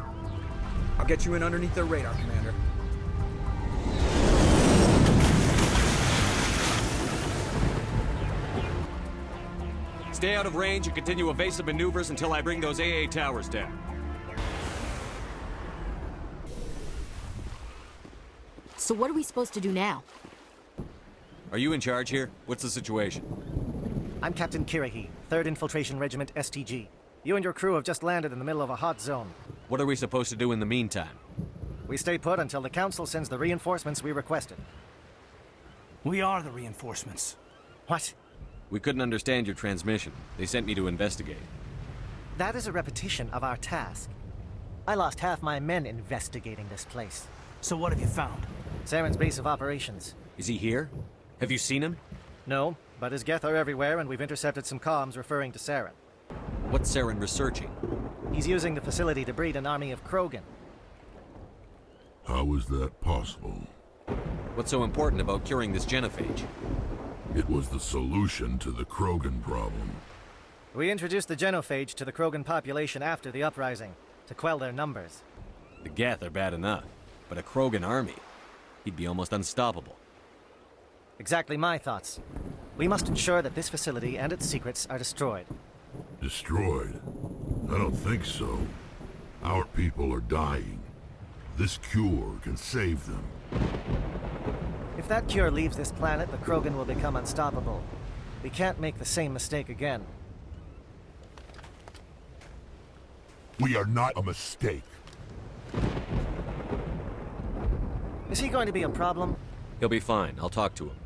Speaker 8: I'll get you in underneath their radar, Commander.
Speaker 5: Stay out of range and continue evasive maneuvers until I bring those AA towers down.
Speaker 12: So what are we supposed to do now?
Speaker 5: Are you in charge here? What's the situation?
Speaker 1: I'm Captain Kirrahe, 3rd Infiltration Regiment STG. You and your crew have just landed in the middle of a hot zone.
Speaker 5: What are we supposed to do in the meantime?
Speaker 1: We stay put until the Council sends the reinforcements we requested.
Speaker 10: We are the reinforcements.
Speaker 1: What?
Speaker 5: We couldn't understand your transmission. They sent me to investigate.
Speaker 1: That is a repetition of our task. I lost half my men investigating this place.
Speaker 10: So what have you found?
Speaker 1: Saren's base of operations.
Speaker 5: Is he here? Have you seen him?
Speaker 1: No, but his Geth are everywhere, and we've intercepted some comms referring to Saren.
Speaker 5: What's Saren researching?
Speaker 1: He's using the facility to breed an army of Krogan.
Speaker 24: How is that possible?
Speaker 5: What's so important about curing this genophage?
Speaker 24: It was the solution to the Krogan problem.
Speaker 1: We introduced the genophage to the Krogan population after the uprising, to quell their numbers.
Speaker 5: The Geth are bad enough, but a Krogan army? He'd be almost unstoppable.
Speaker 1: Exactly my thoughts. We must ensure that this facility and its secrets are destroyed.
Speaker 24: Destroyed? I don't think so. Our people are dying. This cure can save them.
Speaker 1: If that cure leaves this planet, the Krogan will become unstoppable. We can't make the same mistake again.
Speaker 24: We are not a mistake.
Speaker 1: Is he going to be a problem?
Speaker 5: He'll be fine. I'll talk to him.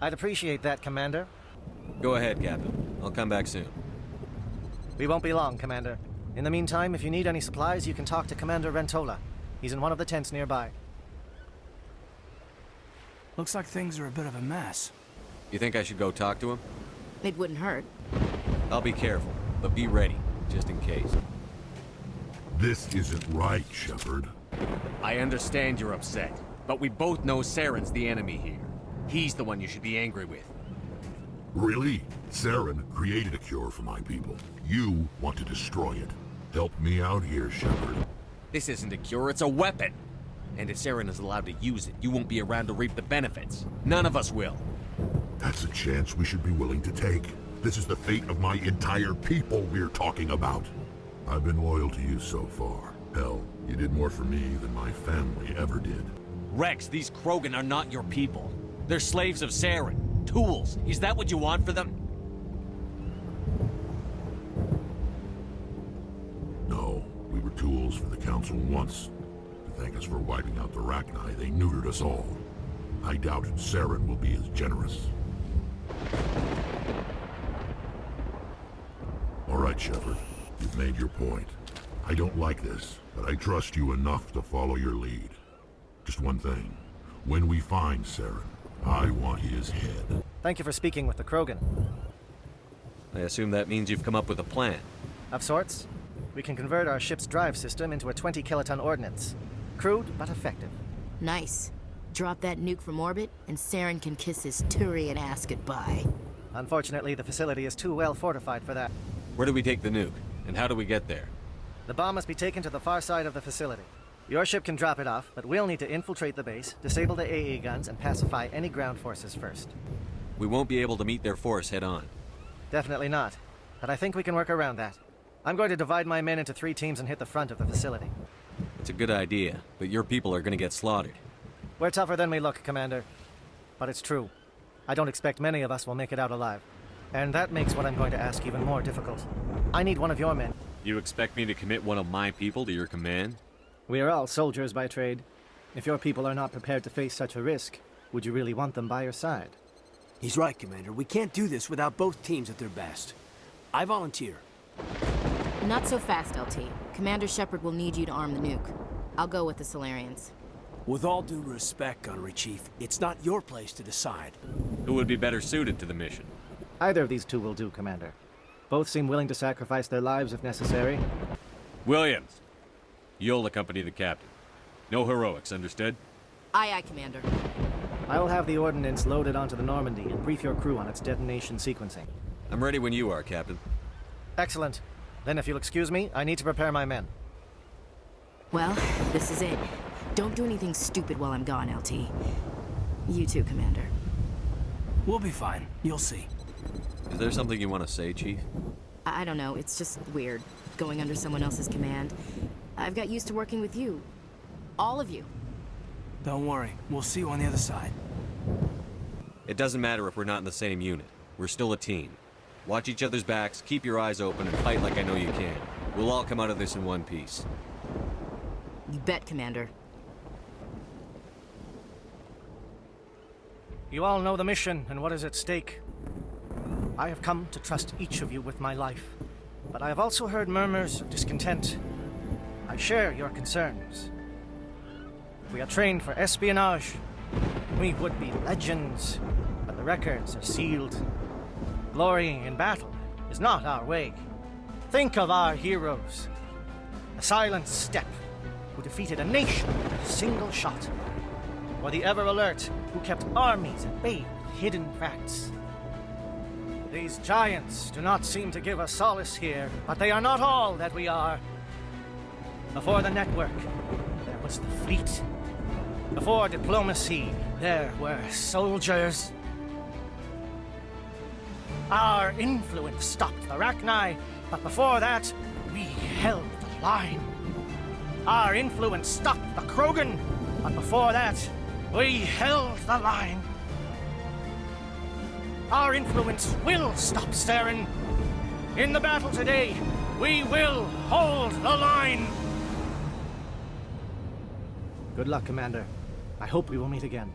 Speaker 1: I'd appreciate that, Commander.
Speaker 5: Go ahead, Captain. I'll come back soon.
Speaker 1: We won't be long, Commander. In the meantime, if you need any supplies, you can talk to Commander Rentola. He's in one of the tents nearby.
Speaker 10: Looks like things are a bit of a mess.
Speaker 5: You think I should go talk to him?
Speaker 12: It wouldn't hurt.
Speaker 5: I'll be careful, but be ready, just in case.
Speaker 24: This isn't right, Shepard.
Speaker 5: I understand you're upset, but we both know Saren's the enemy here. He's the one you should be angry with.
Speaker 24: Really? Saren created a cure for my people. You want to destroy it. Help me out here, Shepard.
Speaker 5: This isn't a cure, it's a weapon. And if Saren is allowed to use it, you won't be around to reap the benefits. None of us will.
Speaker 24: That's a chance we should be willing to take. This is the fate of my entire people we're talking about. I've been loyal to you so far. Hell, you did more for me than my family ever did.
Speaker 5: Rex, these Krogan are not your people. They're slaves of Saren. Tools. Is that what you want for them?
Speaker 24: No, we were tools for the Council once. To thank us for wiping out the Rachni, they neutered us all. I doubt Saren will be as generous. All right, Shepard. You've made your point. I don't like this, but I trust you enough to follow your lead. Just one thing. When we find Saren, I want his head.
Speaker 1: Thank you for speaking with the Krogan.
Speaker 5: I assume that means you've come up with a plan.
Speaker 1: Of sorts. We can convert our ship's drive system into a 20-kiloton ordnance. Crude, but effective.
Speaker 12: Nice. Drop that nuke from orbit, and Saren can kiss his Turian ass goodbye.
Speaker 1: Unfortunately, the facility is too well fortified for that.
Speaker 5: Where do we take the nuke? And how do we get there?
Speaker 1: The bomb must be taken to the far side of the facility. Your ship can drop it off, but we'll need to infiltrate the base, disable the AA guns, and pacify any ground forces first.
Speaker 5: We won't be able to meet their force head-on.
Speaker 1: Definitely not. But I think we can work around that. I'm going to divide my men into 3 teams and hit the front of the facility.
Speaker 5: It's a good idea, but your people are going to get slaughtered.
Speaker 1: We're tougher than we look, Commander. But it's true. I don't expect many of us will make it out alive. And that makes what I'm going to ask even more difficult. I need one of your men.
Speaker 5: You expect me to commit one of my people to your command?
Speaker 1: We are all soldiers by trade. If your people are not prepared to face such a risk, would you really want them by your side?
Speaker 10: He's right, Commander. We can't do this without both teams at their best. I volunteer.
Speaker 12: Not so fast, LT. Commander Shepard will need you to arm the nuke. I'll go with the Solarians.
Speaker 10: With all due respect, Gunnery Chief, it's not your place to decide.
Speaker 5: Who would be better suited to the mission?
Speaker 1: Either of these two will do, Commander. Both seem willing to sacrifice their lives if necessary.
Speaker 5: Williams, you'll accompany the captain. No heroics, understood?
Speaker 12: Aye, aye, Commander.
Speaker 1: I will have the ordnance loaded onto the Normandy and brief your crew on its detonation sequencing.
Speaker 5: I'm ready when you are, Captain.
Speaker 1: Excellent. Then if you'll excuse me, I need to prepare my men.
Speaker 12: Well, this is it. Don't do anything stupid while I'm gone, LT. You too, Commander.
Speaker 10: We'll be fine. You'll see.
Speaker 5: Is there something you want to say, Chief?
Speaker 12: I don't know. It's just weird, going under someone else's command. I've got used to working with you. All of you.
Speaker 10: Don't worry. We'll see you on the other side.
Speaker 5: It doesn't matter if we're not in the same unit. We're still a team. Watch each other's backs, keep your eyes open, and fight like I know you can. We'll all come out of this in one piece.
Speaker 12: You bet, Commander.
Speaker 1: You all know the mission and what is at stake. I have come to trust each of you with my life, but I have also heard murmurs of discontent. I share your concerns. We are trained for espionage. We would be legends, but the records are sealed. Glorying in battle is not our way. Think of our heroes. The Silent Steppe, who defeated a nation with a single shot. Or the Ever Alert, who kept armies at bay with hidden facts. These giants do not seem to give us solace here, but they are not all that we are. Before the network, there was the fleet. Before diplomacy, there were soldiers. Our influence stopped the Rachni, but before that, we held the line. Our influence stopped the Krogan, but before that, we held the line. Our influence will stop Saren. In the battle today, we will hold the line. Good luck, Commander. I hope we will meet again.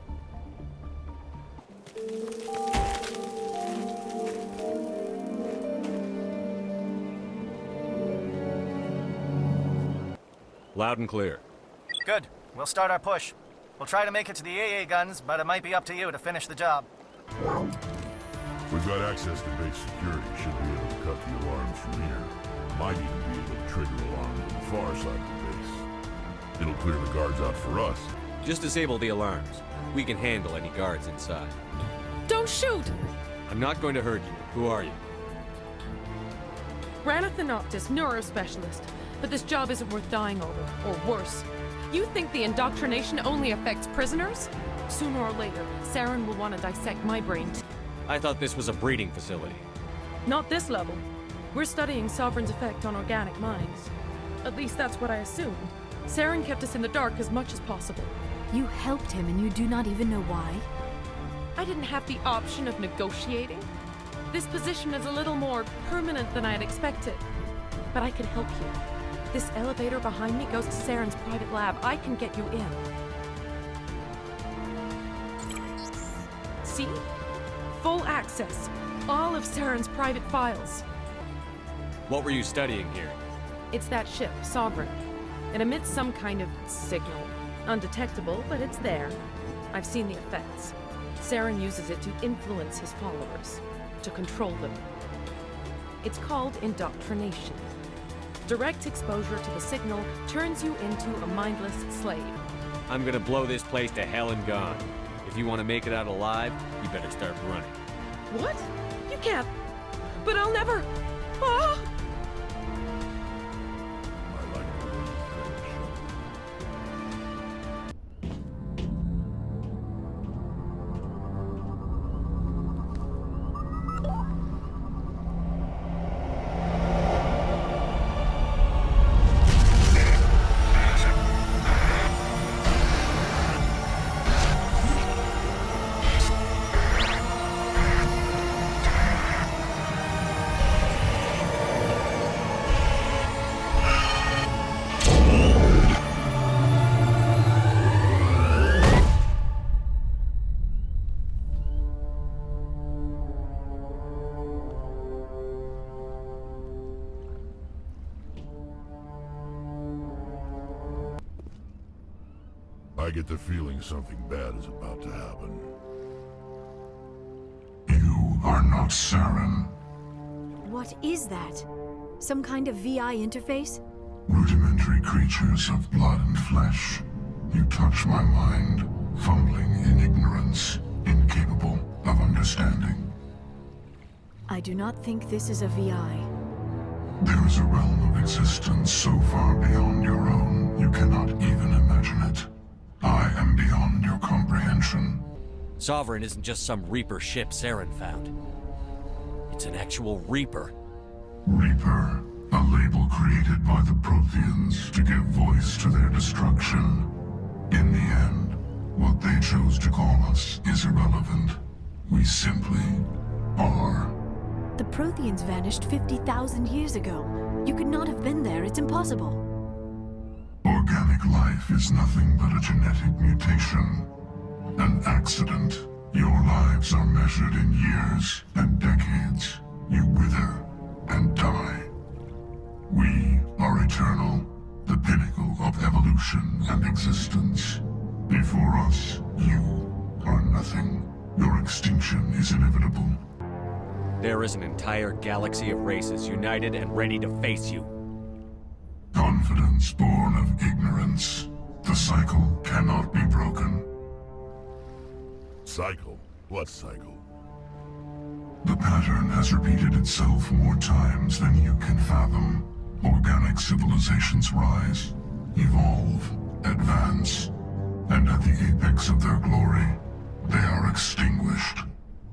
Speaker 5: Loud and clear.
Speaker 1: Good. We'll start our push. We'll try to make it to the AA guns, but it might be up to you to finish the job.
Speaker 24: We've got access to base security. Should be able to cut the alarms from here. Might even be able to trigger alarms on the far side of the base. It'll clear the guards out for us.
Speaker 5: Just disable the alarms. We can handle any guards inside.
Speaker 2: Don't shoot!
Speaker 5: I'm not going to hurt you. Who are you?
Speaker 2: Ranathan Optus, neurospecialist. But this job isn't worth dying over, or worse. You think the indoctrination only affects prisoners? Sooner or later, Saren will want to dissect my brain.
Speaker 5: I thought this was a breeding facility.
Speaker 2: Not this level. We're studying Sovereign's effect on organic minds. At least that's what I assumed. Saren kept us in the dark as much as possible.
Speaker 13: You helped him and you do not even know why?
Speaker 2: I didn't have the option of negotiating. This position is a little more permanent than I had expected. But I can help you. This elevator behind me goes to Saren's private lab. I can get you in. See? Full access. All of Saren's private files.
Speaker 5: What were you studying here?
Speaker 2: It's that ship, Sovereign. It emits some kind of signal. Undetectable, but it's there. I've seen the effects. Saren uses it to influence his followers, to control them. It's called indoctrination. Direct exposure to the signal turns you into a mindless slave.
Speaker 5: I'm gonna blow this place to hell and gone. If you want to make it out alive, you better start running.
Speaker 2: What? You can't. But I'll never. Ah!
Speaker 24: I get the feeling something bad is about to happen.
Speaker 13: You are not Saren. What is that? Some kind of VI interface?
Speaker 7: Rudimentary creatures of blood and flesh. You touch my mind, fumbling in ignorance, incapable of understanding.
Speaker 13: I do not think this is a VI.
Speaker 7: There is a realm of existence so far beyond your own, you cannot even imagine it. I am beyond your comprehension.
Speaker 5: Sovereign isn't just some Reaper ship Saren found. It's an actual Reaper.
Speaker 7: Reaper, a label created by the Protheans to give voice to their destruction. In the end, what they chose to call us is irrelevant. We simply are.
Speaker 13: The Protheans vanished 50,000 years ago. You could not have been there. It's impossible.
Speaker 7: Organic life is nothing but a genetic mutation. An accident. Your lives are measured in years and decades. You wither and die. We are eternal, the pinnacle of evolution and existence. Before us, you are nothing. Your extinction is inevitable.
Speaker 5: There is an entire galaxy of races united and ready to face you.
Speaker 7: Confidence born of ignorance. The cycle cannot be broken.
Speaker 24: Cycle? What cycle?
Speaker 7: The pattern has repeated itself more times than you can fathom. Organic civilizations rise, evolve, advance, and at the apex of their glory, they are extinguished.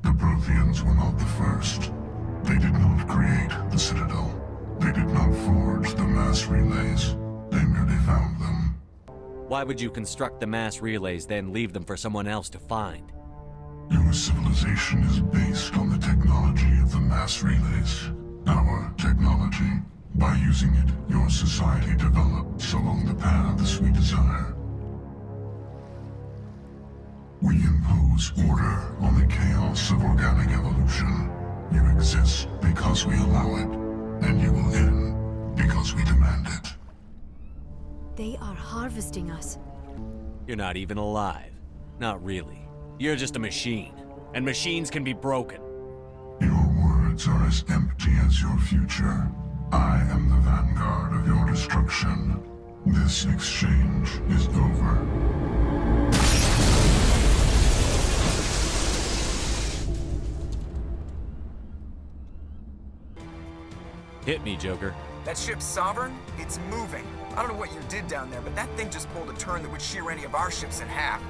Speaker 7: The Protheans were not the first. They did not create the Citadel. They did not forge the mass relays. They merely found them.
Speaker 5: Why would you construct the mass relays, then leave them for someone else to find?
Speaker 7: Your civilization is based on the technology of the mass relays. Our technology. By using it, your society develops along the paths we desire. We impose order on the chaos of organic evolution. You exist because we allow it. And you will end because we demand it.
Speaker 13: They are harvesting us.
Speaker 5: You're not even alive. Not really. You're just a machine. And machines can be broken.
Speaker 7: Your words are as empty as your future. I am the vanguard of your destruction. This exchange is over.
Speaker 5: Hit me, Joker.
Speaker 8: That ship Sovereign? It's moving. I don't know what you did down there, but that thing just pulled a turn that would shear any of our ships in half.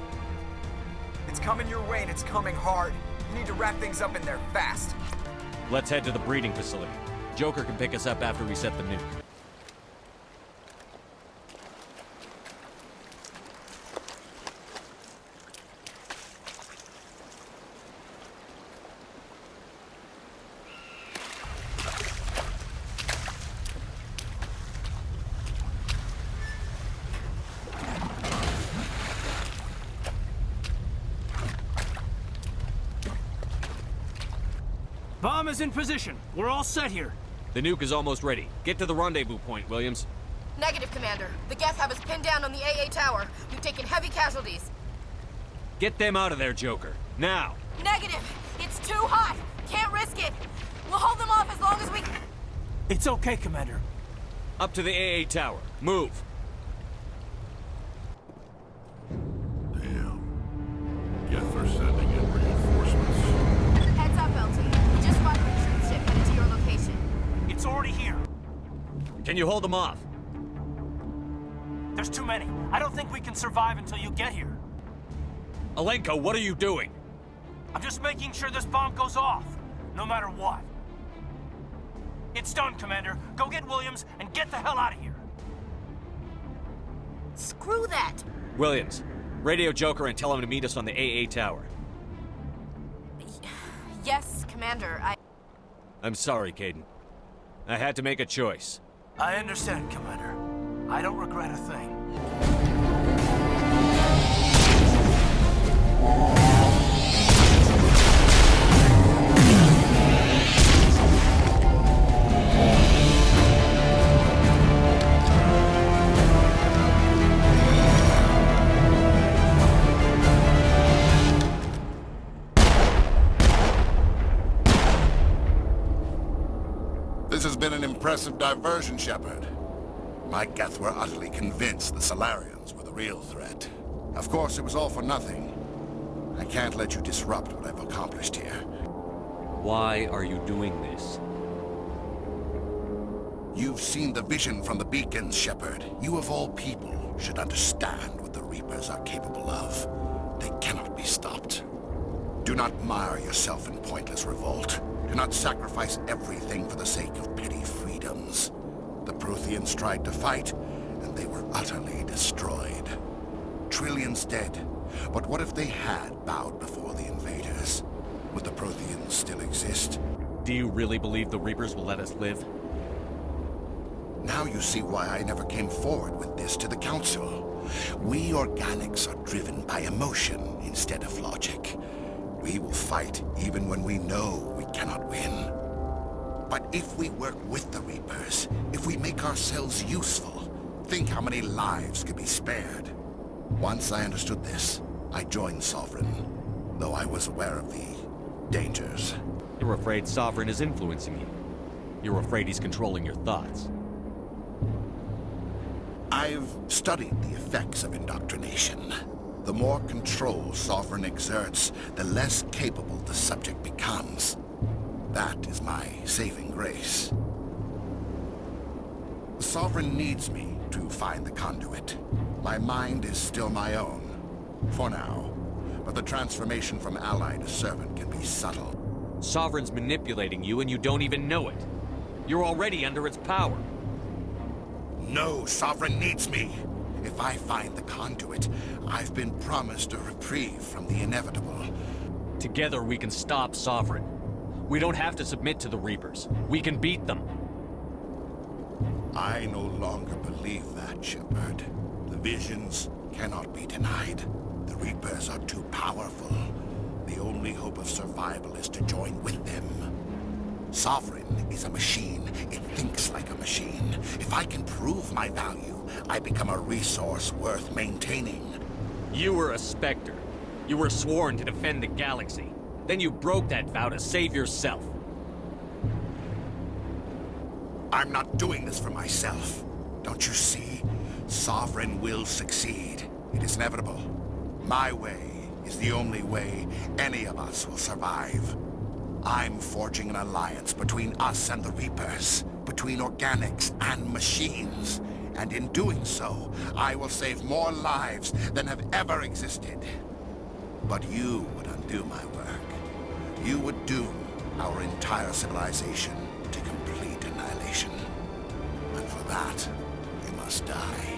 Speaker 8: It's coming your way, and it's coming hard. You need to wrap things up in there fast.
Speaker 5: Let's head to the breeding facility. Joker can pick us up after we set the nuke.
Speaker 4: Bomb is in position. We're all set here.
Speaker 5: The nuke is almost ready. Get to the rendezvous point, Williams.
Speaker 12: Negative, Commander. The Geth have us pinned down on the AA tower. We've taken heavy casualties.
Speaker 5: Get them out of there, Joker. Now!
Speaker 12: Negative! It's too hot! Can't risk it! We'll hold them off as long as we...
Speaker 4: It's okay, Commander.
Speaker 5: Up to the AA tower. Move!
Speaker 24: Geth are sending in reinforcements.
Speaker 12: Heads up, LT. We just spotted a troop ship headed to your location.
Speaker 4: It's already here.
Speaker 5: Can you hold them off?
Speaker 4: There's too many. I don't think we can survive until you get here.
Speaker 5: Alenko, what are you doing?
Speaker 4: I'm just making sure this bomb goes off, no matter what. It's done, Commander. Go get Williams and get the hell out of here.
Speaker 12: Screw that!
Speaker 5: Williams, radio Joker and tell him to meet us on the AA tower.
Speaker 12: Yes, Commander,
Speaker 5: I'm sorry, Kaidan. I had to make a choice.
Speaker 4: I understand, Commander. I don't regret a thing.
Speaker 15: This has been an impressive diversion, Shepard. My Geth were utterly convinced the Solarians were the real threat. Of course, it was all for nothing. I can't let you disrupt what I've accomplished here.
Speaker 5: Why are you doing this?
Speaker 15: You've seen the vision from the beacons, Shepard. You of all people should understand what the Reapers are capable of. They cannot be stopped. Do not mire yourself in pointless revolt. Do not sacrifice everything for the sake of petty freedoms. The Protheans tried to fight, and they were utterly destroyed. Trillions dead. But what if they had bowed before the invaders? Would the Protheans still exist?
Speaker 5: Do you really believe the Reapers will let us live?
Speaker 15: Now you see why I never came forward with this to the Council. We organics are driven by emotion instead of logic. We will fight even when we know we cannot win. But if we work with the Reapers, if we make ourselves useful, think how many lives could be spared. Once I understood this, I joined Sovereign, though I was aware of the dangers.
Speaker 5: You're afraid Sovereign is influencing you. You're afraid he's controlling your thoughts.
Speaker 15: I've studied the effects of indoctrination. The more control Sovereign exerts, the less capable the subject becomes. That is my saving grace. The Sovereign needs me to find the conduit. My mind is still my own, for now. But the transformation from ally to servant can be subtle.
Speaker 5: Sovereign's manipulating you and you don't even know it. You're already under its power.
Speaker 15: No, Sovereign needs me. If I find the conduit, I've been promised a reprieve from the inevitable.
Speaker 5: Together we can stop Sovereign. We don't have to submit to the Reapers. We can beat them.
Speaker 15: I no longer believe that, Shepard. The visions cannot be denied. The Reapers are too powerful. The only hope of survival is to join with them. Sovereign is a machine. It thinks like a machine. If I can prove my value, I become a resource worth maintaining.
Speaker 5: You were a Spectre. You were sworn to defend the galaxy. Then you broke that vow to save yourself.
Speaker 15: I'm not doing this for myself. Don't you see? Sovereign will succeed. It is inevitable. My way is the only way any of us will survive. I'm forging an alliance between us and the Reapers, between organics and machines. And in doing so, I will save more lives than have ever existed. But you would undo my work. You would doom our entire civilization to complete annihilation. And for that, you must die.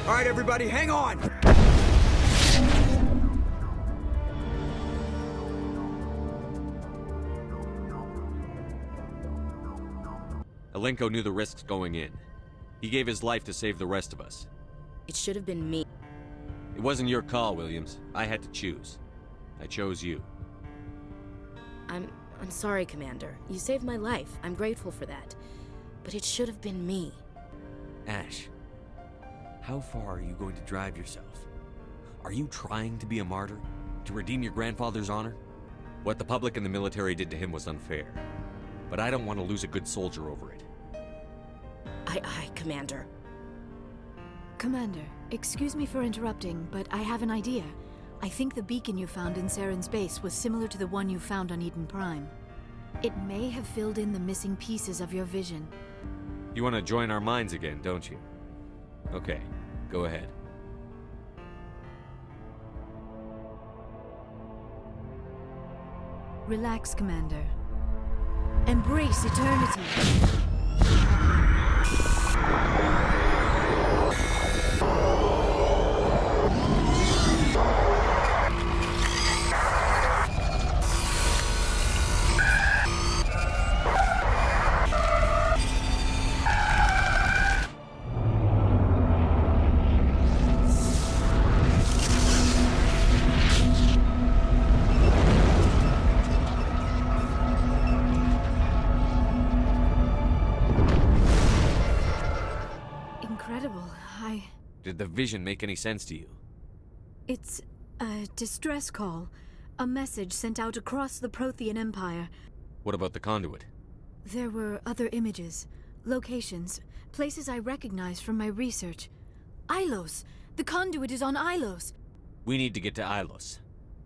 Speaker 8: All right, everybody, hang on!
Speaker 5: Alenko knew the risks going in. He gave his life to save the rest of us.
Speaker 12: It should have been me.
Speaker 5: It wasn't your call, Williams. I had to choose. I chose you.
Speaker 12: I'm sorry, Commander. You saved my life. I'm grateful for that. But it should have been me.
Speaker 5: Ash, how far are you going to drive yourself? Are you trying to be a martyr? To redeem your grandfather's honor? What the public and the military did to him was unfair. But I don't want to lose a good soldier over it.
Speaker 12: Aye, Commander.
Speaker 13: Commander, excuse me for interrupting, but I have an idea. I think the beacon you found in Saren's base was similar to the one you found on Eden Prime. It may have filled in the missing pieces of your vision.
Speaker 5: You want to join our minds again, don't you? Okay, go ahead.
Speaker 13: Relax, Commander. Embrace eternity.
Speaker 5: Did the vision make any sense to you?
Speaker 13: It's a distress call. A message sent out across the Prothean Empire.
Speaker 5: What about the conduit?
Speaker 13: There were other images, locations, places I recognized from my research. Ilos! The conduit is on Ilos!
Speaker 5: We need to get to Ilos.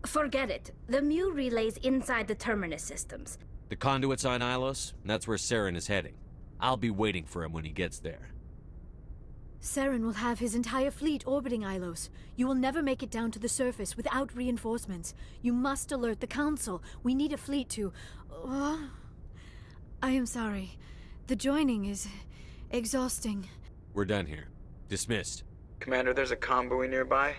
Speaker 3: Forget it. The Mu relay's inside the Terminus systems.
Speaker 5: The conduit's on Ilos, and that's where Saren is heading. I'll be waiting for him when he gets there.
Speaker 13: Saren will have his entire fleet orbiting Ilos. You will never make it down to the surface without reinforcements. You must alert the Council. We need a fleet to... I am sorry. The joining is... exhausting.
Speaker 5: We're done here. Dismissed.
Speaker 8: Commander, there's a comm buoy nearby.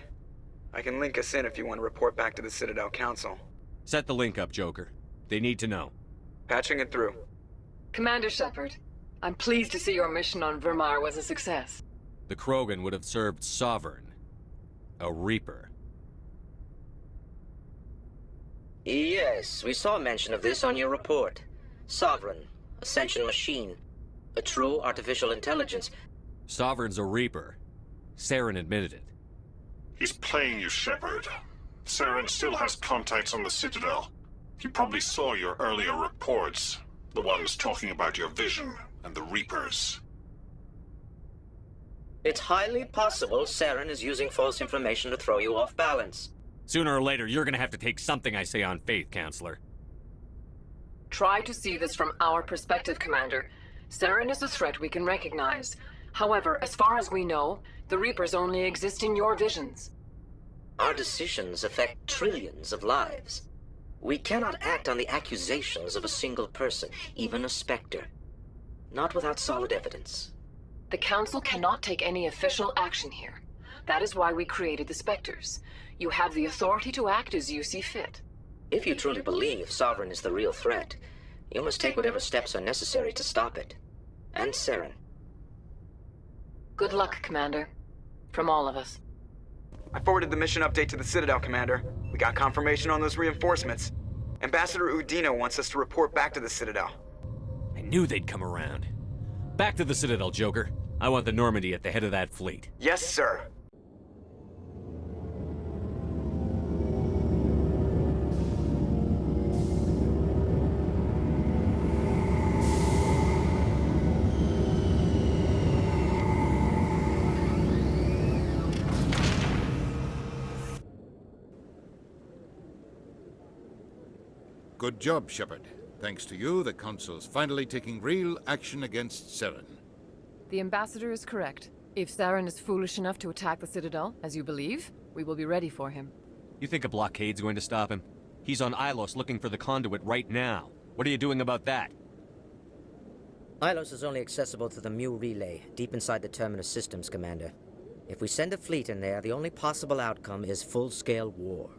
Speaker 8: I can link us in if you want to report back to the Citadel Council.
Speaker 5: Set the link up, Joker. They need to know.
Speaker 8: Patching it through.
Speaker 9: Commander Shepard, I'm pleased to see your mission on Virmire was a success.
Speaker 5: The Krogan would have served Sovereign. A Reaper.
Speaker 17: Yes, we saw mention of this on your report. Sovereign, a sentient machine, a true artificial intelligence.
Speaker 5: Sovereign's a Reaper. Saren admitted it.
Speaker 7: He's playing you, Shepard. Saren still has contacts on the Citadel. He probably saw your earlier reports. The ones talking about your vision and the Reapers.
Speaker 17: It's highly possible Saren is using false information to throw you off balance.
Speaker 5: Sooner or later, you're gonna have to take something I say on faith, Counselor.
Speaker 9: Try to see this from our perspective, Commander. Saren is a threat we can recognize. However, as far as we know, the Reapers only exist in your visions.
Speaker 17: Our decisions affect trillions of lives. We cannot act on the accusations of a single person, even a Spectre. Not without solid evidence.
Speaker 9: The Council cannot take any official action here. That is why we created the Spectres. You have the authority to act as you see fit.
Speaker 17: If you truly believe Sovereign is the real threat, you must take whatever steps are necessary to stop it. And Saren.
Speaker 9: Good luck, Commander. From all of us.
Speaker 8: I forwarded the mission update to the Citadel, Commander. We got confirmation on those reinforcements. Ambassador Udina wants us to report back to the Citadel.
Speaker 5: I knew they'd come around. Back to the Citadel, Joker. I want the Normandy at the head of that fleet.
Speaker 8: Yes, sir.
Speaker 11: Good job, Shepard. Thanks to you, the Council's finally taking real action against Saren.
Speaker 22: The Ambassador is correct. If Saren is foolish enough to attack the Citadel, as you believe, we will be ready for him.
Speaker 5: You think a blockade's going to stop him? He's on Ilos looking for the conduit right now. What are you doing about that?
Speaker 17: Ilos is only accessible to the Mu relay, deep inside the Terminus systems, Commander. If we send a fleet in there, the only possible outcome is full-scale war.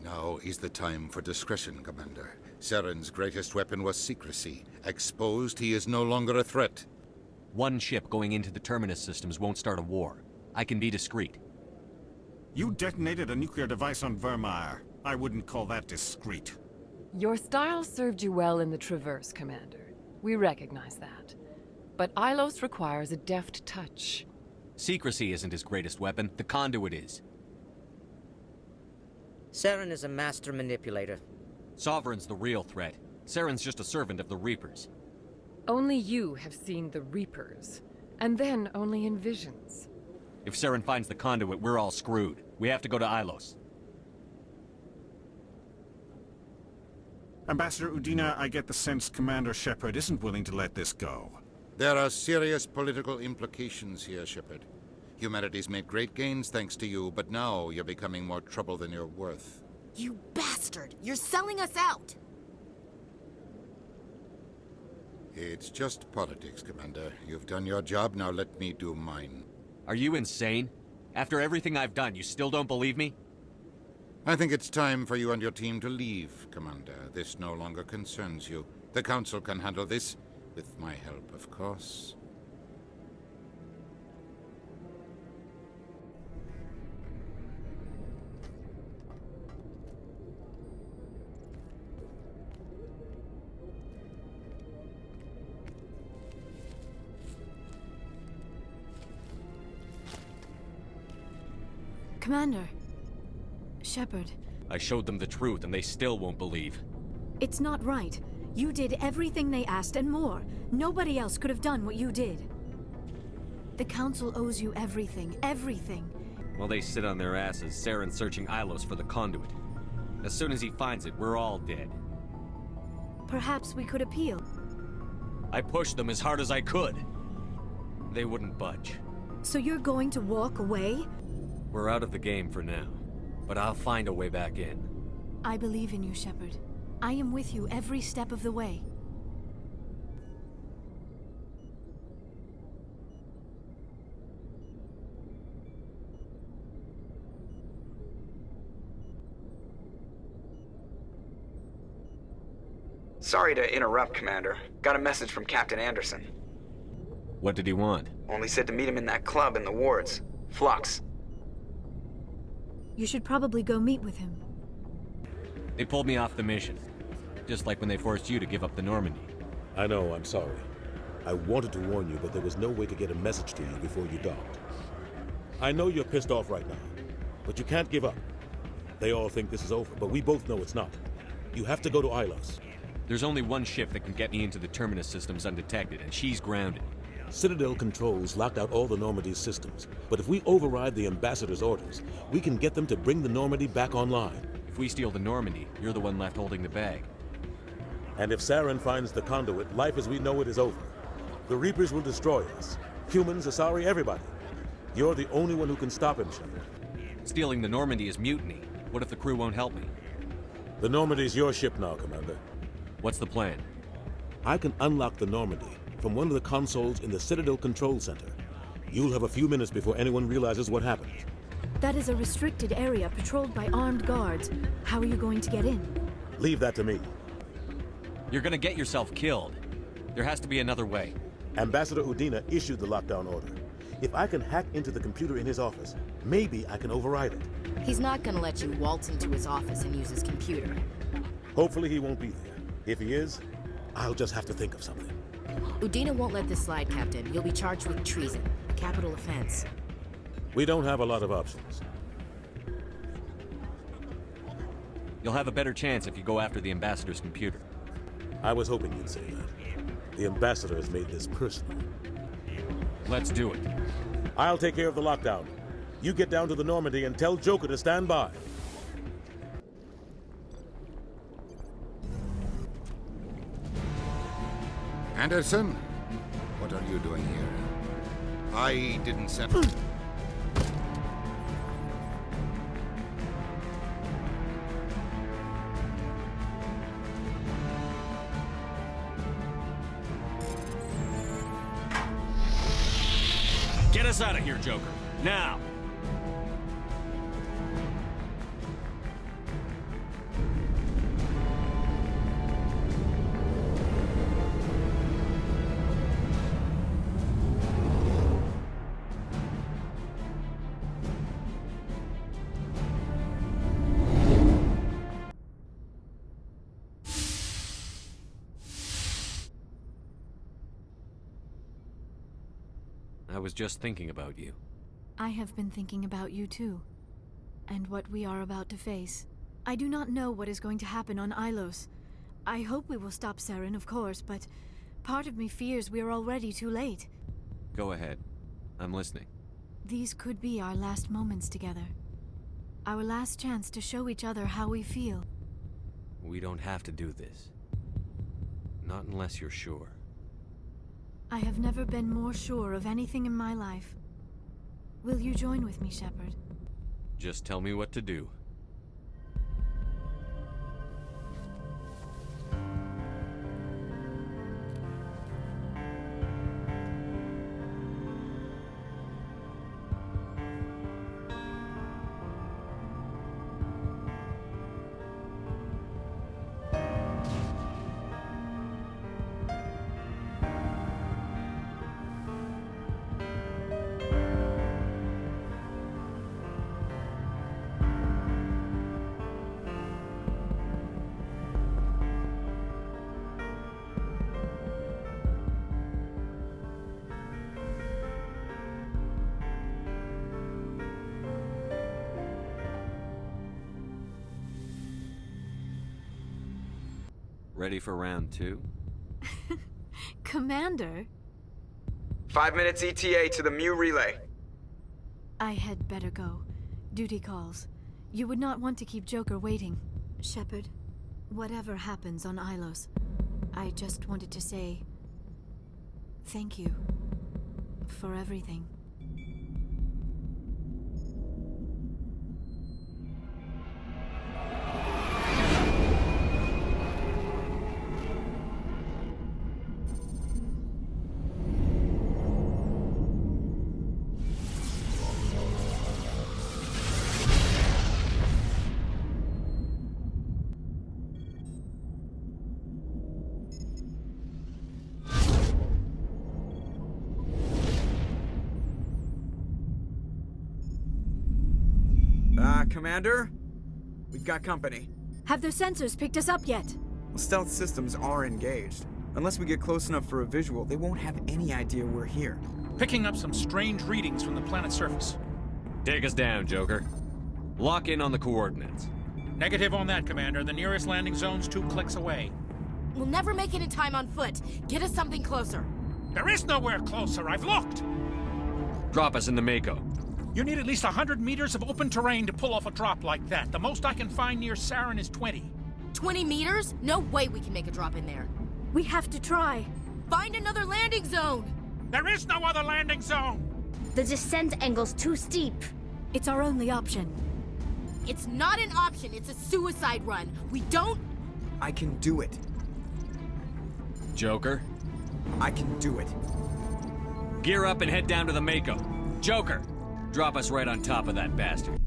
Speaker 11: Now is the time for discretion, Commander. Saren's greatest weapon was secrecy. Exposed, he is no longer a threat.
Speaker 5: One ship going into the Terminus systems won't start a war. I can be discreet.
Speaker 16: You detonated a nuclear device on Virmire. I wouldn't call that discreet.
Speaker 22: Your style served you well in the Traverse, Commander. We recognize that. But Ilos requires a deft touch.
Speaker 5: Secrecy isn't his greatest weapon. The conduit is.
Speaker 17: Saren is a master manipulator.
Speaker 5: Sovereign's the real threat. Saren's just a servant of the Reapers.
Speaker 22: Only you have seen the Reapers, and then only in visions.
Speaker 5: If Saren finds the conduit, we're all screwed. We have to go to Ilos.
Speaker 16: Ambassador Udina, I get the sense Commander Shepard isn't willing to let this go.
Speaker 11: There are serious political implications here, Shepard. Humanity's made great gains thanks to you, but now you're becoming more trouble than you're worth.
Speaker 18: You bastard! You're selling us out!
Speaker 11: It's just politics, Commander. You've done your job, now let me do mine.
Speaker 5: Are you insane? After everything I've done, you still don't believe me?
Speaker 11: I think it's time for you and your team to leave, Commander. This no longer concerns you. The Council can handle this, with my help, of course.
Speaker 13: Commander. Shepard.
Speaker 5: I showed them the truth and they still won't believe.
Speaker 13: It's not right. You did everything they asked and more. Nobody else could have done what you did. The Council owes you everything, everything.
Speaker 5: While they sit on their asses, Saren's searching Ilos for the conduit. As soon as he finds it, we're all dead.
Speaker 13: Perhaps we could appeal.
Speaker 5: I pushed them as hard as I could. They wouldn't budge.
Speaker 13: So you're going to walk away?
Speaker 5: We're out of the game for now, but I'll find a way back in.
Speaker 13: I believe in you, Shepard. I am with you every step of the way.
Speaker 8: Sorry to interrupt, Commander. Got a message from Captain Anderson.
Speaker 5: What did he want?
Speaker 8: Only said to meet him in that club in the wards. Flux.
Speaker 13: You should probably go meet with him.
Speaker 5: They pulled me off the mission. Just like when they forced you to give up the Normandy.
Speaker 20: I know, I'm sorry. I wanted to warn you, but there was no way to get a message to you before you docked. I know you're pissed off right now, but you can't give up. They all think this is over, but we both know it's not. You have to go to Ilos.
Speaker 5: There's only one ship that can get me into the Terminus systems undetected, and she's grounded.
Speaker 20: Citadel controls locked out all the Normandy's systems, but if we override the Ambassador's orders, we can get them to bring the Normandy back online.
Speaker 5: If we steal the Normandy, you're the one left holding the bag.
Speaker 20: And if Saren finds the conduit, life as we know it is over. The Reapers will destroy us, Humans, Asari, everybody. You're the only one who can stop him, Shepard.
Speaker 5: Stealing the Normandy is mutiny. What if the crew won't help me?
Speaker 20: The Normandy's your ship now, Commander.
Speaker 5: What's the plan?
Speaker 20: I can unlock the Normandy from one of the consoles in the Citadel Control Center. You'll have a few minutes before anyone realizes what happened.
Speaker 13: That is a restricted area patrolled by armed guards. How are you going to get in?
Speaker 20: Leave that to me.
Speaker 5: You're gonna get yourself killed. There has to be another way.
Speaker 20: Ambassador Udina issued the lockdown order. If I can hack into the computer in his office, maybe I can override it.
Speaker 18: He's not gonna let you waltz into his office and use his computer.
Speaker 20: Hopefully he won't be there. If he is, I'll just have to think of something.
Speaker 18: Udina won't let this slide, Captain. You'll be charged with treason, a capital offense.
Speaker 20: We don't have a lot of options.
Speaker 5: You'll have a better chance if you go after the Ambassador's computer.
Speaker 20: I was hoping you'd say that. The Ambassador has made this personal.
Speaker 5: Let's do it.
Speaker 20: I'll take care of the lockdown. You get down to the Normandy and tell Joker to stand by.
Speaker 11: Anderson, what are you doing here? I didn't send...
Speaker 5: Get us out of here, Joker. Now! I was just thinking about you.
Speaker 13: I have been thinking about you too, and what we are about to face. I do not know what is going to happen on Ilos. I hope we will stop Saren, of course, but part of me fears we are already too late.
Speaker 5: Go ahead. I'm listening.
Speaker 13: These could be our last moments together. Our last chance to show each other how we feel.
Speaker 5: We don't have to do this. Not unless you're sure.
Speaker 13: I have never been more sure of anything in my life. Will you join with me, Shepard?
Speaker 5: Just tell me what to do. Ready for round 2?
Speaker 13: Commander?
Speaker 8: 5 minutes ETA to the Mu relay.
Speaker 13: I had better go. Duty calls. You would not want to keep Joker waiting. Shepard, whatever happens on Ilos, I just wanted to say... thank you. For everything.
Speaker 8: Commander? We've got company.
Speaker 13: Have their sensors picked us up yet?
Speaker 8: Well, stealth systems are engaged. Unless we get close enough for a visual, they won't have any idea we're here.
Speaker 6: Picking up some strange readings from the planet's surface.
Speaker 5: Take us down, Joker. Lock in on the coordinates.
Speaker 6: Negative on that, Commander. The nearest landing zone's 2 clicks away.
Speaker 18: We'll never make it in time on foot. Get us something closer.
Speaker 6: There is nowhere closer. I've looked.
Speaker 5: Drop us in the Mako.
Speaker 6: You need at least 100 meters of open terrain to pull off a drop like that. The most I can find near Saren is 20.
Speaker 18: 20 meters? No way we can make a drop in there.
Speaker 13: We have to try.
Speaker 18: Find another landing zone!
Speaker 6: There is no other landing zone!
Speaker 12: The descent angle's too steep.
Speaker 13: It's our only option.
Speaker 18: It's not an option, it's a suicide run. We don't...
Speaker 8: I can do it.
Speaker 5: Joker?
Speaker 8: I can do it.
Speaker 5: Gear up and head down to the Mako. Joker, drop us right on top of that bastard.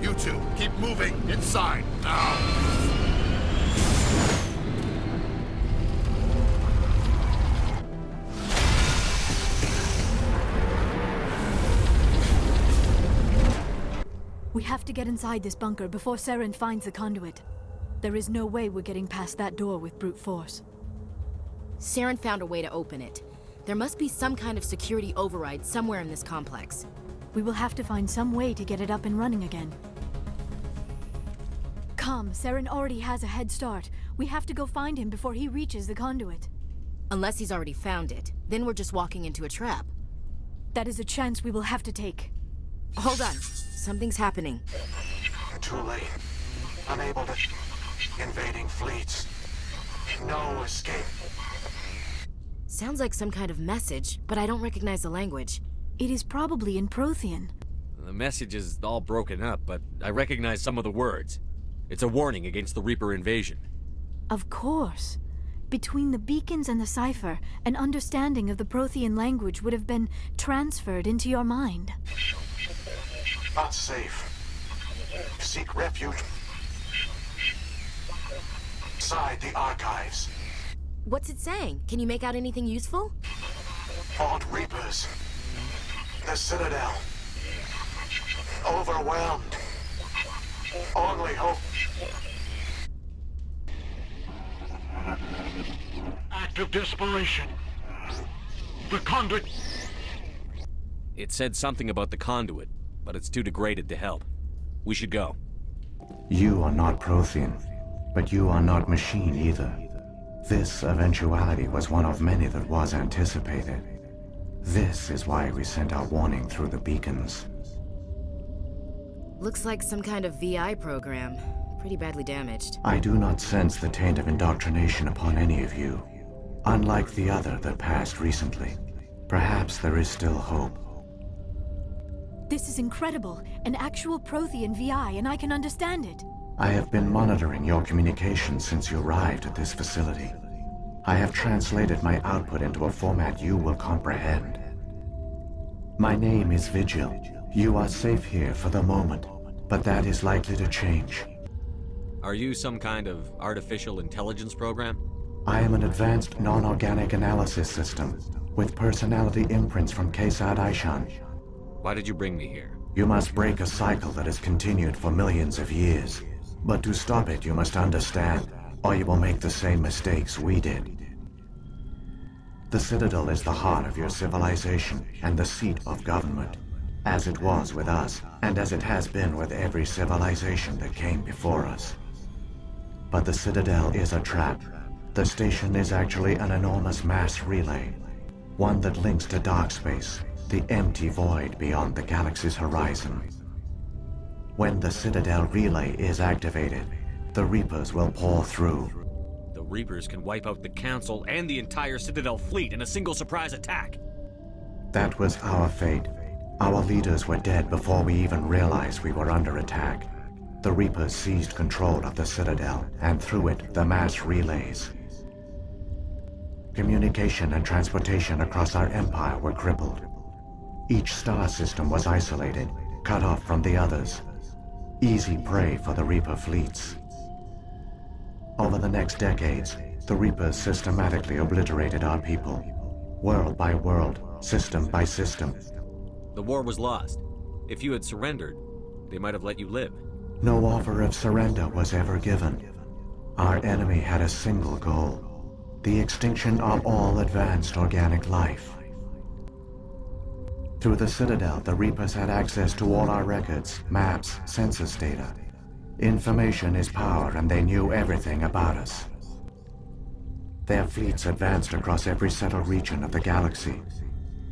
Speaker 15: You two, keep moving inside now.
Speaker 13: We have to get inside this bunker before Saren finds the conduit. There is no way we're getting past that door with brute force.
Speaker 18: Saren found a way to open it. There must be some kind of security override somewhere in this complex.
Speaker 13: We will have to find some way to get it up and running again. Come, Saren already has a head start. We have to go find him before he reaches the conduit.
Speaker 18: Unless he's already found it. Then we're just walking into a trap.
Speaker 13: That is a chance we will have to take.
Speaker 18: Hold on. Something's happening.
Speaker 14: Too late. Unable to... Invading fleets. No escape.
Speaker 18: Sounds like some kind of message, but I don't recognize the language.
Speaker 13: It is probably in Prothean.
Speaker 5: The message is all broken up, but I recognize some of the words. It's a warning against the Reaper invasion.
Speaker 13: Of course. Between the beacons and the cipher, an understanding of the Prothean language would have been transferred into your mind.
Speaker 14: Not safe. Seek refuge inside the archives.
Speaker 18: What's it saying? Can you make out anything useful?
Speaker 14: Fought Reapers. The Citadel. Overwhelmed. Only hope. Act of desperation. The conduit.
Speaker 5: It said something about the conduit, but it's too degraded to help. We should go.
Speaker 19: You are not Prothean, but you are not machine either. This eventuality was one of many that was anticipated. This is why we sent our warning through the beacons.
Speaker 18: Looks like some kind of VI program. Pretty badly damaged.
Speaker 19: I do not sense the taint of indoctrination upon any of you. Unlike the other that passed recently. Perhaps there is still hope.
Speaker 13: This is incredible. An actual Prothean VI, and I can understand it.
Speaker 19: I have been monitoring your communications since you arrived at this facility. I have translated my output into a format you will comprehend. My name is Vigil. You are safe here for the moment, but that is likely to change.
Speaker 5: Are you some kind of artificial intelligence program?
Speaker 19: I am an advanced non-organic analysis system, with personality imprints from Kesad Aishan.
Speaker 5: Why did you bring me here?
Speaker 19: You must break a cycle that has continued for millions of years. But to stop it, you must understand, or you will make the same mistakes we did. The Citadel is the heart of your civilization and the seat of government, as it was with us, and as it has been with every civilization that came before us. But the Citadel is a trap. The station is actually an enormous mass relay, one that links to dark space, the empty void beyond the galaxy's horizon. When the Citadel relay is activated, the Reapers will pour through.
Speaker 5: The Reapers can wipe out the Council and the entire Citadel fleet in a single surprise attack.
Speaker 19: That was our fate. Our leaders were dead before we even realized we were under attack. The Reapers seized control of the Citadel, and through it, the mass relays. Communication and transportation across our empire were crippled. Each star system was isolated, cut off from the others. Easy prey for the Reaper fleets. Over the next decades, the Reapers systematically obliterated our people. World by world, system by system.
Speaker 5: The war was lost. If you had surrendered, they might have let you live.
Speaker 19: No offer of surrender was ever given. Our enemy had a single goal: the extinction of all advanced organic life. Through the Citadel, the Reapers had access to all our records, maps, census data. Information is power, and they knew everything about us. Their fleets advanced across every settled region of the galaxy.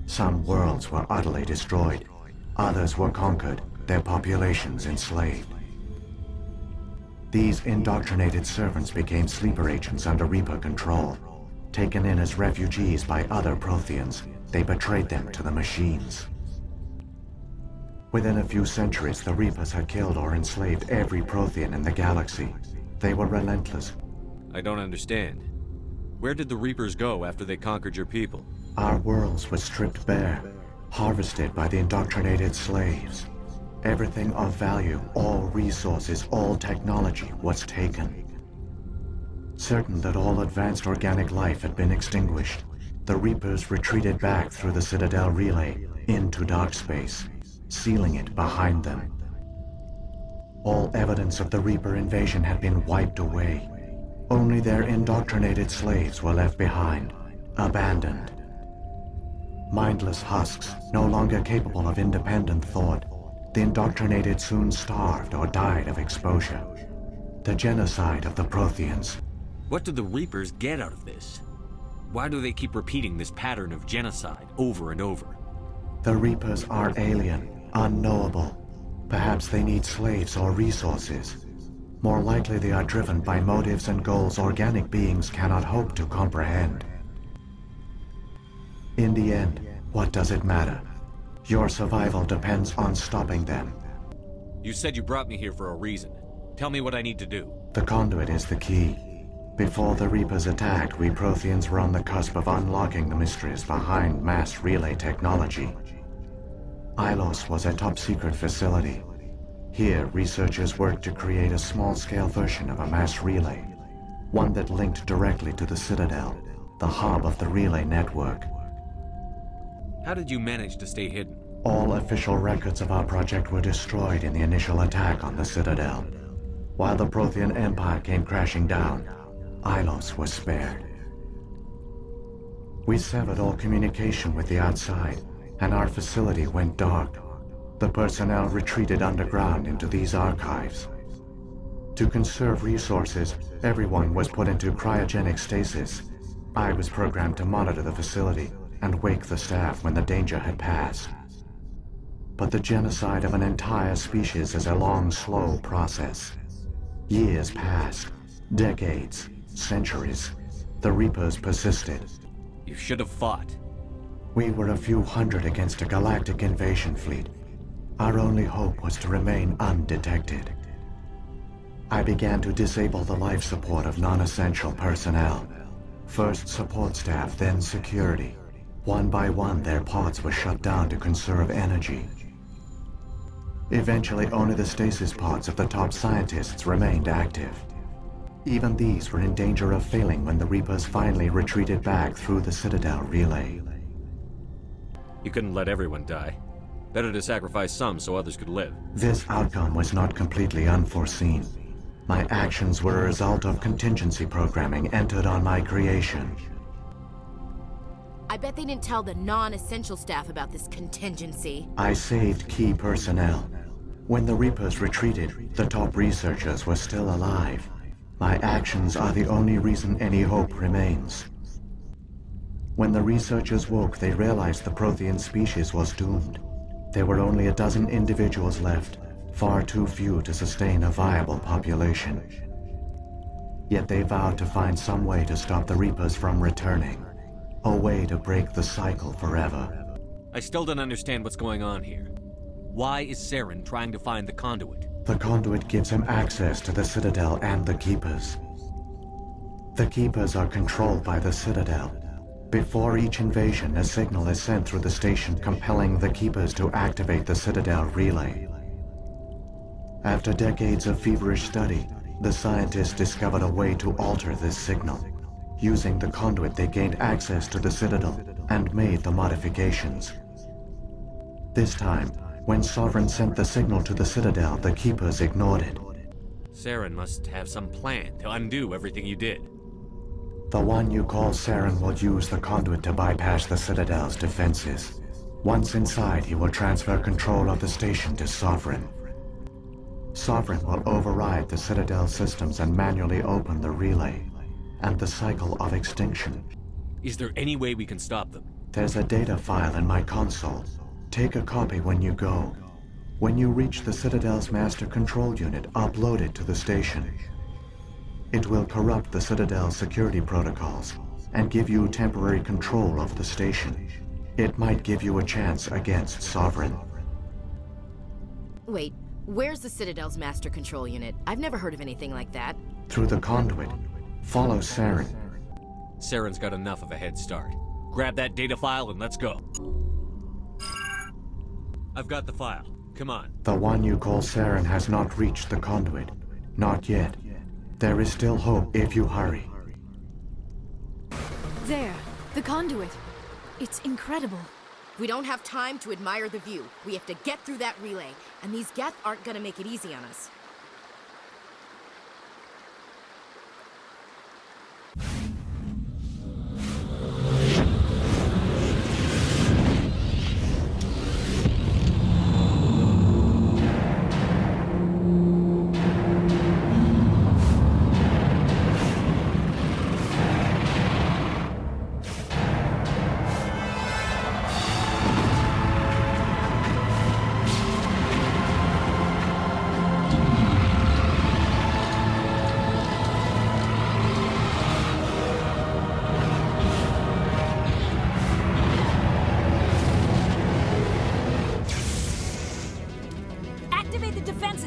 Speaker 19: Some worlds were utterly destroyed. Others were conquered, their populations enslaved. These indoctrinated servants became sleeper agents under Reaper control. Taken in as refugees by other Protheans, they betrayed them to the machines. Within a few centuries, the Reapers had killed or enslaved every Prothean in the galaxy. They were relentless.
Speaker 5: I don't understand. Where did the Reapers go after they conquered your people?
Speaker 19: Our worlds were stripped bare, harvested by the indoctrinated slaves. Everything of value, all resources, all technology was taken. Certain that all advanced organic life had been extinguished, the Reapers retreated back through the Citadel relay into dark space, sealing it behind them. All evidence of the Reaper invasion had been wiped away. Only their indoctrinated slaves were left behind, abandoned. Mindless husks, no longer capable of independent thought, the indoctrinated soon starved or died of exposure. The genocide of the Protheans.
Speaker 5: What do the Reapers get out of this? Why do they keep repeating this pattern of genocide over and over?
Speaker 19: The Reapers are alien, unknowable. Perhaps they need slaves or resources. More likely they are driven by motives and goals organic beings cannot hope to comprehend. In the end, what does it matter? Your survival depends on stopping them.
Speaker 5: You said you brought me here for a reason. Tell me what I need to do.
Speaker 19: The conduit is the key. Before the Reapers attacked, we Protheans were on the cusp of unlocking the mysteries behind mass relay technology. Ilos was a top-secret facility. Here, researchers worked to create a small-scale version of a mass relay, one that linked directly to the Citadel, the hub of the relay network.
Speaker 5: How did you manage to stay hidden?
Speaker 19: All official records of our project were destroyed in the initial attack on the Citadel. While the Prothean Empire came crashing down, Ilos was spared. We severed all communication with the outside, and our facility went dark. The personnel retreated underground into these archives. To conserve resources, everyone was put into cryogenic stasis. I was programmed to monitor the facility and wake the staff when the danger had passed. But the genocide of an entire species is a long, slow process. Years passed, decades, centuries. The Reapers persisted.
Speaker 5: You should have fought.
Speaker 19: We were a few hundred against a galactic invasion fleet. Our only hope was to remain undetected. I began to disable the life support of non-essential personnel. First support staff, then security. One by one, their pods were shut down to conserve energy. Eventually, only the stasis pods of the top scientists remained active. Even these were in danger of failing when the Reapers finally retreated back through the Citadel relay.
Speaker 5: You couldn't let everyone die. Better to sacrifice some so others could live.
Speaker 19: This outcome was not completely unforeseen. My actions were a result of contingency programming entered on my creation.
Speaker 18: I bet they didn't tell the non-essential staff about this contingency.
Speaker 19: I saved key personnel. When the Reapers retreated, the top researchers were still alive. My actions are the only reason any hope remains. When the researchers woke, they realized the Prothean species was doomed. There were only a dozen individuals left, far too few to sustain a viable population. Yet they vowed to find some way to stop the Reapers from returning. A way to break the cycle forever.
Speaker 5: I still don't understand what's going on here. Why is Saren trying to find the conduit?
Speaker 19: The conduit gives him access to the Citadel and the Keepers. The Keepers are controlled by the Citadel. Before each invasion, a signal is sent through the station compelling the Keepers to activate the Citadel relay. After decades of feverish study, the scientists discovered a way to alter this signal. Using the conduit, they gained access to the Citadel and made the modifications. This time, when Sovereign sent the signal to the Citadel, the Keepers ignored it.
Speaker 5: Saren must have some plan to undo everything you did.
Speaker 19: The one you call Saren will use the conduit to bypass the Citadel's defenses. Once inside, he will transfer control of the station to Sovereign. Sovereign will override the Citadel systems and manually open the relay, and the cycle of extinction.
Speaker 5: Is there any way we can stop them?
Speaker 19: There's a data file in my console. Take a copy when you go. When you reach the Citadel's master control unit, upload it to the station. It will corrupt the Citadel's security protocols and give you temporary control of the station. It might give you a chance against Sovereign.
Speaker 18: Wait, where's the Citadel's master control unit? I've never heard of anything like that.
Speaker 19: Through the conduit. Follow Saren.
Speaker 5: Saren's got enough of a head start. Grab that data file and let's go. I've got the file. Come on.
Speaker 19: The one you call Saren has not reached the conduit. Not yet. There is still hope if you hurry.
Speaker 13: There, the conduit. It's incredible.
Speaker 18: We don't have time to admire the view. We have to get through that relay, and these Geth aren't gonna make it easy on us.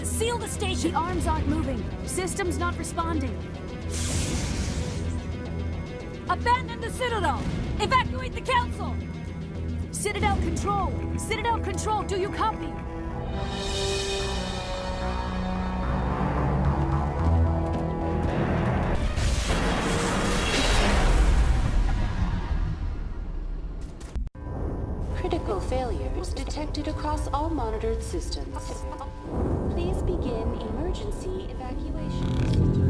Speaker 13: Seal the station! The arms aren't moving. Systems not responding. Abandon the Citadel! Evacuate the Council! Citadel Control! Citadel Control, do you copy?
Speaker 1: Critical failures detected across all monitored systems. Please begin emergency evacuation.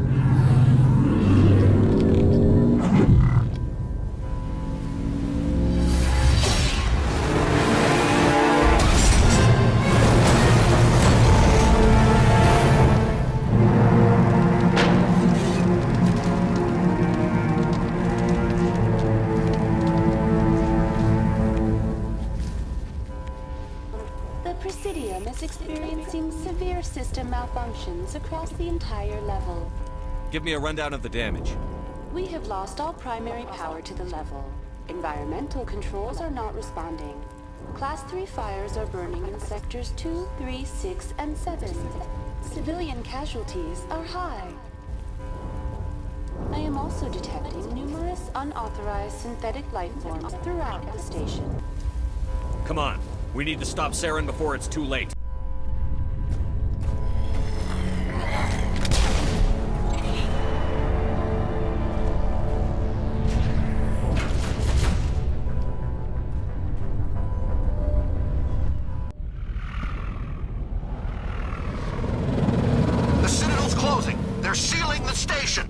Speaker 1: Experiencing severe system malfunctions across the entire level.
Speaker 5: Give me a rundown of the damage.
Speaker 1: We have lost all primary power to the level. Environmental controls are not responding. Class 3 fires are burning in sectors 2, 3, 6, and 7. Civilian casualties are high. I am also detecting numerous unauthorized synthetic life forms throughout the station.
Speaker 5: Come on. We need to stop Saren before it's too late.
Speaker 15: The Citadel's closing. They're sealing the station.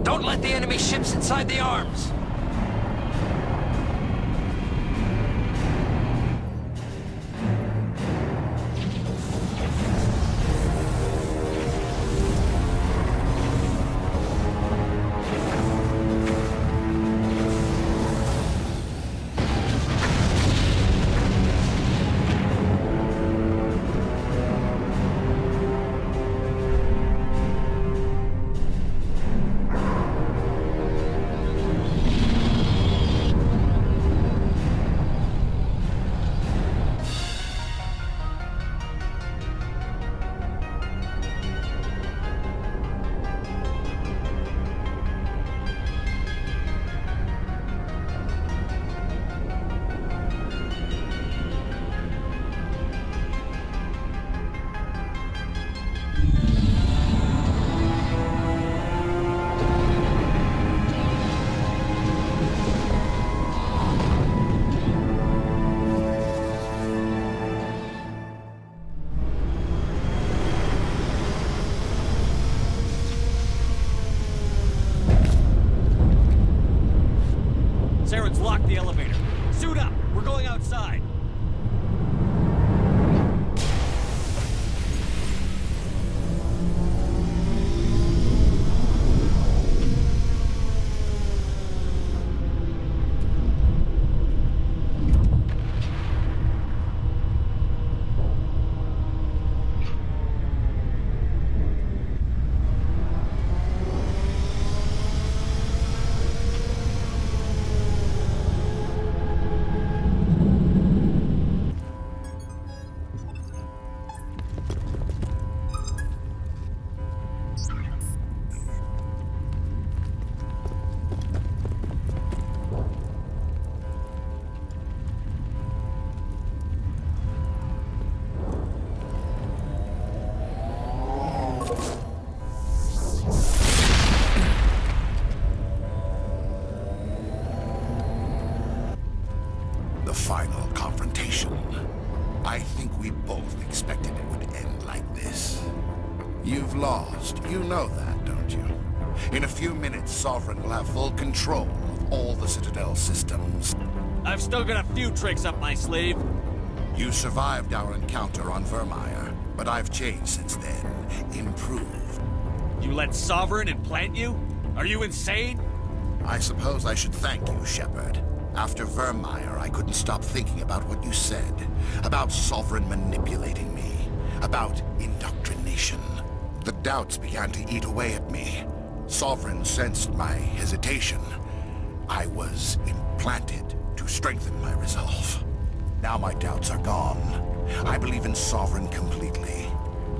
Speaker 4: Don't let the enemy ships inside the arms.
Speaker 5: Saren's locked the elevator. Suit up! We're going outside!
Speaker 15: confrontation. I think we both expected it would end like this. You've lost. You know that, don't you? In a few minutes, Sovereign will have full control of all the Citadel systems.
Speaker 5: I've still got a few tricks up my sleeve.
Speaker 15: You survived our encounter on Vermeer, but I've changed since then. Improved.
Speaker 5: You let Sovereign implant you? Are you insane?
Speaker 15: I suppose I should thank you, Shepard. After Vermeer, I couldn't stop thinking about what you said. About Sovereign manipulating me. About indoctrination. The doubts began to eat away at me. Sovereign sensed my hesitation. I was implanted to strengthen my resolve. Now my doubts are gone. I believe in Sovereign completely.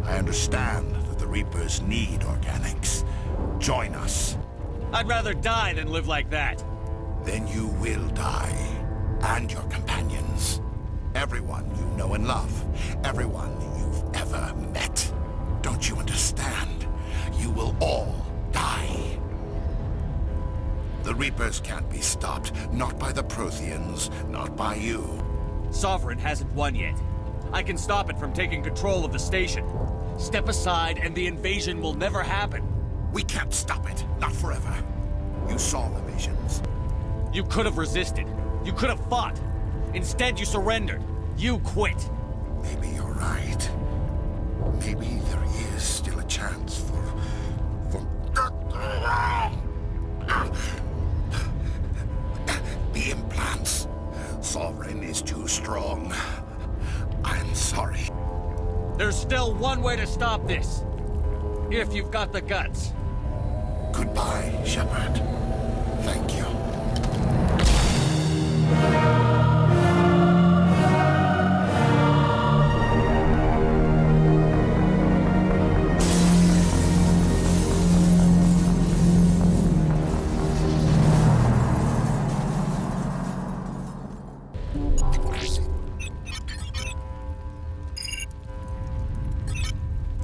Speaker 15: I understand that the Reapers need organics. Join us.
Speaker 5: I'd rather die than live like that.
Speaker 15: Then you will die. And your companions. Everyone you know and love. Everyone you've ever met. Don't you understand? You will all die. The Reapers can't be stopped. Not by the Protheans. Not by you.
Speaker 5: Sovereign hasn't won yet. I can stop it from taking control of the station. Step aside and the invasion will never happen.
Speaker 15: We can't stop it. Not forever. You saw the visions.
Speaker 5: You could have resisted. You could have fought. Instead, you surrendered. You quit.
Speaker 15: Maybe you're right. Maybe there is still a chance for... The implants. Sovereign is too strong. I'm sorry.
Speaker 5: There's still one way to stop this. If you've got the guts.
Speaker 15: Goodbye, Shepard. Thank you.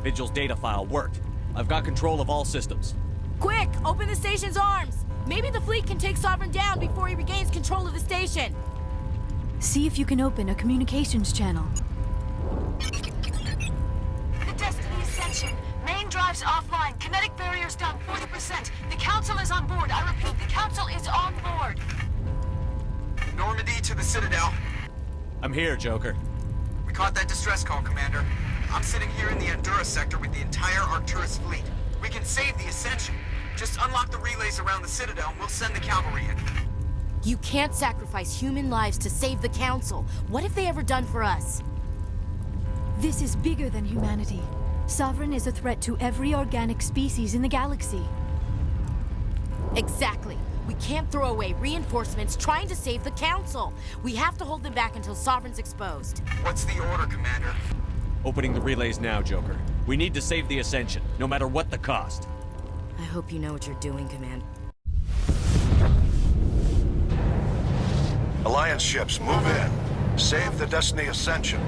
Speaker 5: Vigil's data file worked. I've got control of all systems.
Speaker 18: Quick! Open the station's arms! Maybe the fleet can take Sovereign down before he regains control of the station.
Speaker 13: See if you can open a communications channel.
Speaker 2: The Destiny Ascension. Main drives offline. Kinetic barriers down 40%. The Council is on board. I repeat, the Council is on board.
Speaker 8: Normandy to the Citadel.
Speaker 5: I'm here, Joker.
Speaker 8: We caught that distress call, Commander. I'm sitting here in the Andura sector with the entire Arcturus fleet. We can save the Ascension. Just unlock the relays around the Citadel and we'll send the cavalry in.
Speaker 18: You can't sacrifice human lives to save the Council. What have they ever done for us?
Speaker 13: This is bigger than humanity. Sovereign is a threat to every organic species in the galaxy.
Speaker 18: Exactly. We can't throw away reinforcements trying to save the Council. We have to hold them back until Sovereign's exposed.
Speaker 8: What's the order, Commander?
Speaker 5: Opening the relays now, Joker. We need to save the Ascension, no matter what the cost.
Speaker 18: I hope you know what you're doing, Command.
Speaker 14: Alliance ships, move in. Save the Destiny Ascension.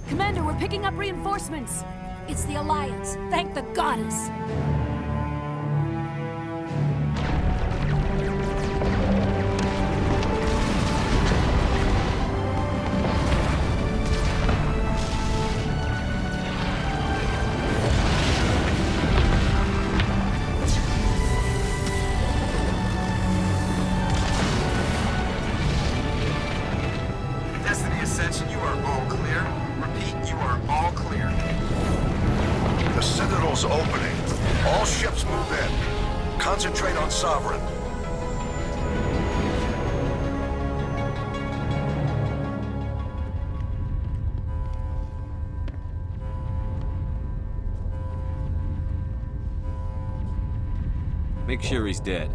Speaker 2: Commander, we're picking up reinforcements. It's the Alliance. Thank the goddess.
Speaker 8: Destiny Ascension, you are all clear. Repeat, you are all clear.
Speaker 14: The Citadel's opening. All ships move in. Concentrate on Sovereign.
Speaker 5: Make sure he's dead.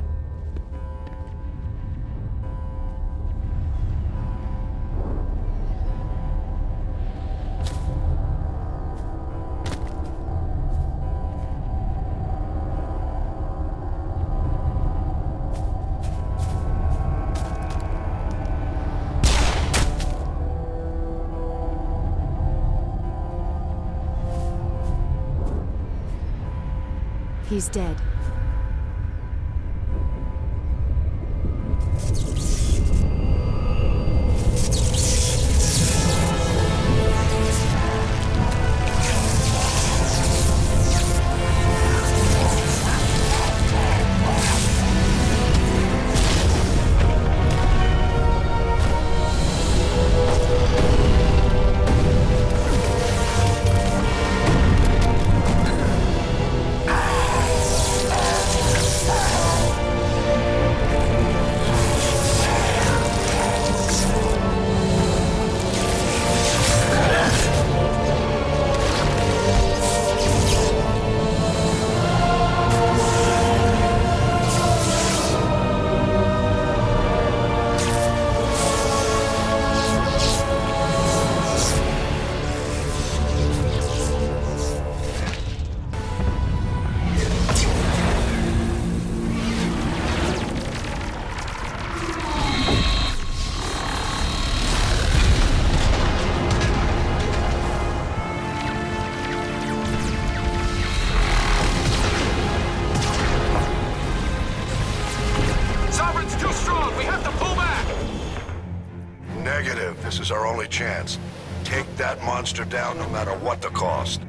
Speaker 13: He's dead.
Speaker 14: This is our only chance. Take that monster down no matter what the cost.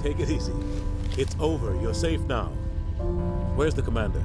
Speaker 20: Take it easy. It's over. You're safe now. Where's the commander?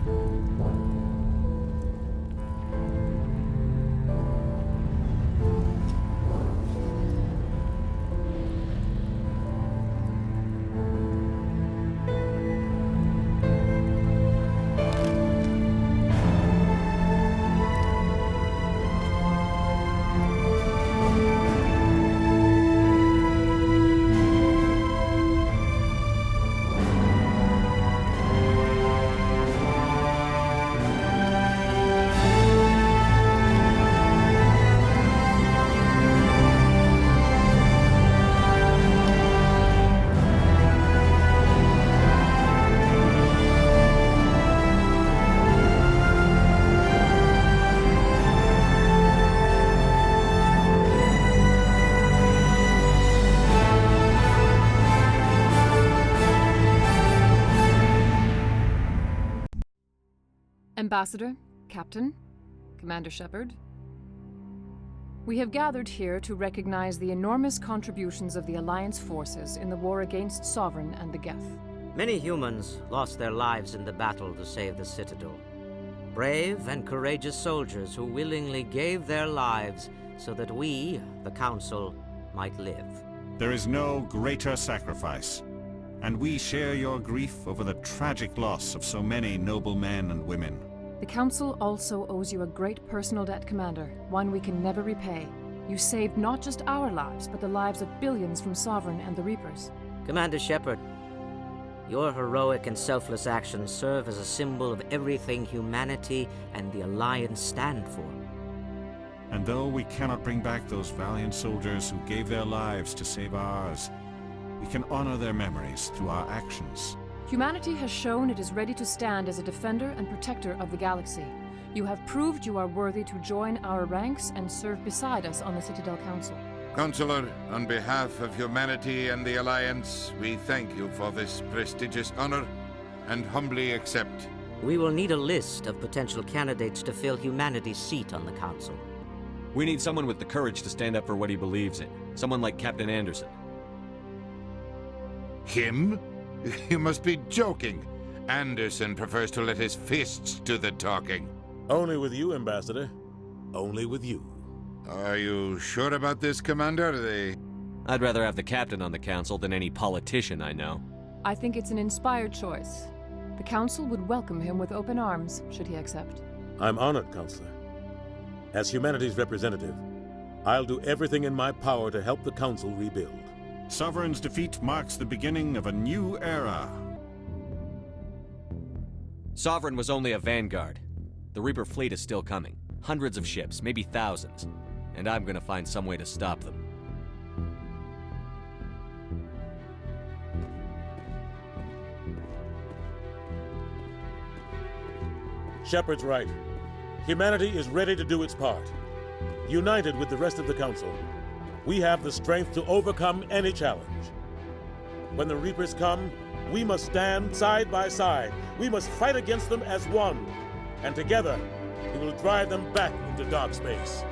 Speaker 22: Ambassador, Captain, Commander Shepard, we have gathered here to recognize the enormous contributions of the Alliance forces in the war against Sovereign and the Geth.
Speaker 17: Many humans lost their lives in the battle to save the Citadel. Brave and courageous soldiers who willingly gave their lives so that we, the Council, might live.
Speaker 16: There is no greater sacrifice, and we share your grief over the tragic loss of so many noble men and women.
Speaker 22: The Council also owes you a great personal debt, Commander, one we can never repay. You saved not just our lives, but the lives of billions from Sovereign and the Reapers.
Speaker 17: Commander Shepard, your heroic and selfless actions serve as a symbol of everything humanity and the Alliance stand for.
Speaker 16: And though we cannot bring back those valiant soldiers who gave their lives to save ours, we can honor their memories through our actions.
Speaker 22: Humanity has shown it is ready to stand as a defender and protector of the galaxy. You have proved you are worthy to join our ranks and serve beside us on the Citadel Council.
Speaker 11: Counselor, on behalf of humanity and the Alliance, we thank you for this prestigious honor and humbly accept.
Speaker 17: We will need a list of potential candidates to fill humanity's seat on the Council.
Speaker 5: We need someone with the courage to stand up for what he believes in. Someone like Captain Anderson.
Speaker 11: Him? You must be joking. Anderson prefers to let his fists do the talking.
Speaker 20: Only with you, Ambassador. Only with you.
Speaker 11: Are you sure about this, Commander?
Speaker 5: I'd rather have the captain on the council than any politician I know.
Speaker 22: I think it's an inspired choice. The Council would welcome him with open arms, should he accept.
Speaker 20: I'm honored, Counselor. As humanity's representative, I'll do everything in my power to help the Council rebuild.
Speaker 16: Sovereign's defeat marks the beginning of a new era.
Speaker 5: Sovereign was only a vanguard. The Reaper fleet is still coming. Hundreds of ships, maybe thousands. And I'm gonna find some way to stop them.
Speaker 20: Shepard's right. Humanity is ready to do its part. United with the rest of the Council, we have the strength to overcome any challenge. When the Reapers come, we must stand side by side. We must fight against them as one. And together, we will drive them back into dark space.